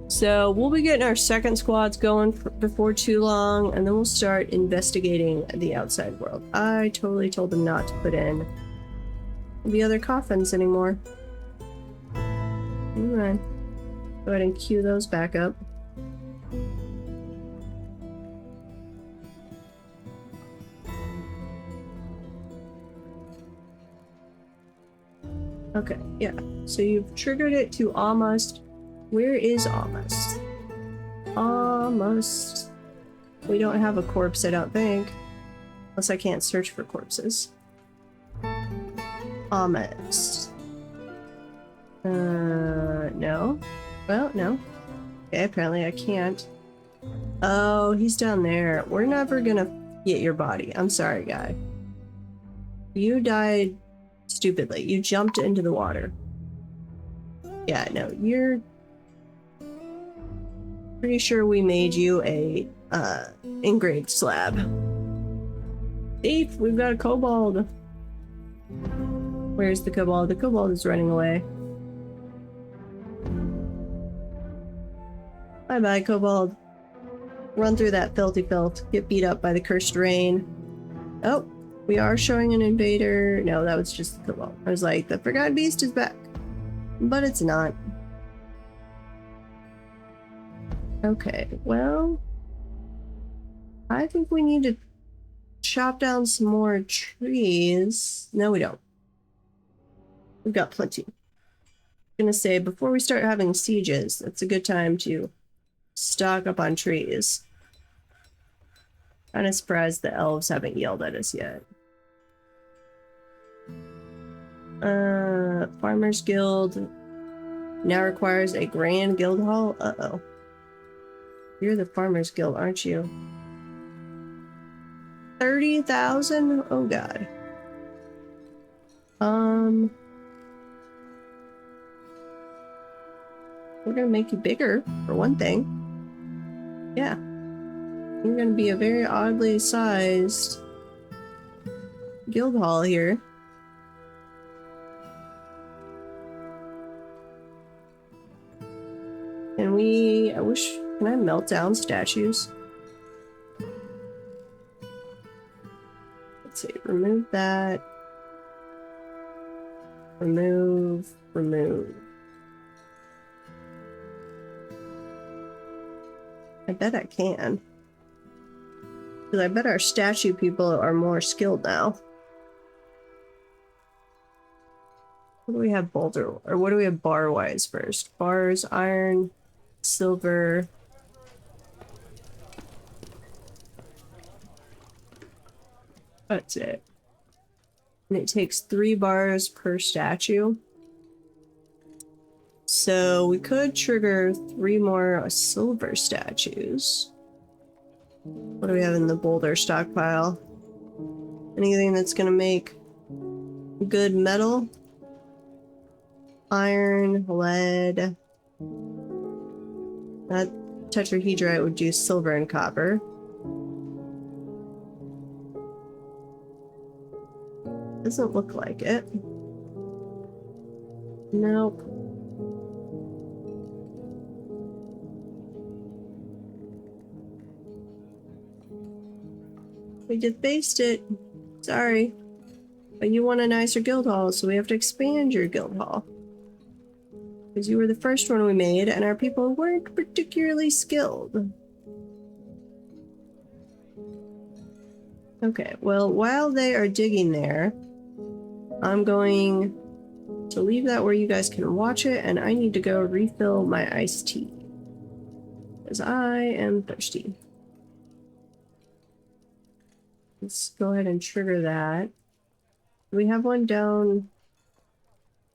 So we'll be getting our second squads going before too long, and then we'll start investigating the outside world. I totally told them not to put in the other coffins anymore. Alright. Go ahead and queue those back up. Okay, yeah. So you've triggered it to almost. Where is almost? Almost. We don't have a corpse, I don't think. Unless I can't search for corpses. Almost. No. Well, no. Okay, apparently I can't. Oh, he's down there. We're never gonna get your body. I'm sorry, guy. You died stupidly. You jumped into the water. Yeah, no, you're pretty sure we made you a engraved slab. Thief, we've got a kobold. Where's the kobold? The kobold is running away. Bye bye, kobold. Run through that filthy filth. Get beat up by the cursed rain. Oh, we are showing an invader. No, that was just the kobold. I was like, the forgotten beast is back. But it's not. Okay, well, I think we need to chop down some more trees. No, we don't. We've got plenty. I'm gonna say, before we start having sieges, it's a good time to stock up on trees. Kinda surprised the elves haven't yelled at us yet. Farmers Guild now requires a grand guild hall? Uh-oh. You're the Farmers Guild, aren't you? 30,000? Oh god. We're gonna make you bigger, for one thing. Yeah. You're gonna be a very oddly sized guild hall here. Can we... Can I melt down statues? Let's see, remove that. Remove. I bet I can. Because I bet our statue people are more skilled now. What do we have boulder, or what do we have bar-wise first? Bars, iron, silver. That's it. And it takes 3 bars per statue. So we could trigger 3 more silver statues. What do we have in the boulder stockpile? Anything that's gonna make good metal? Iron, lead. That tetrahedrite would do silver and copper. Doesn't look like it. Nope. We defaced it. Sorry. But you want a nicer guild hall, so we have to expand your guild hall. Because you were the first one we made, and our people weren't particularly skilled. Okay, well, while they are digging there, I'm going to leave that where you guys can watch it, and I need to go refill my iced tea. Because I am thirsty. Let's go ahead and trigger that. Do we have one down?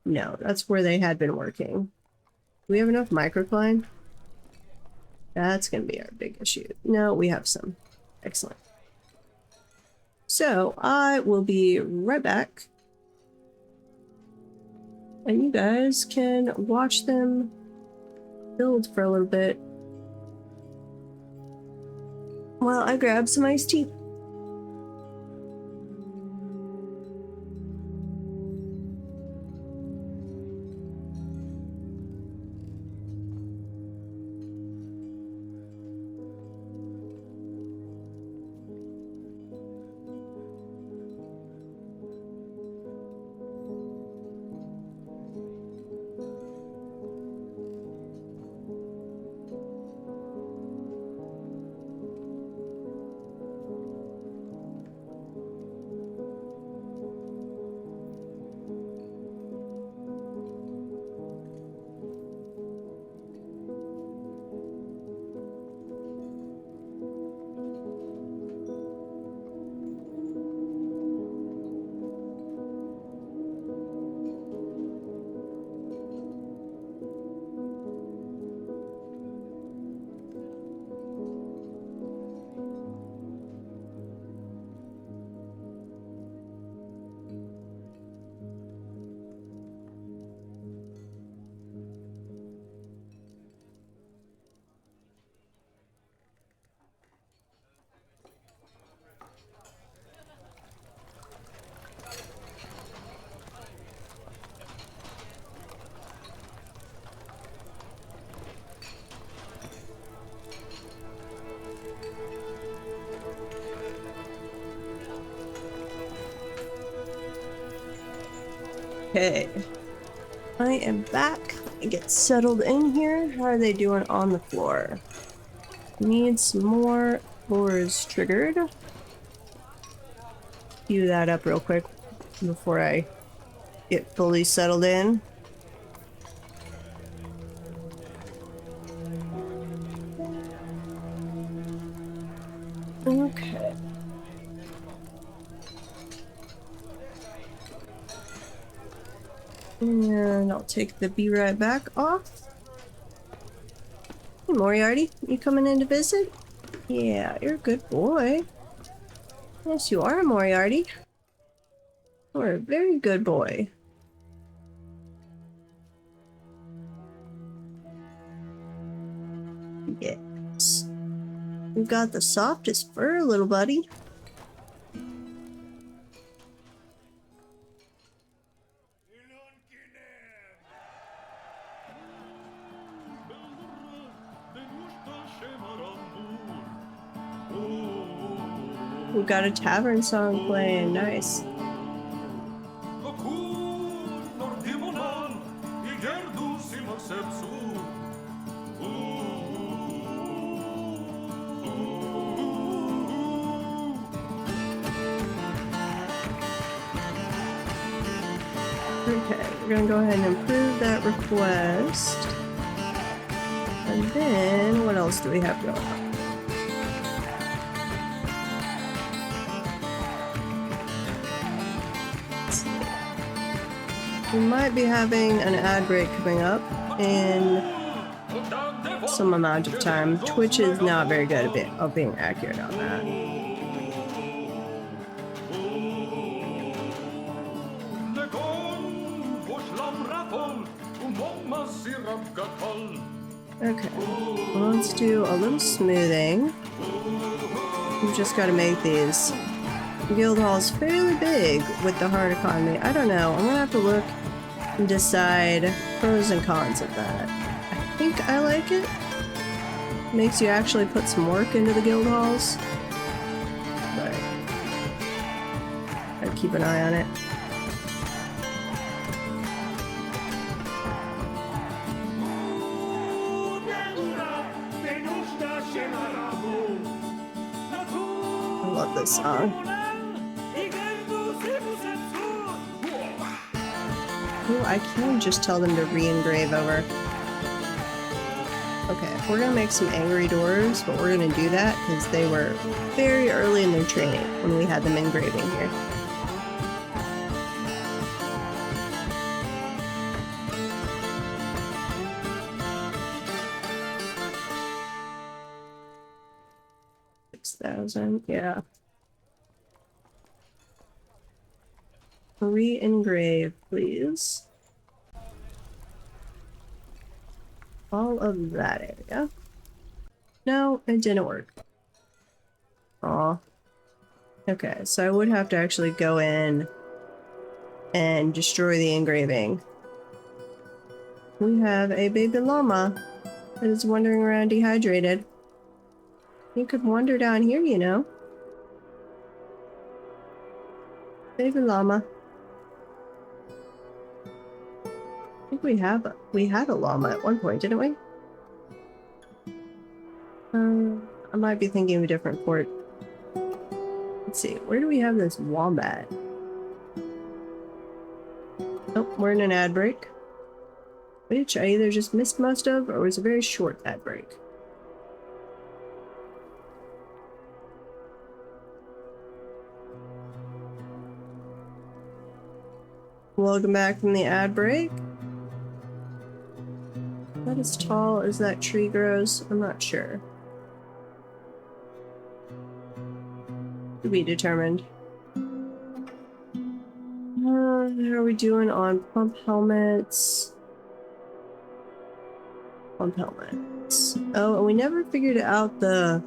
No, that's where they had been working. Do we have enough microcline? That's going to be our big issue. No, we have some. Excellent. So, I will be right back. And you guys can watch them build for a little bit while I grab some iced tea. Okay, I am back. I get settled in here. How are they doing on the floor? Need some more floors triggered. Cue that up real quick before I get fully settled in. Okay. And I'll take the be right back off. Hey Moriarty, you coming in to visit? Yeah, you're a good boy. Yes, you are, Moriarty. You're a very good boy. Yes. You've got the softest fur, little buddy. We've got a tavern song playing, nice. Okay, we're gonna go ahead and improve that request. And then, what else do we have going on? We might be having an ad break coming up in some amount of time. Twitch is not very good at being accurate on that. Okay, well, let's do a little smoothing. We've just got to make these guild halls fairly big with the hard economy. I don't know. I'm gonna have to look and decide pros and cons of that. I think I like it. Makes you actually put some work into the guild halls. But keep an eye on it. I love this song. Oh, I can just tell them to re-engrave over. Okay, we're gonna make some angry dwarves, but we're gonna do that because they were very early in their training when we had them engraving here. $6,000, yeah. Re-engrave, please. All of that area. No, it didn't work. Aw. Okay, so I would have to actually go in and destroy the engraving. We have a baby llama that is wandering around dehydrated. You could wander down here, you know. Baby llama. I think we had a llama at one point, didn't we? I might be thinking of a different port. Let's see, where do we have this wombat? Oh, we're in an ad break. Which I either just missed most of, or was a very short ad break. Welcome back from the ad break. Not as tall as that tree grows, I'm not sure. To be determined. How are we doing on pump helmets? Pump helmets. Oh, and we never figured out the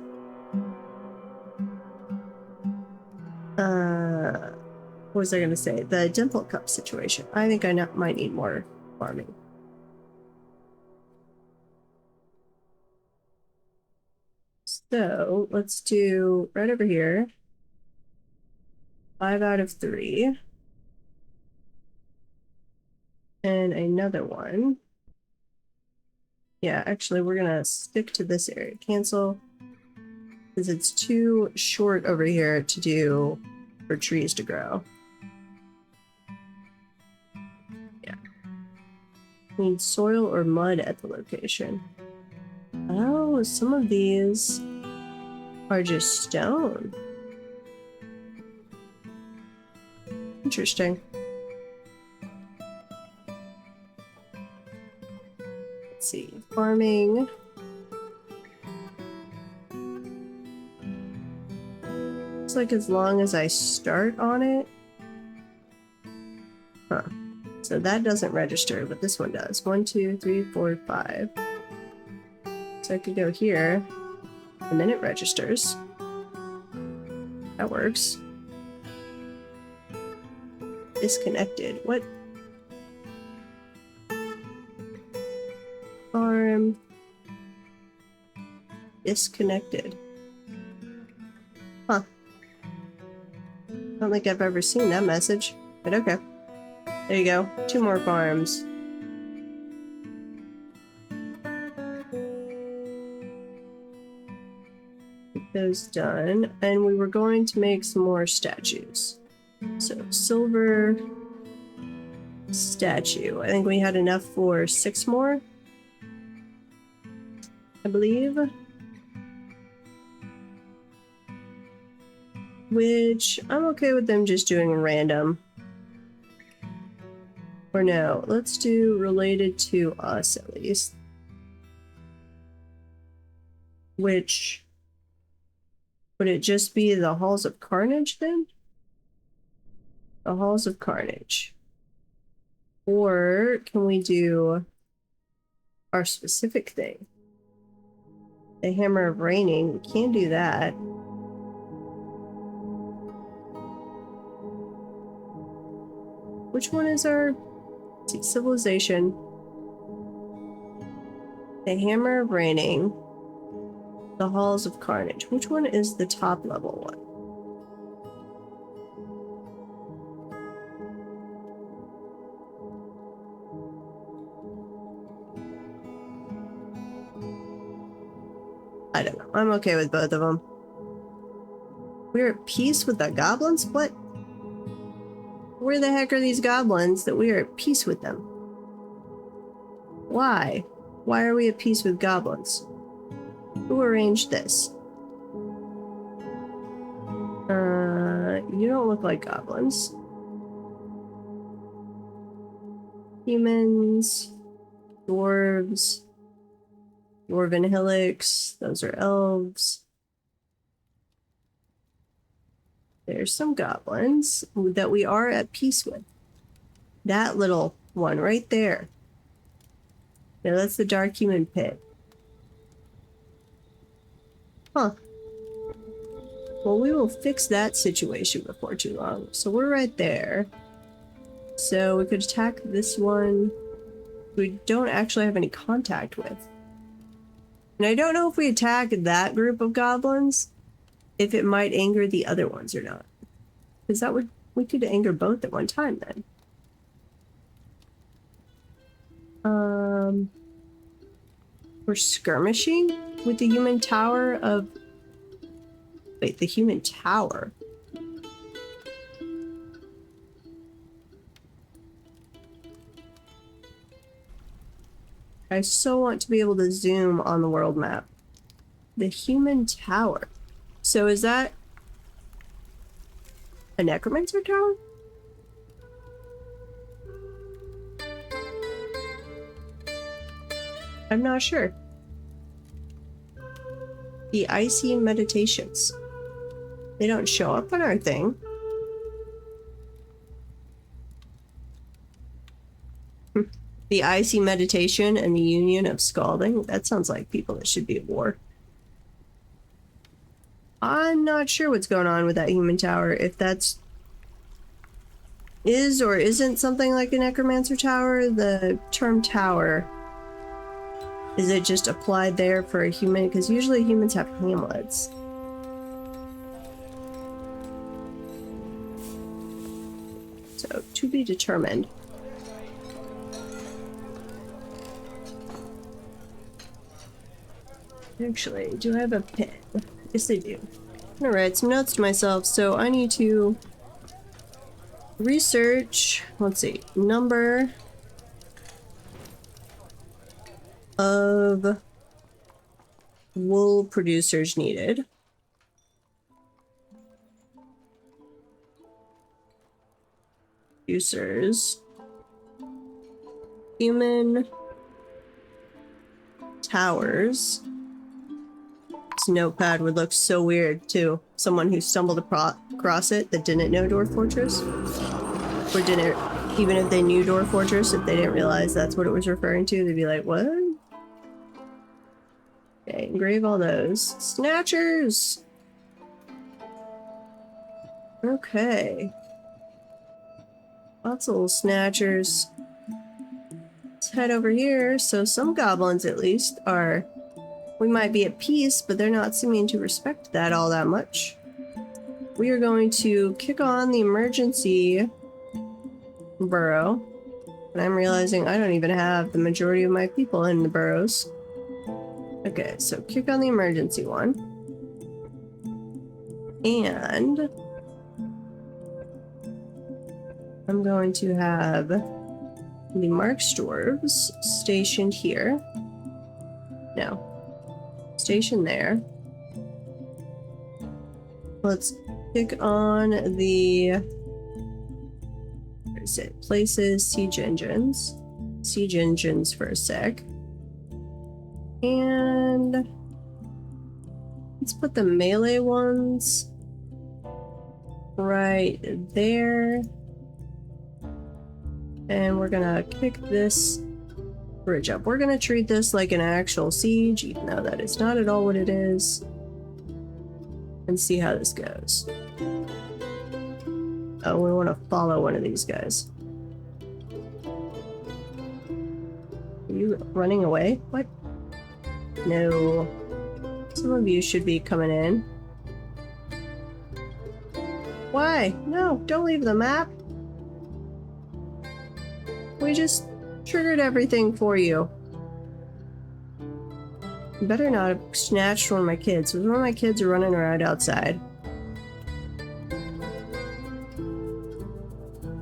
what was I gonna say? The dimple cup situation. I think I might need more farming. So let's do right over here. 5 out of 3. And another one. Yeah, actually we're gonna stick to this area. Cancel. Because it's too short over here to do for trees to grow. Yeah. Need soil or mud at the location. Oh, some of these are just stone. Interesting. Let's see. Farming. Looks like as long as I start on it. Huh. So that doesn't register, but this one does. 1, 2, 3, 4, 5. So I could go here, and then it registers. That works. Disconnected. What? Farm. Disconnected. Huh. I don't think I've ever seen that message, but okay. There you go. 2 more farms. Get those done. And we were going to make some more statues. So, silver statue. I think we had enough for 6 more, I believe. Which, I'm okay with them just doing random. Or no, let's do related to us at least. Which, would it just be the Halls of Carnage then? The Halls of Carnage. Or can we do our specific thing? The Hammer of Raining, we can do that. Which one is our civilization? The Hammer of Raining. The Halls of Carnage. Which one is the top level one? I don't know. I'm okay with both of them. We're at peace with the goblins? What? Where the heck are these goblins that we are at peace with them? Why? Why are we at peace with goblins? Who arranged this? You don't look like goblins. Humans, dwarves, dwarven hillocks, those are elves. There's some goblins that we are at peace with. That little one right there. Now that's the dark human pit. Huh. Well, we will fix that situation before too long. So we're right there. So we could attack this one we don't actually have any contact with. And I don't know if we attack that group of goblins, if it might anger the other ones or not. Because that would, we could anger both at one time then. We're skirmishing with the human tower of... Wait, the human tower? I so want to be able to zoom on the world map. The human tower. So is that a necromancer tower? I'm not sure. The icy meditations. They don't show up on our thing. The icy meditation and the union of scalding. That sounds like people that should be at war. I'm not sure what's going on with that human tower. If that's is or isn't something like a necromancer tower. The term tower, is it just applied there for a human? Because usually humans have hamlets. So, to be determined. Actually, do I have a pen? Yes, I do. I'm gonna write some notes to myself, so I need to research, let's see, number of wool producers needed. Producers. Human towers. This notepad would look so weird too. Someone who stumbled across it that didn't know Dwarf Fortress. Or didn't, even if they knew Dwarf Fortress, if they didn't realize that's what it was referring to, they'd be like, what? Okay, engrave all those. Snatchers! Okay. Lots of little snatchers. Let's head over here. So some goblins, at least, are... We might be at peace, but they're not seeming to respect that all that much. We are going to kick on the emergency burrow. And I'm realizing I don't even have the majority of my people in the burrows. Okay, so kick on the emergency one. And I'm going to have the Mark's dwarves stationed here. No. Station there. Let's pick on the... Where is it? Places, siege engines. Siege engines for a sec. And... let's put the melee ones right there. And we're gonna kick this bridge up. We're gonna treat this like an actual siege, even though that is not at all what it is. And see how this goes. Oh, we want to follow one of these guys. Are you running away? What? No. Some of you should be coming in. Why? No, don't leave the map. We just triggered everything for you. Better not have snatched one of my kids. One of my kids are running around outside.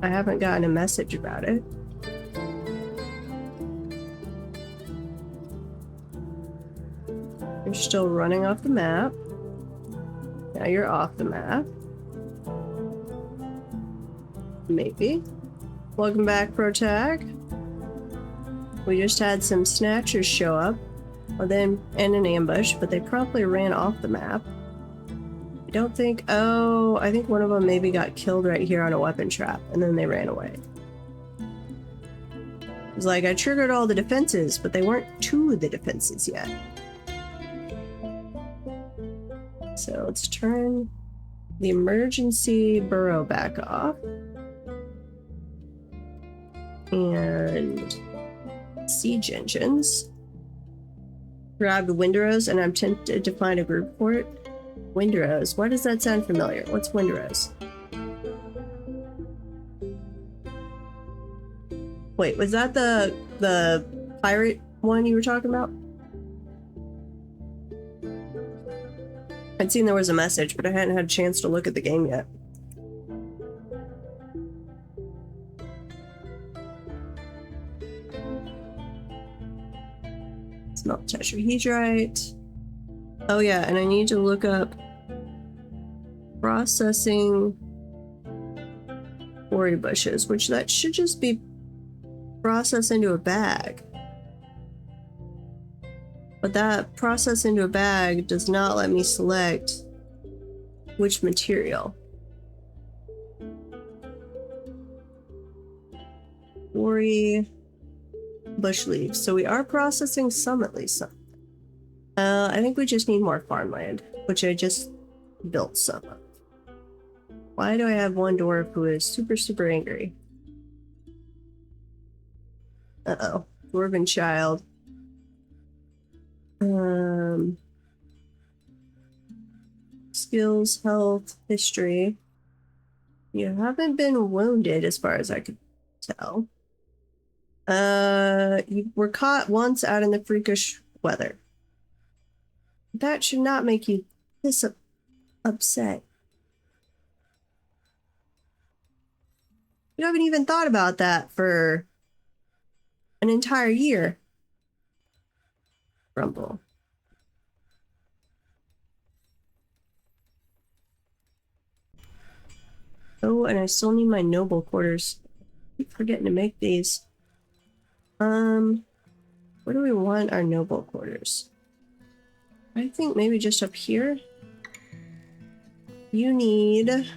I haven't gotten a message about it. You're still running off the map. Now you're off the map. Maybe. Welcome back, Protag. We just had some snatchers show up, well, then in an ambush, but they promptly ran off the map. I don't think. Oh, I think one of them maybe got killed right here on a weapon trap, and then they ran away. It was like I triggered all the defenses, but they weren't to the defenses yet. So let's turn the emergency burrow back off. And siege engines. Grabbed Windrose, and I'm tempted to find a group for it. Windrose. Why does that sound familiar? What's Windrose? Wait, was that the pirate one you were talking about? I'd seen there was a message, but I hadn't had a chance to look at the game yet. Smelt tetrahedrite. Oh yeah, and I need to look up processing quarry bushes, which that should just be processed into a bag. But that process into a bag does not let me select which material. Quarry bush leaves. So we are processing some, at least some. I think we just need more farmland, which I just built some of. Why do I have one dwarf who is super angry? Uh-oh. Dwarven child. Skills, health, history. You haven't been wounded as far as I could tell. You were caught once out in the freakish weather. That should not make you this upset. You haven't even thought about that for an entire year. Grumble. Oh, and I still need my noble quarters. I keep forgetting to make these. Where do we want our noble quarters? I think maybe just up here. You need...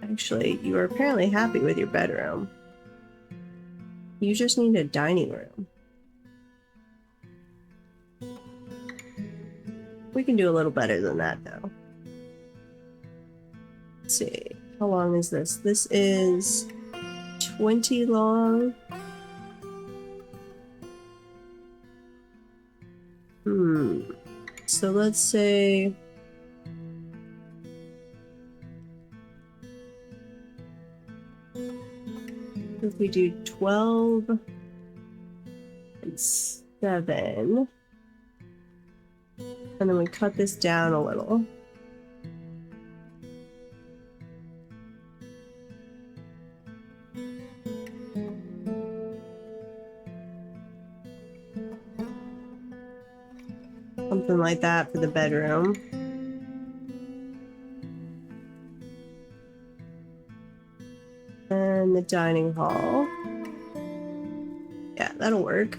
Actually, you are apparently happy with your bedroom. You just need a dining room. We can do a little better than that, though. Let's see. How long is this? This is 20 long. So let's say... if we do 12 and 7, and then we cut this down a little. Something like that for the bedroom. And the dining hall. Yeah, that'll work.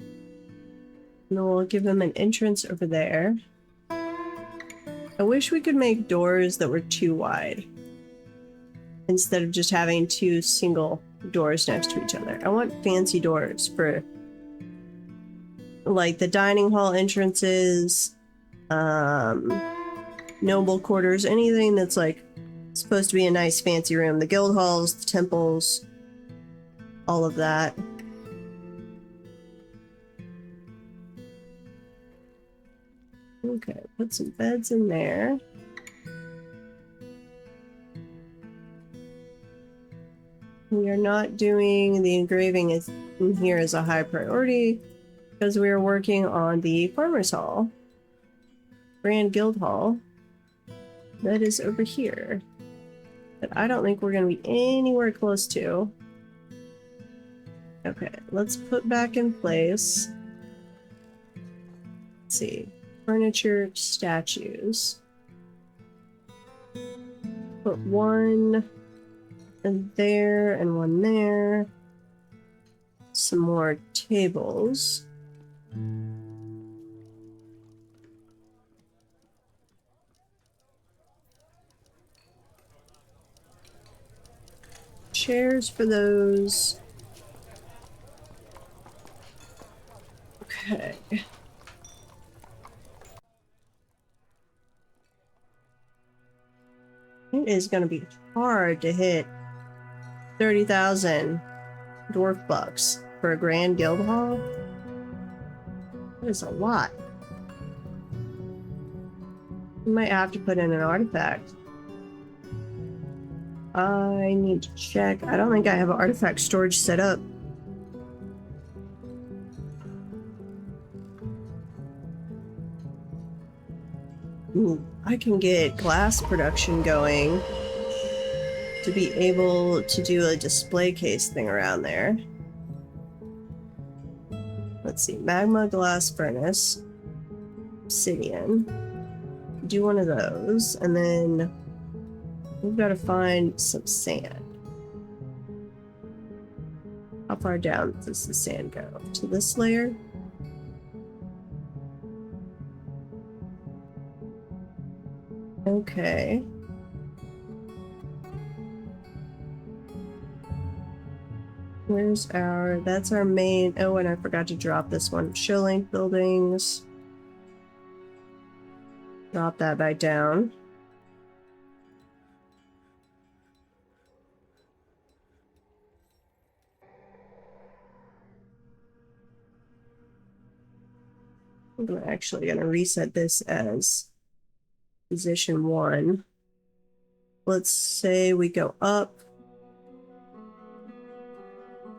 And then we'll give them an entrance over there. I wish we could make doors that were too wide, instead of just having two single doors next to each other. I want fancy doors for like the dining hall entrances, noble quarters, anything that's like supposed to be a nice fancy room. The guild halls, the temples, all of that. Okay, put some beds in there. We are not doing the engraving as in here is a high priority because we are working on the Farmer's Hall. Grand Guild Hall. That is over here. But I don't think we're going to be anywhere close to. Okay, let's put back in place. Let's see. Furniture, statues. Put one there and one there. Some more tables. Chairs for those. Okay. It is going to be hard to hit 30,000 dwarf bucks for a grand guild hall. That is a lot. We might have to put in an artifact. I need to check. I don't think I have an artifact storage set up. Ooh, I can get glass production going to be able to do a display case thing around there. Let's see, magma glass furnace, obsidian. Do one of those, and then we've got to find some sand. How far down does the sand go? To this layer? Okay. Where's our... That's our main... Oh, and I forgot to drop this one. Show length buildings. Drop that back down. I'm actually going to reset this as position 1. Let's say we go up.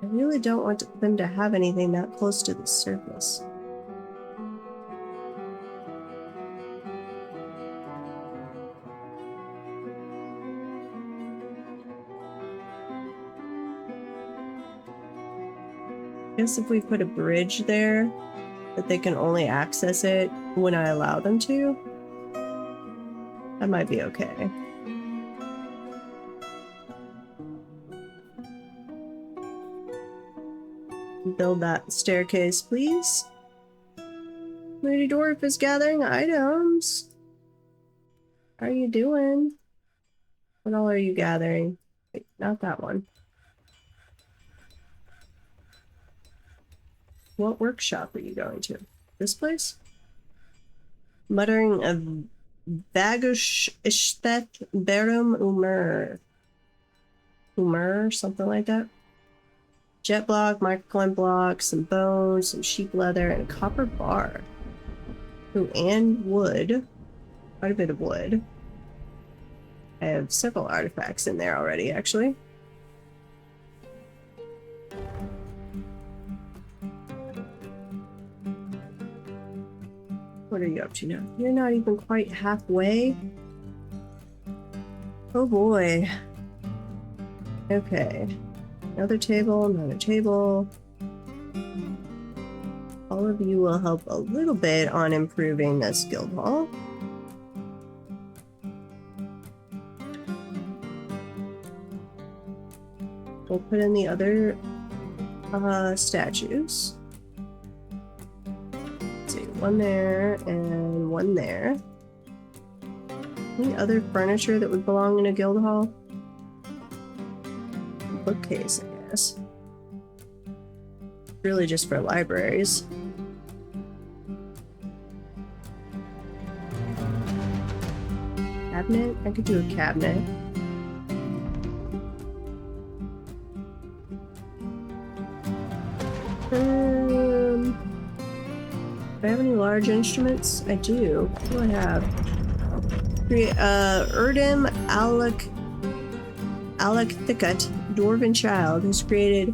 I really don't want them to have anything that close to the surface. I guess if we put a bridge there, that they can only access it when I allow them to, that might be okay. Build that staircase, please. Lady Dwarf is gathering items. How are you doing? What all are you gathering? Wait, not that one. What workshop are you going to? This place? Muttering of Bagush Ishthet Berum Umur, something like that. Jet block, microclimb block, some bones, some sheep leather, and a copper bar. Ooh, and wood. Quite a bit of wood. I have several artifacts in there already, actually. What are you up to now? You're not even quite halfway. Oh boy. Okay. Another table, another table. All of you will help a little bit on improving this guild hall. We'll put in the other statues. Let's see, one there and one there. Any other furniture that would belong in a guild hall? Bookcase, I guess. Really just for libraries. Cabinet? I could do a cabinet. Do I have any large instruments? I do. What do I have? Create Erdem Alec Thicket, Dwarven Child, has created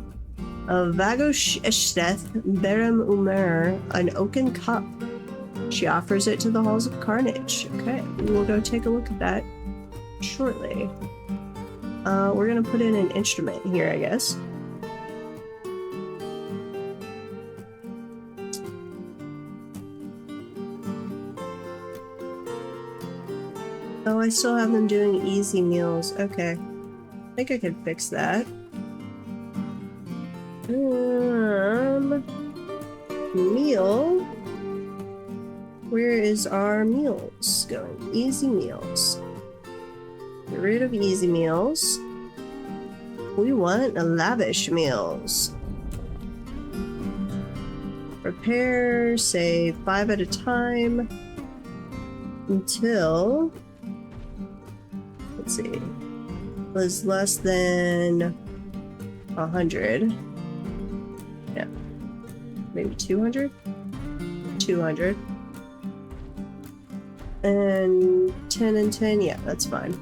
Vagoshteth Berem Umer, an oaken cup. She offers it to the halls of carnage. Okay, we will go take a look at that shortly. We're gonna put in an instrument here, I guess. Oh, I still have them doing easy meals. Okay. I think I could fix that. Meal. Where is our meals going? Easy meals. Get rid of easy meals. We want lavish meals. Prepare, say 5 at a time until, let's see, was less than 100. Yeah, maybe 200. 200. And 10 and 10, yeah, that's fine.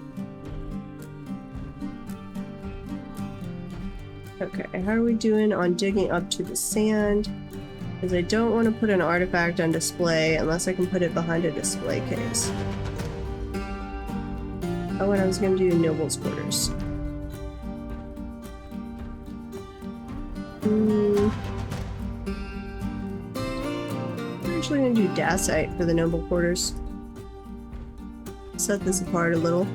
Okay, how are we doing on digging up to the sand? Because I don't want to put an artifact on display unless I can put it behind a display case. Oh, and I was going to do Noble's Quarters. I'm actually going to do Dacite for the Noble Quarters. Set this apart a little.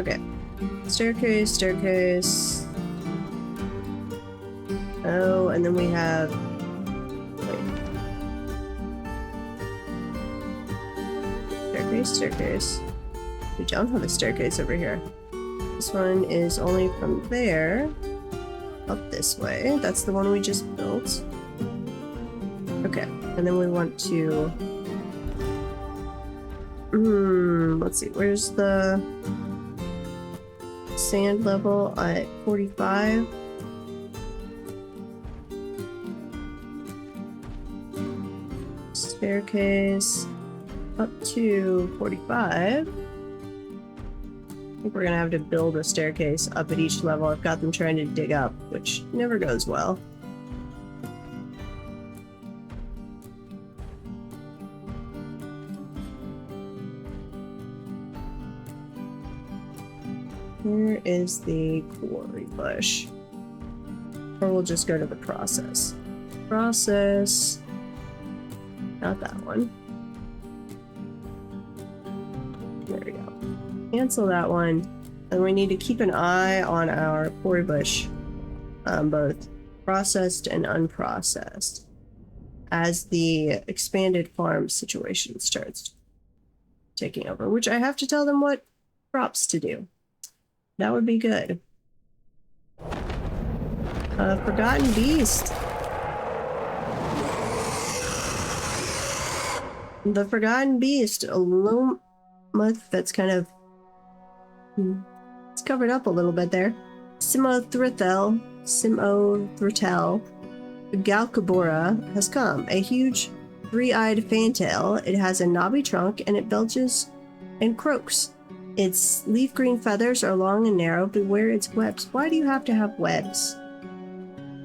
Okay. Staircase, staircase. Oh, and then we have... Wait. Staircase, staircase. We don't have a staircase over here. This one is only from there up this way. That's the one we just built. Okay, and then we want to... let's see, where's the sand level at 45? Staircase up to 45. I think we're gonna have to build a staircase up at each level. I've got them trying to dig up, which never goes well. Where is the quarry bush? Or we'll just go to the process. Process. Not that one. There we go. Cancel that one. And we need to keep an eye on our quarry bush, both processed and unprocessed, as the expanded farm situation starts taking over, which I have to tell them what crops to do. That would be good. Forgotten Beast. The Forgotten Beast, a Lomoth that's kind of... it's covered up a little bit there. Simothrithel, Galkabora has come. A huge three-eyed fantail. It has a knobby trunk and it belches and croaks. Its leaf green feathers are long and narrow. Beware its webs. Why do you have to have webs?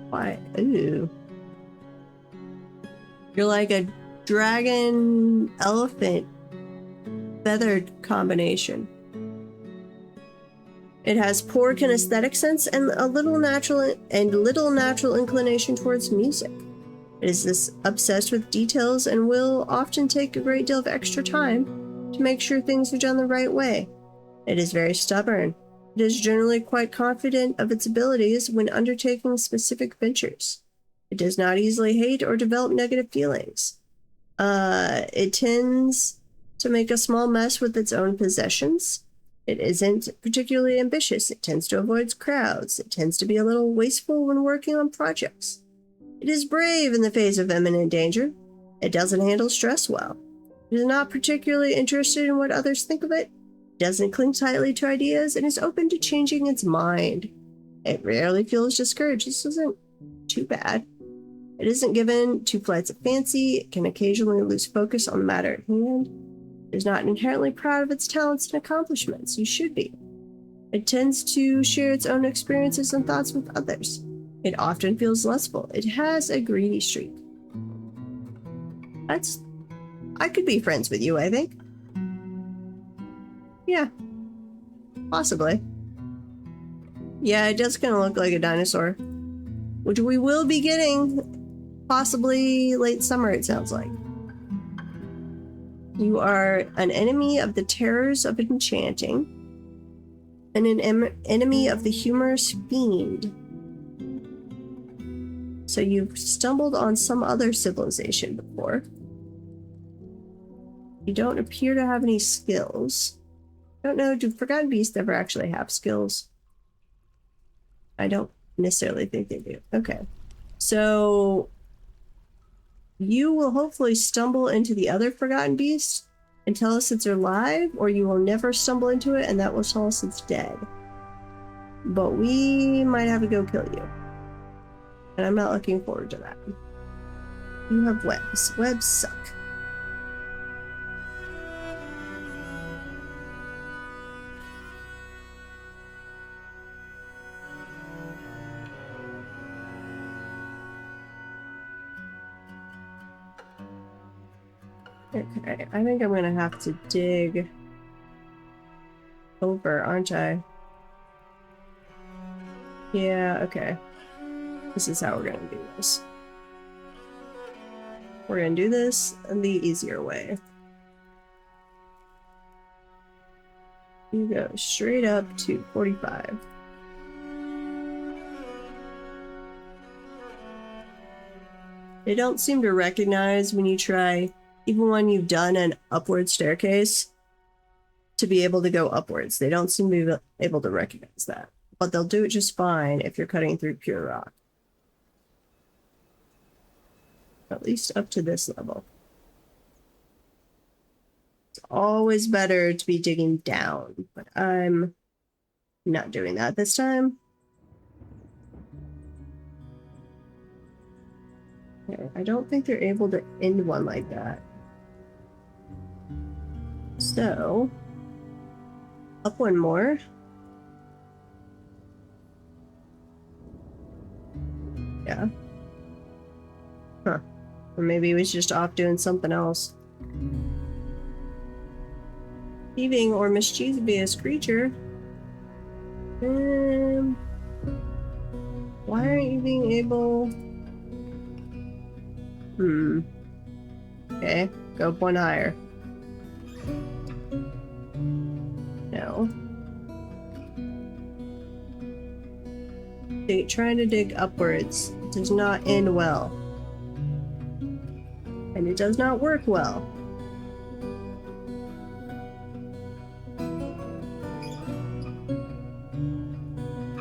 Why? Ooh. You're like a dragon elephant feathered combination. It has poor kinesthetic sense and little natural inclination towards music. It is this obsessed with details and will often take a great deal of extra time to make sure things are done the right way. It is very stubborn. It is generally quite confident of its abilities when undertaking specific ventures. It does not easily hate or develop negative feelings. It tends to make a small mess with its own possessions. It isn't particularly ambitious. It tends to avoid crowds. It tends to be a little wasteful when working on projects. It is brave in the face of imminent danger. It doesn't handle stress well. It is not particularly interested in what others think of it. It doesn't cling tightly to ideas and is open to changing its mind. It rarely feels discouraged. This isn't too bad. It isn't given to flights of fancy. It can occasionally lose focus on the matter at hand. It is not inherently proud of its talents and accomplishments. You should be. It tends to share its own experiences and thoughts with others. It often feels lustful. It has a greedy streak. I could be friends with you, I think. Yeah. Possibly. Yeah, it does kind of look like a dinosaur. Which we will be getting possibly late summer, it sounds like. You are an enemy of the terrors of enchanting, and an enemy of the humorous fiend. So you've stumbled on some other civilization before. You don't appear to have any skills. I don't know, do Forgotten Beasts ever actually have skills? I don't necessarily think they do. Okay. So you will hopefully stumble into the other Forgotten Beast and tell us it's alive, or you will never stumble into it and that will tell us it's dead. But we might have to go kill you. And I'm not looking forward to that. You have webs. Webs suck. Okay, I think I'm gonna have to dig over, aren't I? Yeah, okay. This is how we're gonna do this. We're gonna do this the easier way. You go straight up to 45. They don't seem to recognize when you try, even when you've done an upward staircase, to be able to go upwards. They don't seem to be able to recognize that. But they'll do it just fine if you're cutting through pure rock. At least up to this level. It's always better to be digging down, but I'm not doing that this time. Okay, I don't think they're able to end one like that. So, up one more. Yeah. Huh. Or maybe he was just off doing something else. Thieving or mischievous creature. Why aren't you being able... Okay, go up one higher. No. Trying to dig upwards does not end well. And it does not work well.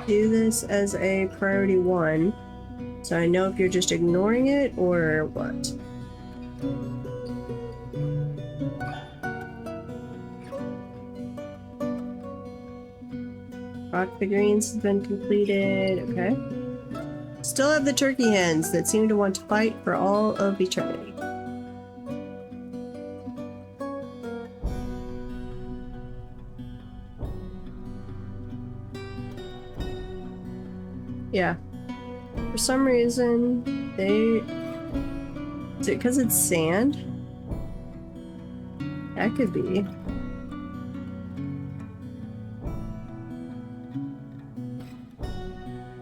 Do this as a priority 1, so I know if you're just ignoring it or what. Rock figurines has been completed. Okay. Still have the turkey hens that seem to want to fight for all of eternity. Yeah. For some reason, is it because it's sand? That could be.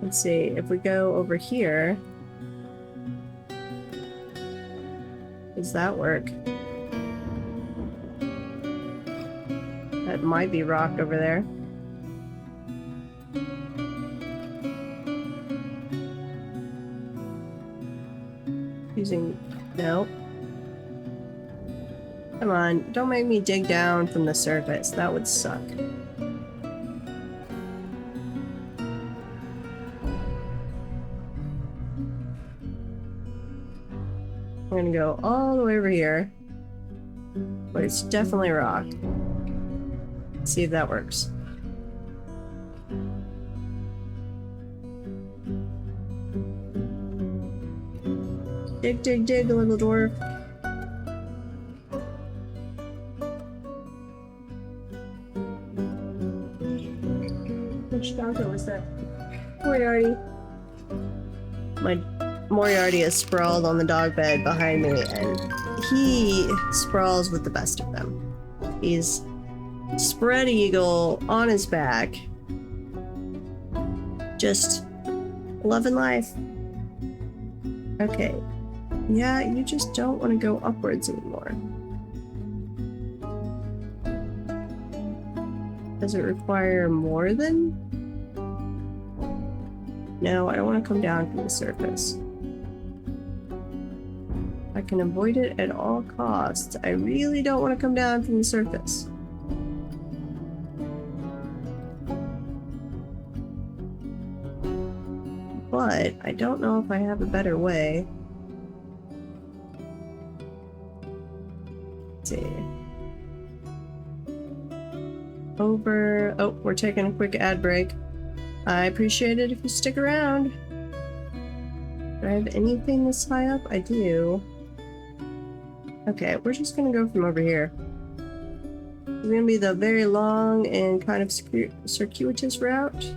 Let's see, if we go over here, does that work? That might be rock over there. No. Come on, don't make me dig down from the surface. That would suck. I'm gonna go all the way over here. But it's definitely rock. Let's see if that works. Dig, dig, dig, little dwarf. Stonka was that? Moriarty. My Moriarty is sprawled on the dog bed behind me, and he sprawls with the best of them. He's spread eagle on his back, just loving life. Okay. Yeah, you just don't want to go upwards anymore. Does it require more than? No, I don't want to come down from the surface. I can avoid it at all costs. I really don't want to come down from the surface. But I don't know if I have a better way. Let's see. Over. Oh, we're taking a quick ad break. I appreciate it if you stick around. Do I have anything this high up? I do. Okay, we're just gonna go from over here. It's gonna be the very long and kind of circuitous route.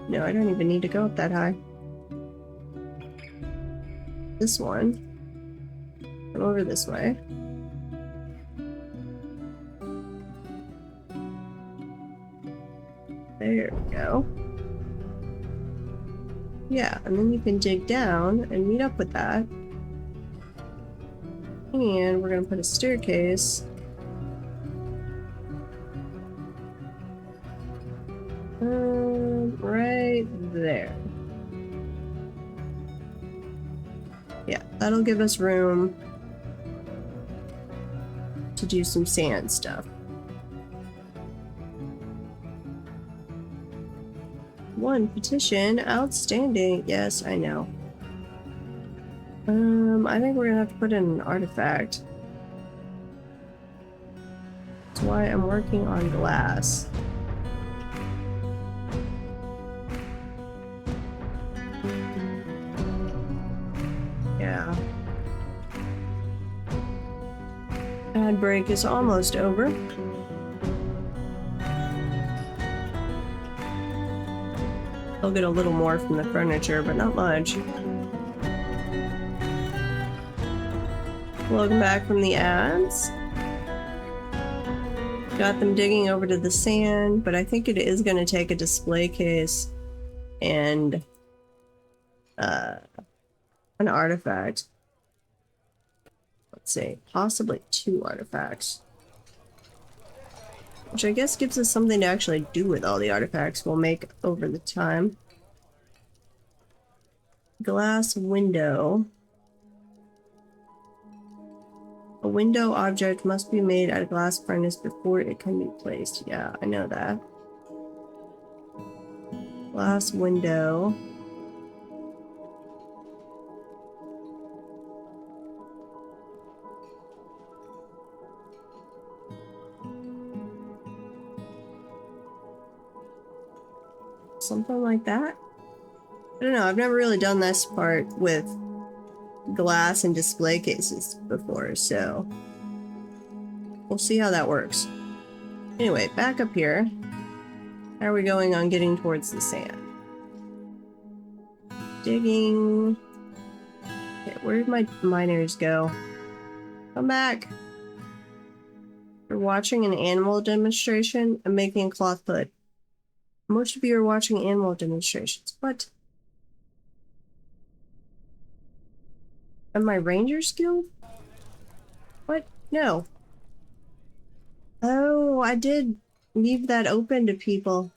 No, I don't even need to go up that high. This one. Come over this way. There we go. Yeah, and then you can dig down and meet up with that. And we're gonna put a staircase right there. Yeah, that'll give us room to do some sand stuff. One petition, outstanding. Yes, I know. I think we're gonna have to put in an artifact. That's why I'm working on glass. Yeah. Ad break is almost over. I'll get a little more from the furniture, but not much. Welcome back from the ads. Got them digging over to the sand, but I think it is going to take a display case and an artifact. Let's see, possibly 2 artifacts. Which I guess gives us something to actually do with all the artifacts we'll make over the time. Glass window. A window object must be made out of glass furnace before it can be placed. Yeah, I know that. Glass window. Something like that? I don't know, I've never really done this part with glass and display cases before, so we'll see how that works. Anyway, back up here. How are we going on getting towards the sand? Digging. Okay, where did my miners go? Come back. You're watching an animal demonstration. I'm making a cloth hood. Most of you are watching animal demonstrations. What? Am I ranger skilled? What? No. Oh, I did leave that open to people.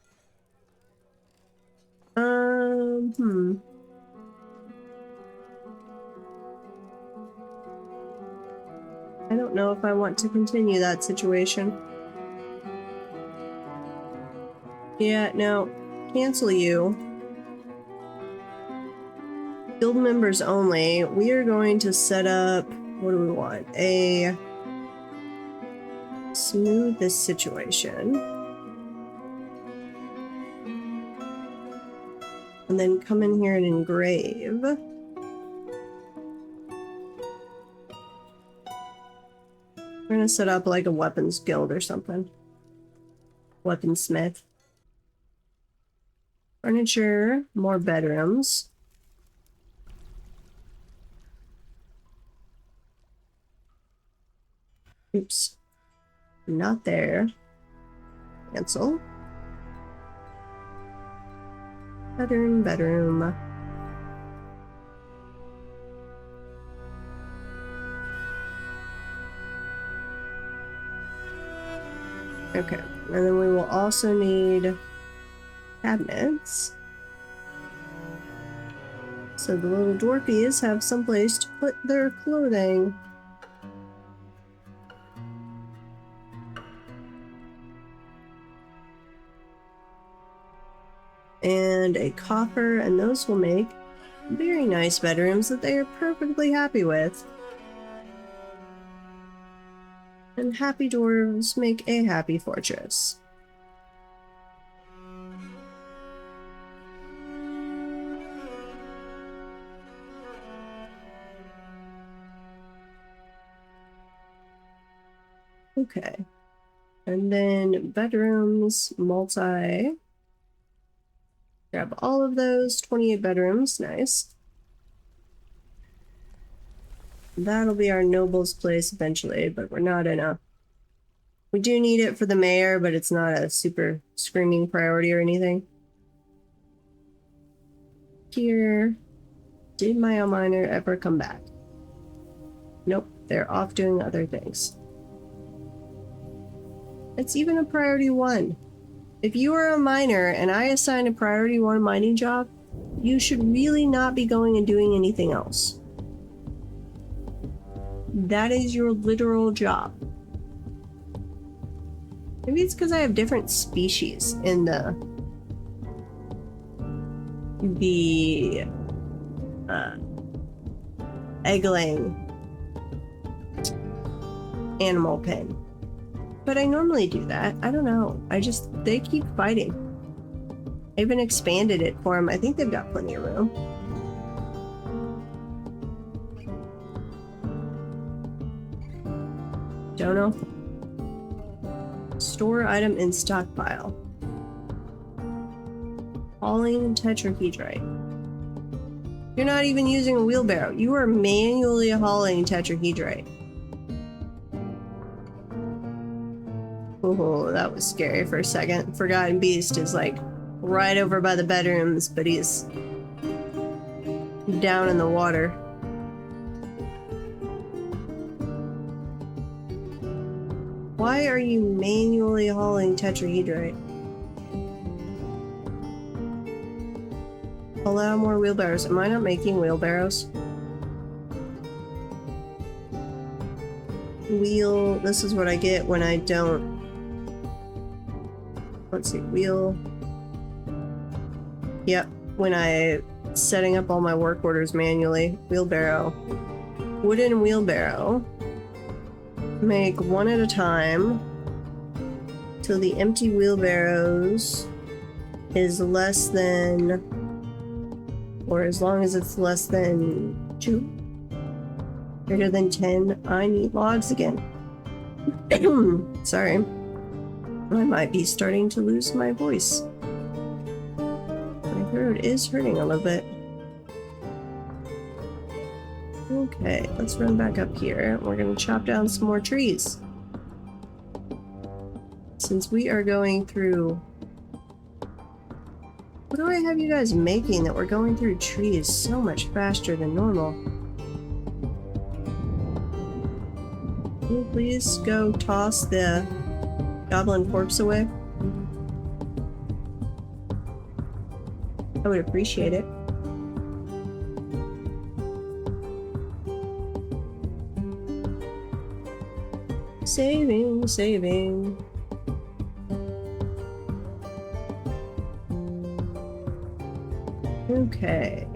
I don't know if I want to continue that situation. Yeah, no. Cancel you. Guild members only. We are going to set up... What do we want? Smooth this situation. And then come in here and engrave. We're gonna set up like a weapons guild or something. Weaponsmith. Furniture, more bedrooms. Oops. Not there. Cancel. Bedroom. Okay, and then we will also need cabinets. So the little dwarfies have someplace to put their clothing. And a coffer, and those will make very nice bedrooms that they are perfectly happy with. And happy dwarves make a happy fortress. Okay. And then bedrooms, multi. Grab all of those, 28 bedrooms, nice. That'll be our noble's place eventually, but we're not in a... We do need it for the mayor, but it's not a super screaming priority or anything. Here. Did my miner ever come back? Nope, they're off doing other things. It's even a priority 1. If you are a miner and I assign a priority 1 mining job, you should really not be going and doing anything else. That is your literal job. Maybe it's because I have different species in the egg-laying animal pen. But I normally do that. I don't know. They keep fighting. I even expanded it for them. I think they've got plenty of room. Don't know. Store item in stockpile. Hauling tetrahedrite. You're not even using a wheelbarrow. You are manually hauling tetrahedrite. Oh, that was scary for a second. Forgotten Beast is like right over by the bedrooms, but he's down in the water. Why are you manually hauling tetrahedrite? Allow more wheelbarrows. Am I not making wheelbarrows? Wheel. This is what I get when I don't. Let's see. Wheel. Yep. When I setting up all my work orders manually. Wheelbarrow. Wooden wheelbarrow. Make one at a time till the empty wheelbarrows is less than, or as long as it's less than 2, greater than 10. I need logs again. Sorry, I might be starting to lose my voice. My throat is hurting a little bit. Okay, let's run back up here. We're gonna chop down some more trees. Since we are going through... What do I have you guys making that we're going through trees so much faster than normal? Can you please go toss the goblin corpse away? I would appreciate it. Saving. Okay.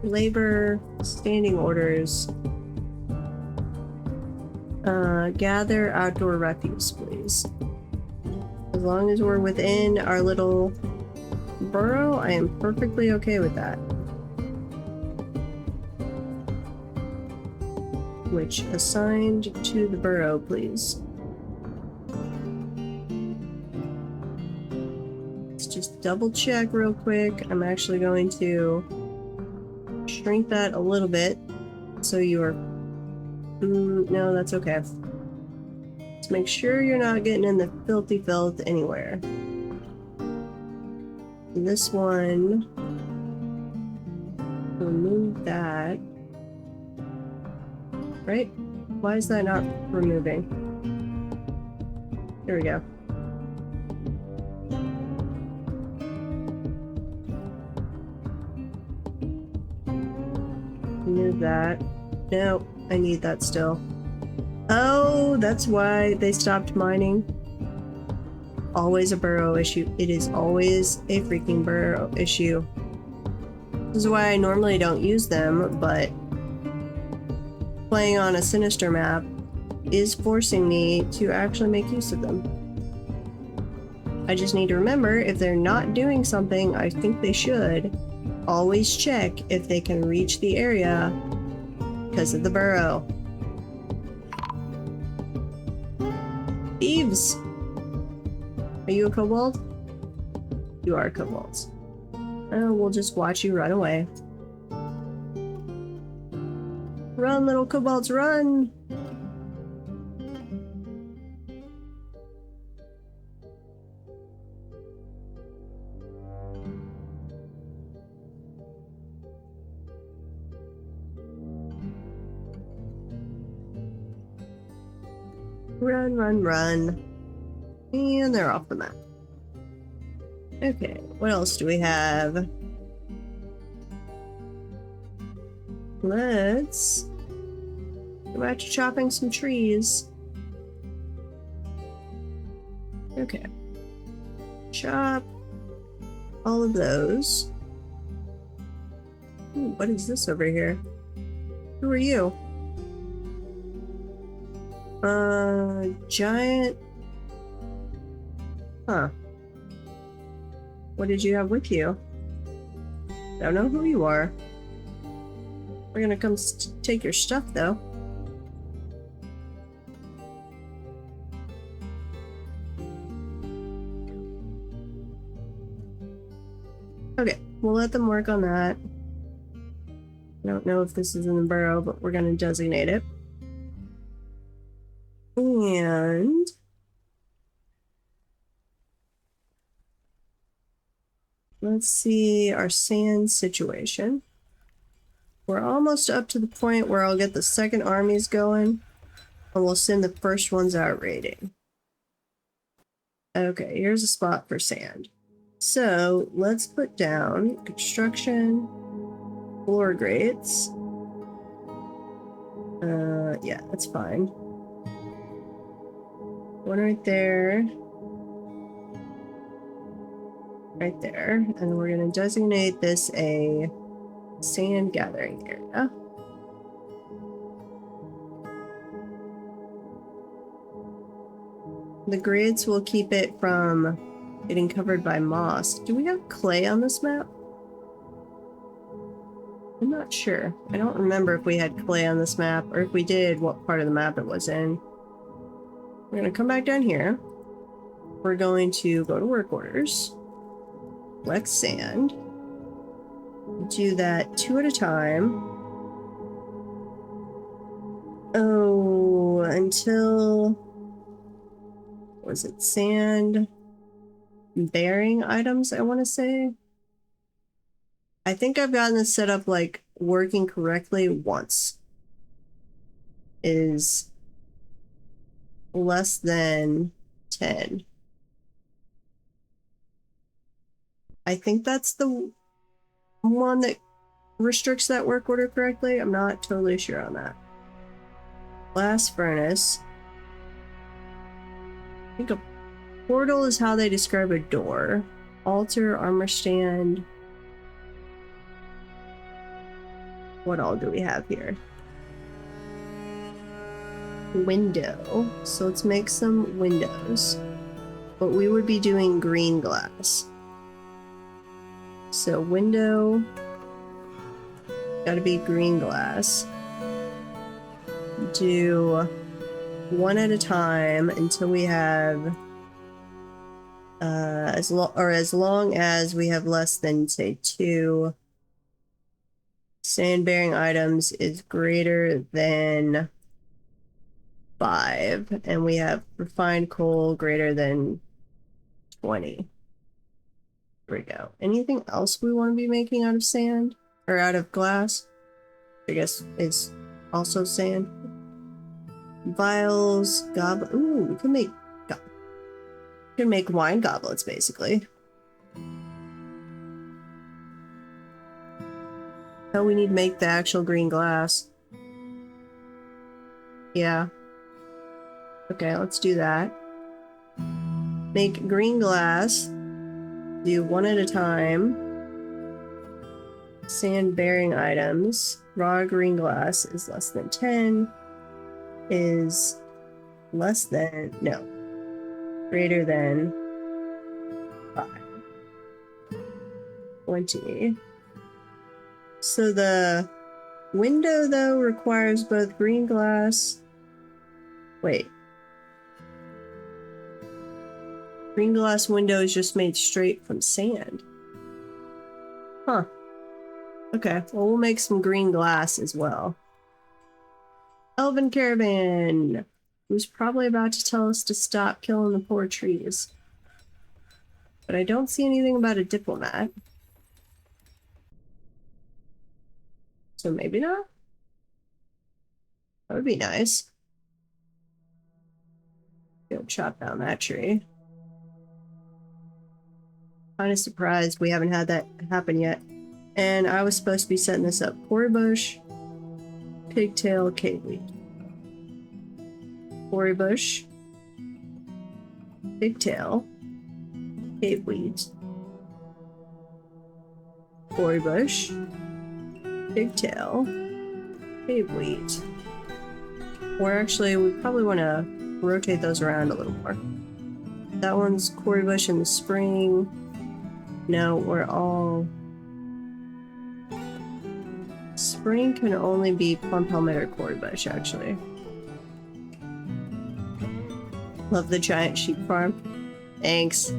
Labor, standing orders. Gather outdoor refuse, please. As long as we're within our little burrow, I am perfectly okay with that. Which assigned to the burrow, please. Let's just double check real quick. I'm actually going to shrink that a little bit so you're... no, that's okay. Let's make sure you're not getting in the filthy filth anywhere. This one, remove that. Right? Why is that not removing? Here we go. Remove that. No, I need that still. Oh, that's why they stopped mining. Always a burrow issue. It is always a freaking burrow issue. This is why I normally don't use them, but playing on a sinister map is forcing me to actually make use of them. I just need to remember, if they're not doing something I think they should, always check if they can reach the area because of the burrow. Thieves! Are you a kobold? You are kobolds. Oh, we'll just watch you run away. Run, little kobolds, run! Run, run, run. And they're off the map. Okay, what else do we have? Let's go back to chopping some trees. Okay. Chop all of those. Ooh, what is this over here? Who are you? Giant. Huh. What did you have with you? Don't know who you are. We're gonna come take your stuff, though. Okay, we'll let them work on that. I don't know if this is in the burrow, but we're gonna designate it. And let's see our sand situation. We're almost up to the point where I'll get the second armies going, and we'll send the first ones out raiding. Okay, here's a spot for sand. So let's put down construction, floor grates. Yeah, that's fine. One right there. Right there. And we're going to designate this a sand gathering area. The grids will keep it from getting covered by moss. Do we have clay on this map? I'm not sure. I don't remember if we had clay on this map, or if we did, what part of the map it was in. We're going to come back down here. We're going to go to work orders. Collect sand. Do that 2 at a time. Oh, until... was it sand bearing items, I want to say? I think I've gotten this set up like working correctly once. Is less than 10. I think that's the one that restricts that work order correctly. I'm not totally sure on that. Blast furnace. I think a portal is how they describe a door. Altar, armor stand. What all do we have here? Window. So let's make some windows. But we would be doing green glass. So window. Gotta be green glass. Do 1 at a time until we have as long as we have less than, say, 2 sand-bearing items is greater than 5, and we have refined coal greater than 20. There we go. Anything else we want to be making out of sand? Or out of glass? I guess is also sand. Vials, goblet. Ooh, we can make wine goblets, basically. Oh, we need to make the actual green glass. Yeah. Okay, let's do that. Make green glass. Do 1 at a time. Sand-bearing items. Raw green glass is less than 10. Is less than... no. Greater than 5. 20. So the window, though, requires both green glass... wait. Green glass window is just made straight from sand. Huh. Okay, well, we'll make some green glass as well. Elven caravan, who's probably about to tell us to stop killing the poor trees. But I don't see anything about a diplomat. So maybe not? That would be nice. Go chop down that tree. Kind of surprised we haven't had that happen yet. And I was supposed to be setting this up. Quarry bush, pigtail, caveweed. Quarry bush, pigtail, caveweed. Quarry bush, pigtail, caveweed. Or actually, we probably want to rotate those around a little more. That one's quarry bush in the spring. No, we're all... spring can only be plum helmet or quarry bush, actually. Love the giant sheep farm. Thanks.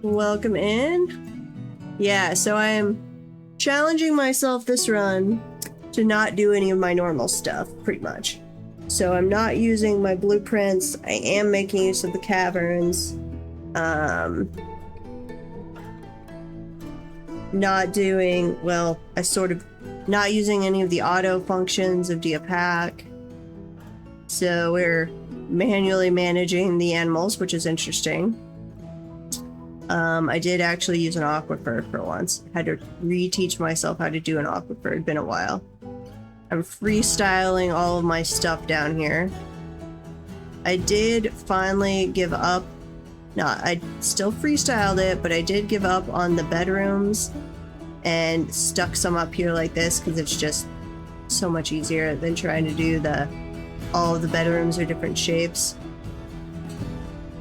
Welcome in. Yeah, so I am challenging myself this run to not do any of my normal stuff, pretty much. So I'm not using my blueprints. I am making use of the caverns. Not doing, well, not using any of the auto functions of DFhack. So we're manually managing the animals, which is interesting. I did actually use an aquifer for once. Had to reteach myself how to do an aquifer. It'd been a while. I'm freestyling all of my stuff down here. I did finally give up. No, I still freestyled it, but I did give up on the bedrooms and stuck some up here like this because it's just so much easier than trying to do all of the bedrooms are different shapes.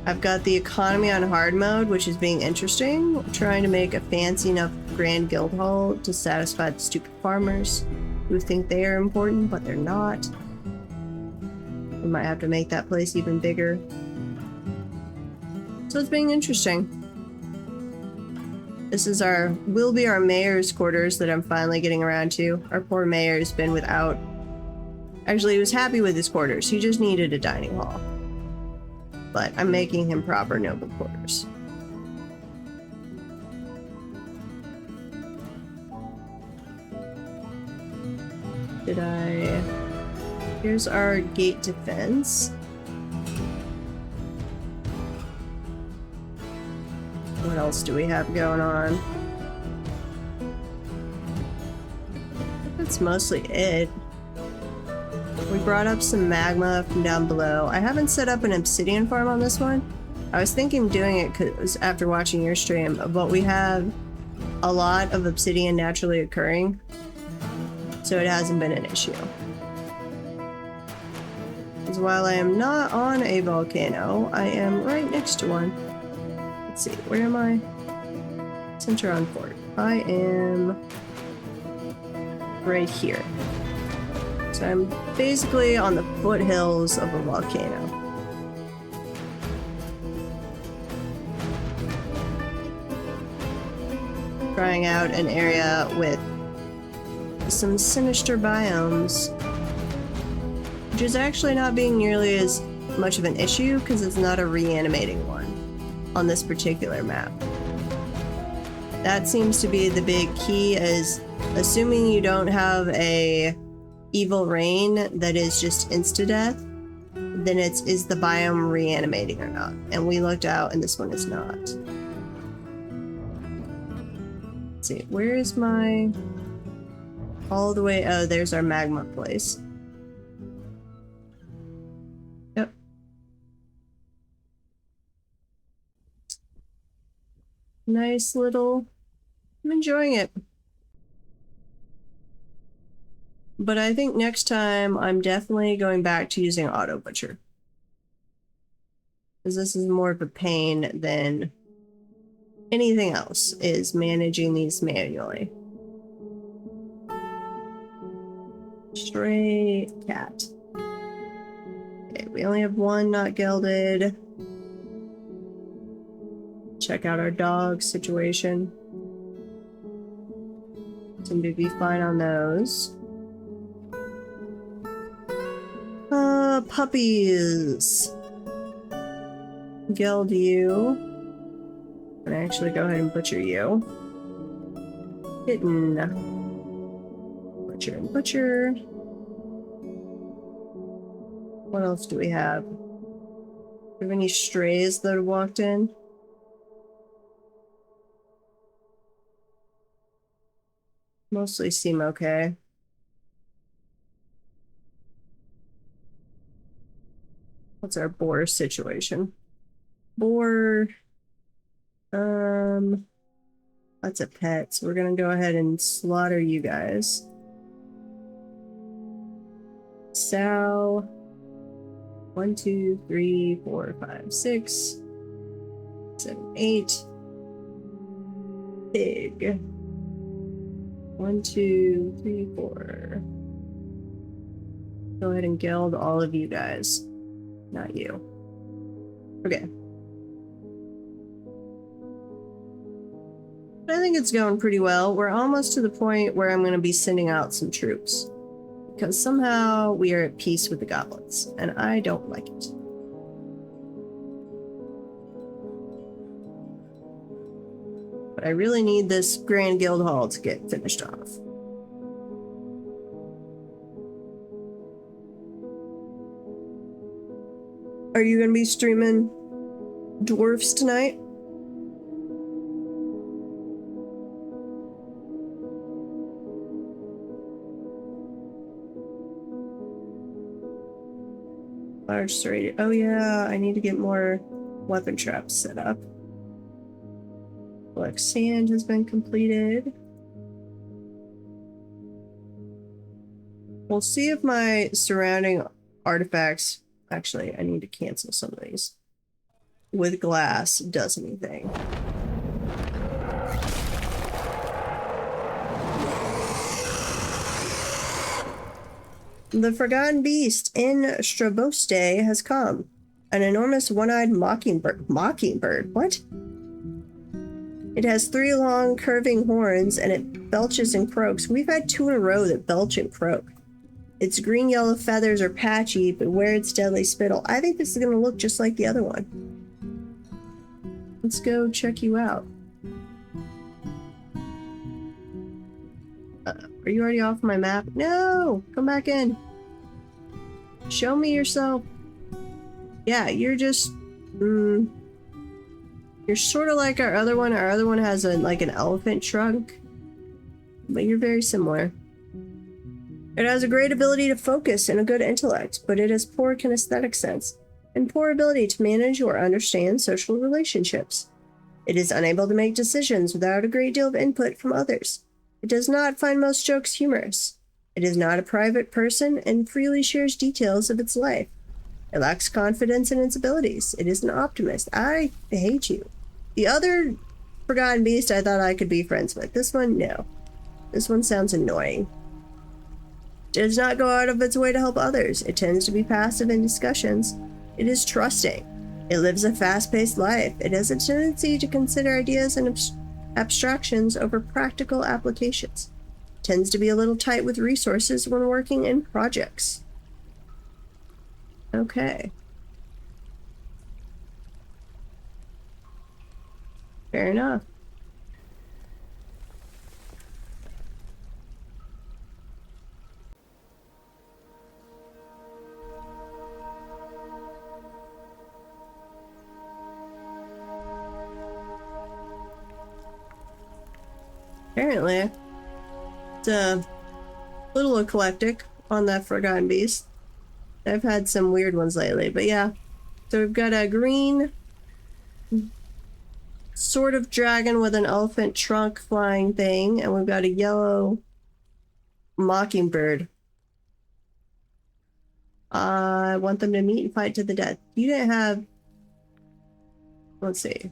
I've got the economy on hard mode, which is being interesting. I'm trying to make a fancy enough grand guild hall to satisfy the stupid farmers who think they are important, but they're not. We might have to make that place even bigger. So it's being interesting. This is will be our mayor's quarters that I'm finally getting around to. Our poor mayor's been without... Actually, he was happy with his quarters. He just needed a dining hall. But I'm making him proper noble quarters. Here's our gate defense. What else do we have going on? That's mostly it. We brought up some magma from down below. I haven't set up an obsidian farm on this one. I was thinking of doing it because after watching your stream, but we have a lot of obsidian naturally occurring, so it hasn't been an issue. Because while I am not on a volcano, I am right next to one. Let's see, where am I? Center on fort. I am right here. So I'm basically on the foothills of a volcano. trying out an area with some sinister biomes, which is actually not being nearly as much of an issue because it's not a reanimating one on this particular map. That seems to be the big key, is assuming you don't have a evil rain that is just insta-death, then is the biome reanimating or not? And we looked out and this one is not. Let's see, where is my... all the way... oh, there's our magma place. Yep. Nice little... I'm enjoying it. But I think next time I'm definitely going back to using Auto Butcher, because this is more of a pain than anything else, is managing these manually. Stray cat. Okay, we only have one not gelded. Check out our dog situation. Seem to be fine on those. Puppies. Geld you. And actually go ahead and butcher you. Kitten. Butcher and butcher. What else do we have? Do we have any strays that have walked in? Mostly seem okay. What's our boar situation? Boar, that's a pet, so we're gonna go ahead and slaughter you guys. Sow, 1, 2, 3, 4, 5, 6, 7, 8. Pig, 1, 2, 3, 4. Go ahead and geld all of you guys. Not you. Okay. I think it's going pretty well. We're almost to the point where I'm going to be sending out some troops, because somehow we are at peace with the goblins, and I don't like it. But I really need this Grand Guild Hall to get finished off. Are you going to be streaming dwarfs tonight? Large serrated. Oh yeah, I need to get more weapon traps set up. Black sand has been completed. We'll see if my surrounding artifacts... Actually, I need to cancel some of these. With glass does anything. The Forgotten Beast in Straboste has come. An enormous one-eyed mockingbird. Mockingbird? What? It has 3 long curving horns and it belches and croaks. We've had 2 in a row that belch and croak. Its green-yellow feathers are patchy, but where its deadly spittle. I think this is going to look just like the other one. Let's go check you out. Are you already off my map? No! Come back in. Show me yourself. Yeah, you're just... you're sort of like our other one. Our other one has like an elephant trunk. But you're very similar. It has a great ability to focus and a good intellect, but it has poor kinesthetic sense and poor ability to manage or understand social relationships. It is unable to make decisions without a great deal of input from others. It does not find most jokes humorous. It is not a private person and freely shares details of its life. It lacks confidence in its abilities. It is an optimist. I hate you. The other Forgotten Beast I thought I could be friends with. This one, no. This one sounds annoying. It does not go out of its way to help others. It tends to be passive in discussions. It is trusting. It lives a fast-paced life. It has a tendency to consider ideas in abstractions over practical applications. Tends to be a little tight with resources when working in projects. Okay. Fair enough. Apparently, it's a little eclectic on that Forgotten Beast. I've had some weird ones lately, but yeah. So we've got a green sort of dragon with an elephant trunk flying thing, and we've got a yellow mockingbird. I want them to meet and fight to the death. You didn't have... Let's see.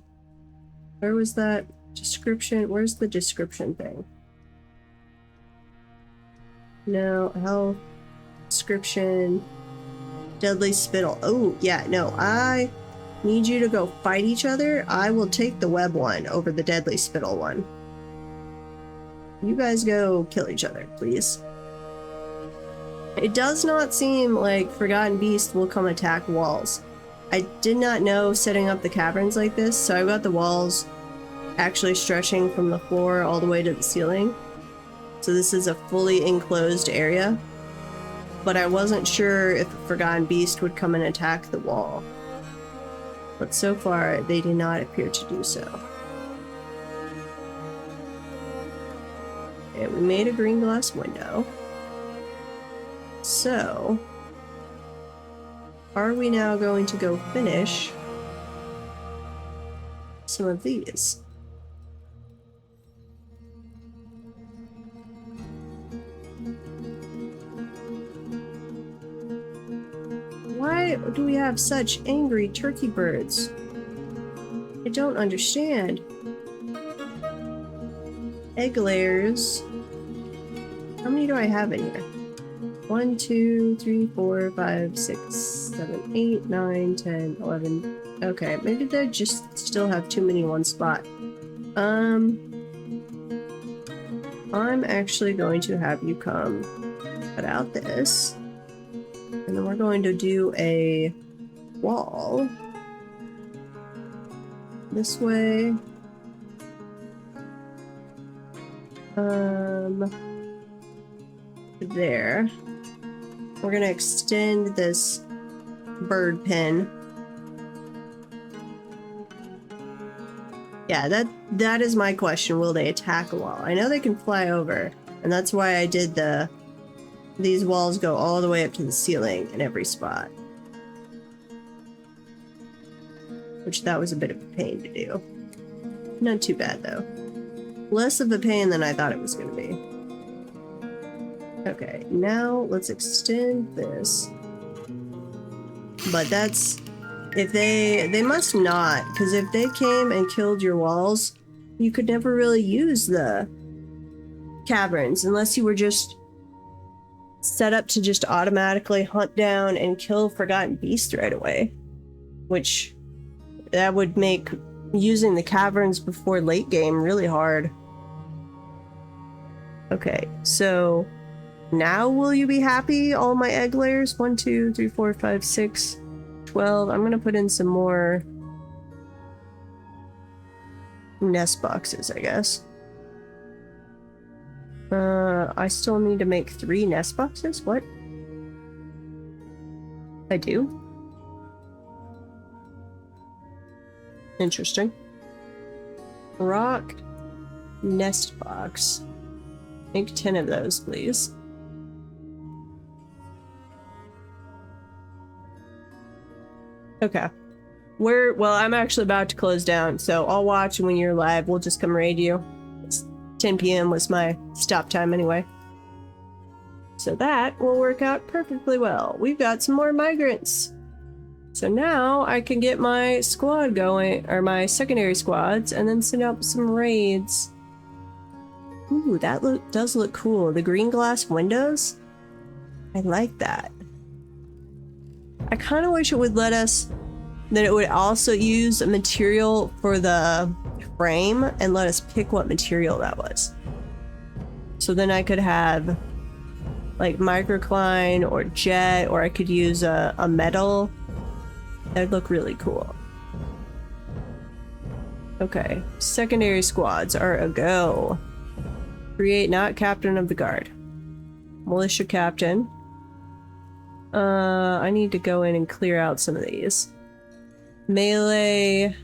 Where was that description? Where's the description thing? No, health, description, deadly spittle. Oh, yeah, no, I need you to go fight each other. I will take the web one over the deadly spittle one. You guys go kill each other, please. It does not seem like Forgotten Beast will come attack walls. I did not know setting up the caverns like this, so I've got the walls actually stretching from the floor all the way to the ceiling. So this is a fully enclosed area. But I wasn't sure if a Forgotten Beast would come and attack the wall. But so far, they do not appear to do so. Okay, we made a green glass window. So, are we now going to go finish some of these? Why do we have such angry turkey birds? I don't understand. Egg layers. How many do I have in here? 1, 2, 3, 4, 5, 6, 7, 8, 9, 10, 11. Okay, maybe they just still have too many in one spot. I'm actually going to have you come cut out this. And then we're going to do a wall. This way. There. We're gonna extend this bird pen. Yeah, that is my question. Will they attack a wall? I know they can fly over, and that's why I did these walls go all the way up to the ceiling in every spot. Which that was a bit of a pain to do. Not too bad though. Less of a pain than I thought it was gonna be. Okay, now let's extend this. But that's... if they must not, because if they came and killed your walls, you could never really use the caverns unless you were just set up to just automatically hunt down and kill Forgotten Beast right away. Which, that would make using the caverns before late game really hard. Okay, so... now will you be happy? All my egg layers? 1, 2, 3, 4, 5, 6, 12. I'm gonna put in some more nest boxes, I guess. I still need to make 3 nest boxes? What? I do? Interesting. Rock nest box. Make 10 of those, please. Okay. Well, I'm actually about to close down, so I'll watch, and when you're live, we'll just come raid you. It's 10 p.m. was my stop time anyway. So that will work out perfectly well. We've got some more migrants. So now I can get my squad going, or my secondary squads, and then send out some raids. Ooh, that does look cool. The green glass windows? I like that. I kind of wish it would let us, that it would also use a material for the frame and let us pick what material that was. So then I could have like microcline or jet, or I could use a metal. That'd look really cool. Okay, secondary squads are a go. Create not captain of the guard. Militia captain. I need to go in and clear out some of these. Melee,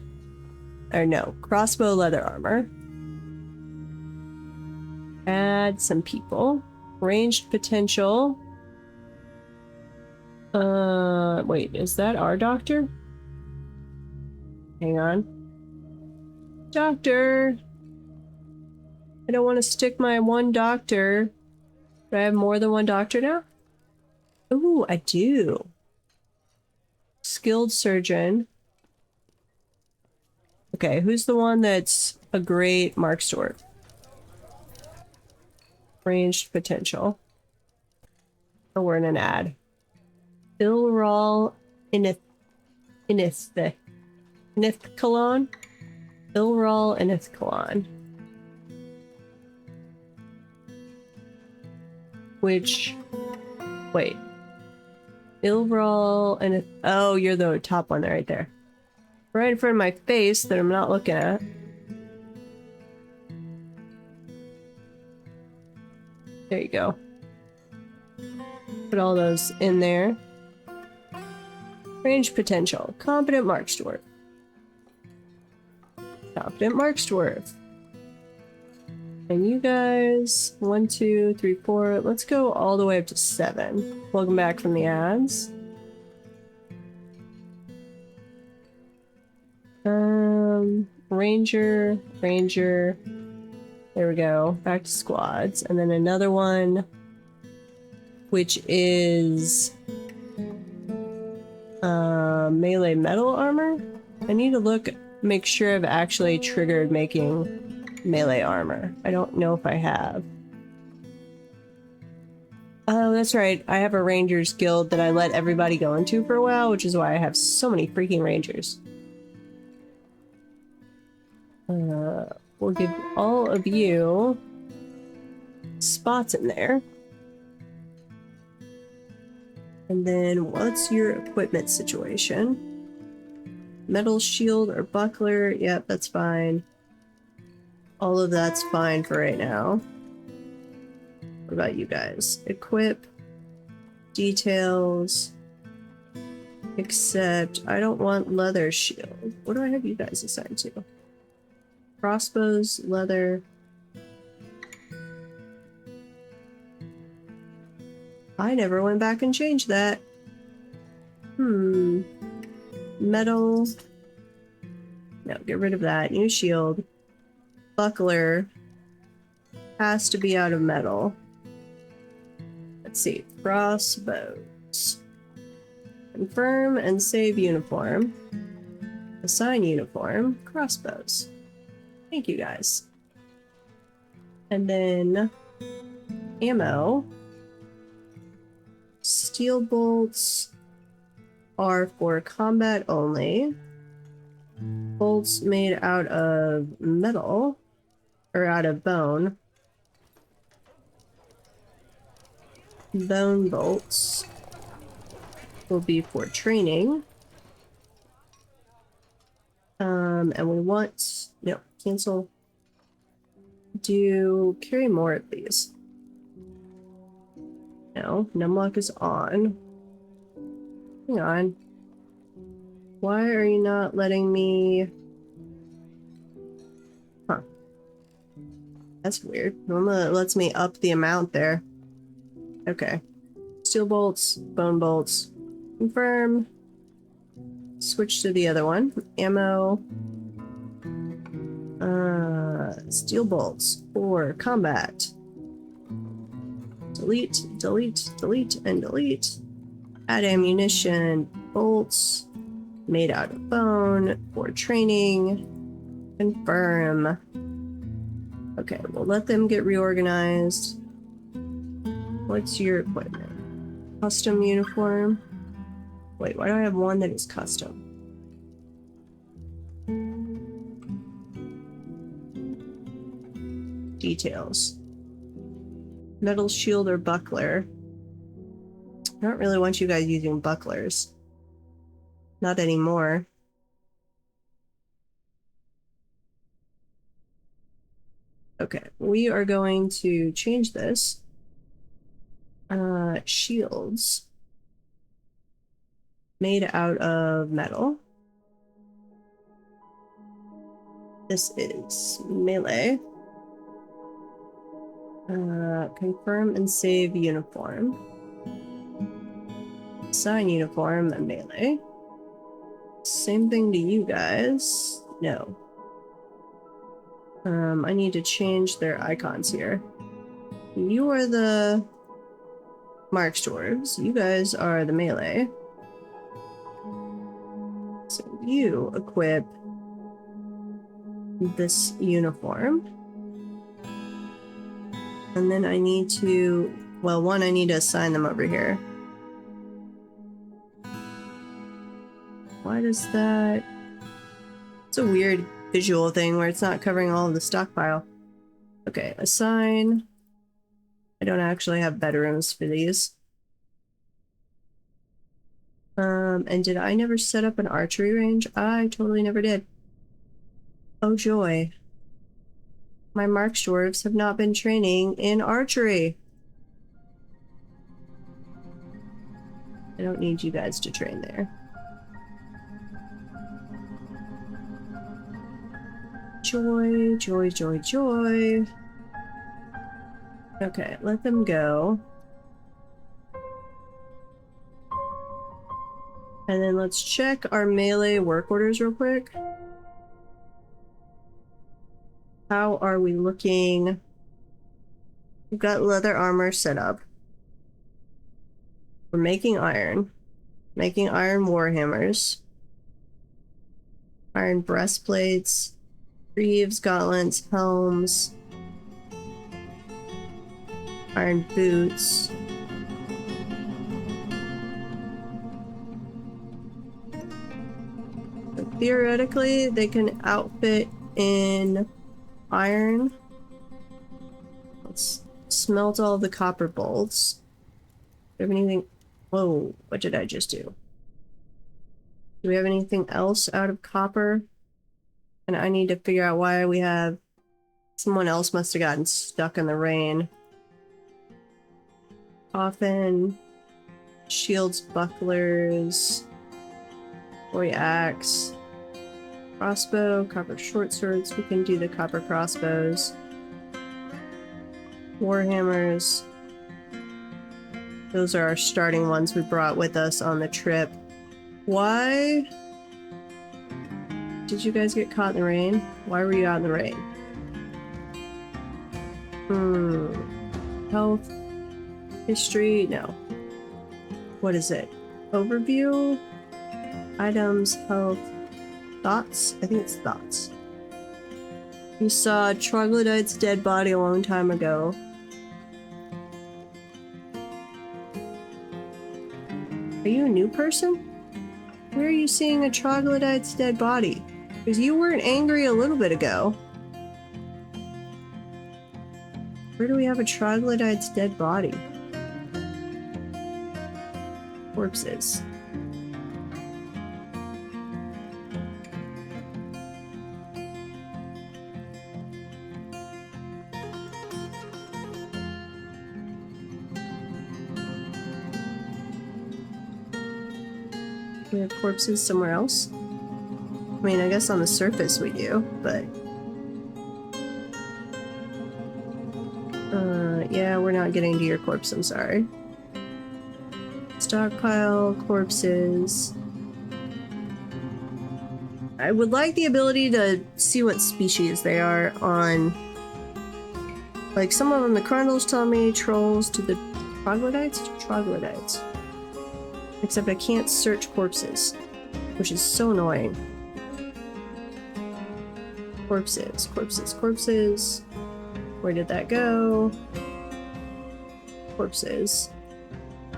or no, crossbow leather armor. Add some people. Ranged potential. Wait, is that our doctor? Hang on. Doctor! I don't want to stick my one doctor. Do I have more than one doctor now? Ooh, I do. Skilled surgeon. Okay, who's the one that's a great marksword? Ranged potential. Oh, we're in an ad. Ilral Inithkalon. Ilral Inithkalon. Which, wait. Ilral and oh, you're the top one right there. Right in front of my face that I'm not looking at. There you go. Put all those in there. Range potential. Competent marksdwarf. Competent marksdwarf. And you guys, 1, 2, 3, 4. Let's go all the way up to 7. Welcome back from the ads. Ranger. There we go. Back to squads. And then another one, which is melee metal armor. I need to make sure I've actually triggered making melee armor. I don't know if I have. Oh, that's right. I have a rangers guild that I let everybody go into for a while, which is why I have so many freaking rangers. We'll give all of you spots in there. And then what's your equipment situation? Metal shield or buckler? Yep, that's fine. All of that's fine for right now. What about you guys? Equip, details, except I don't want leather shield. What do I have you guys assigned to? Crossbows, leather. I never went back and changed that. Metal. No, get rid of that. New shield. Buckler. Has to be out of metal. Let's see. Crossbows. Confirm and save uniform. Assign uniform. Crossbows. Thank you guys. And then ammo. Steel bolts are for combat only. Bolts made out of metal or out of bone. Bone bolts will be for training. And we want, no, cancel. Carry more of these. No, numlock is on. Hang on. Why are you not letting me? Huh. That's weird. Normally it lets me up the amount there. Okay. Steel bolts, bone bolts. Confirm. Switch to the other one. Ammo. Steel bolts for combat. Delete, delete, delete, and delete. Add ammunition. Bolts made out of bone for training. Confirm. Okay, we'll let them get reorganized. What's your equipment? Custom uniform. Wait, why do I have one that is custom? Details. Metal shield or buckler. I don't really want you guys using bucklers. Not anymore. Okay, we are going to change this. Shields. Made out of metal. This is melee. Confirm and save uniform. Assign uniform and melee. Same thing to you guys. No. I need to change their icons here. You are the Marks dwarves. You guys are the melee. So you equip this uniform. And then I need to, well, one, I need to assign them over here. Why does that... It's a weird visual thing where it's not covering all of the stockpile. Okay, assign. I don't actually have bedrooms for these. And did I never set up an archery range? I totally never did. Oh joy. My Marks dwarves have not been training in archery. I don't need you guys to train there. Joy, joy, joy, joy. Okay, let them go. And then let's check our melee work orders real quick. How are we looking? We've got leather armor set up. We're making iron warhammers, iron breastplates, greaves, gauntlets, helms, iron boots. So theoretically, they can outfit in iron. Let's smelt all the copper bolts. Do we have anything? Whoa, what did I just do? Do we have anything else out of copper? And I need to figure out why we have... Someone else must have gotten stuck in the rain. Coffin, shields, bucklers, boy axe, crossbow, copper short swords. We can do the copper crossbows. Warhammers. Those are our starting ones we brought with us on the trip. Why did you guys get caught in the rain? Why were you out in the rain? Health. History? No. What is it? Overview? Items, health, thoughts? I think it's thoughts. You saw a troglodyte's dead body a long time ago. Are you a new person? Where are you seeing a troglodyte's dead body? Because you weren't angry a little bit ago. Where do we have a troglodyte's dead body? Corpses. We have corpses somewhere else? I mean, I guess on the surface we do, but... yeah, we're not getting to your corpse, I'm sorry. Stockpile, corpses... I would like the ability to see what species they are on... Like, some of them, the Crundles tell me trolls to the troglodytes? Troglodytes. Except I can't search corpses, which is so annoying. Corpses, corpses, corpses. Where did that go? Corpses.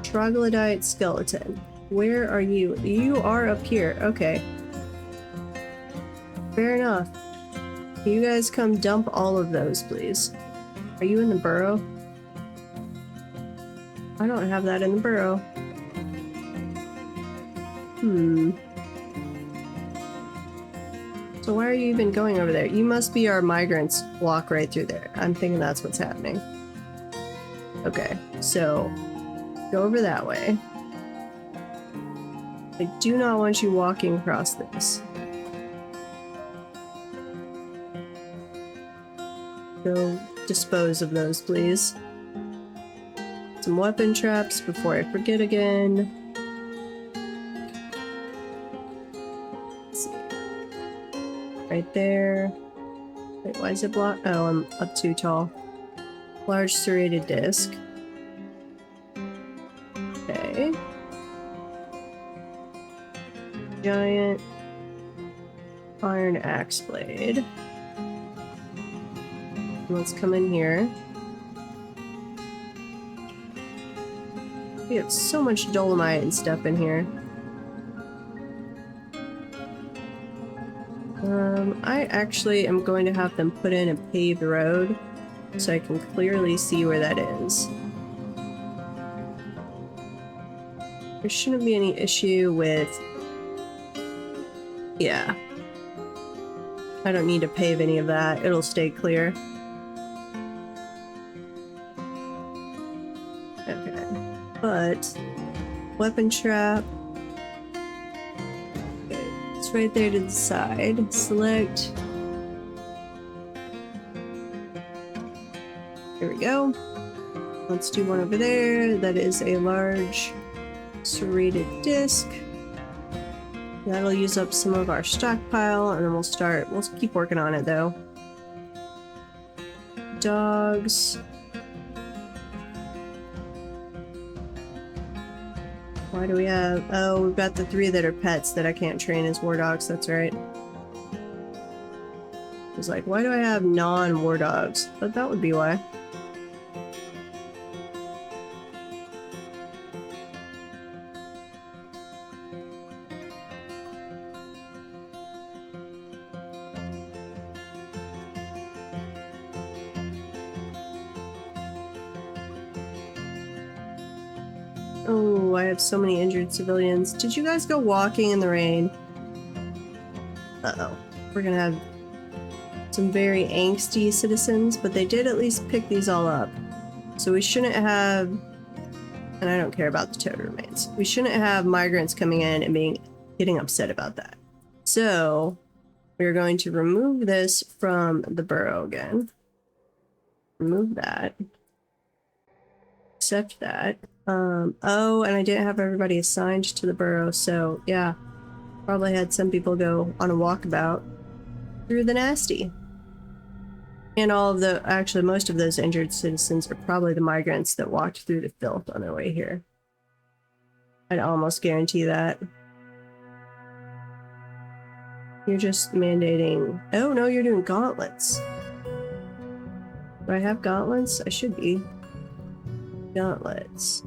Troglodyte skeleton. Where are you? You are up here. Okay. Fair enough. You guys come dump all of those, please. Are you in the burrow? I don't have that in the burrow. Hmm. So why are you even going over there? You must be our migrants walk right through there. I'm thinking that's what's happening. Okay, so go over that way. I do not want you walking across this. Go dispose of those, please. Some weapon traps before I forget again. Let's see. Right there. Wait, why is it blocked? Oh, I'm up too tall. Large serrated disc. Okay. Giant iron axe blade. Let's come in here. We have so much dolomite and stuff in here. I actually am going to have them put in a paved road so I can clearly see where that is. There shouldn't be any issue with... Yeah. I don't need to pave any of that. It'll stay clear. Okay. But... weapon trap. Okay. It's right there to the side. Select. There we go. Let's do one over there. That is a large serrated disc. That'll use up some of our stockpile, and then we'll keep working on it though. Dogs. Why do we have... Oh, we've got the 3 that are pets that I can't train as war dogs, that's right. I was like, why do I have non-war dogs? But that would be why. Oh, I have so many injured civilians. Did you guys go walking in the rain? Uh-oh. We're gonna have some very angsty citizens, but they did at least pick these all up. So we shouldn't have... And I don't care about the toad remains. We shouldn't have migrants coming in and getting upset about that. So we're going to remove this from the burrow again. Remove that. Accept that. Oh, and I didn't have everybody assigned to the burrow, so yeah. Probably had some people go on a walkabout through the nasty. And actually most of those injured citizens are probably the migrants that walked through the filth on their way here. I'd almost guarantee that. You're just mandating... Oh no, you're doing gauntlets. Do I have gauntlets? I should be. Gauntlets.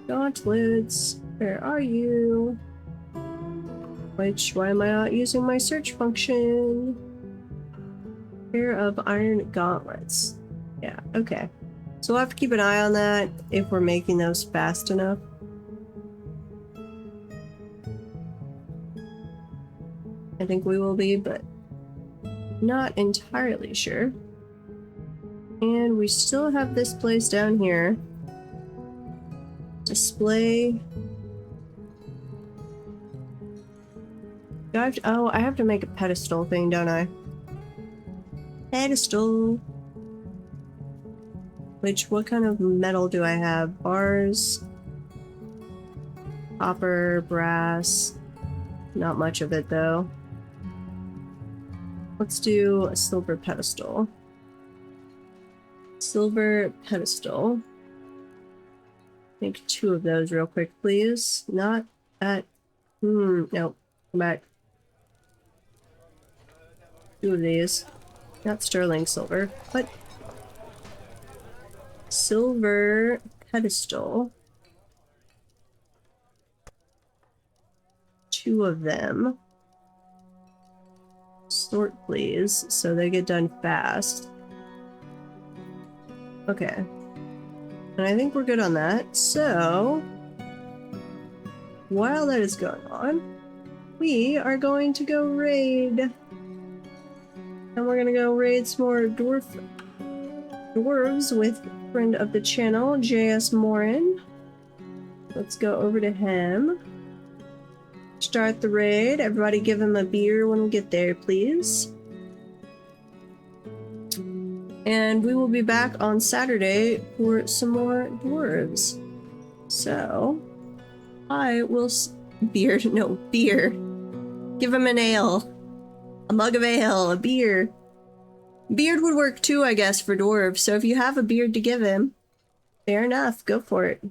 Gauntlets, where are you? Why am I not using my search function? Pair of iron gauntlets. Yeah, okay. So we'll have to keep an eye on that if we're making those fast enough. I think we will be, but not entirely sure. And we still have this place down here. Display. Oh, I have to make a pedestal thing, don't I? Pedestal. What kind of metal do I have? Bars. Copper, brass. Not much of it, though. Let's do a silver pedestal. Silver pedestal. Make 2 of those real quick, please. Not at... no. Come back. 2 of these. Not sterling silver, but... Silver pedestal. 2 of them. Sort, please, so they get done fast. Okay. And I think we're good on that. So, while that is going on, we are going to go raid. And we're gonna go raid some more dwarves with friend of the channel, JS Morin. Let's go over to him. Start the raid. Everybody give him a beer when we get there, please. And we will be back on Saturday for some more dwarves. So, I will beer. Give him an ale. A mug of ale, a beer. Beard would work too, I guess, for dwarves. So if you have a beard to give him, fair enough, go for it.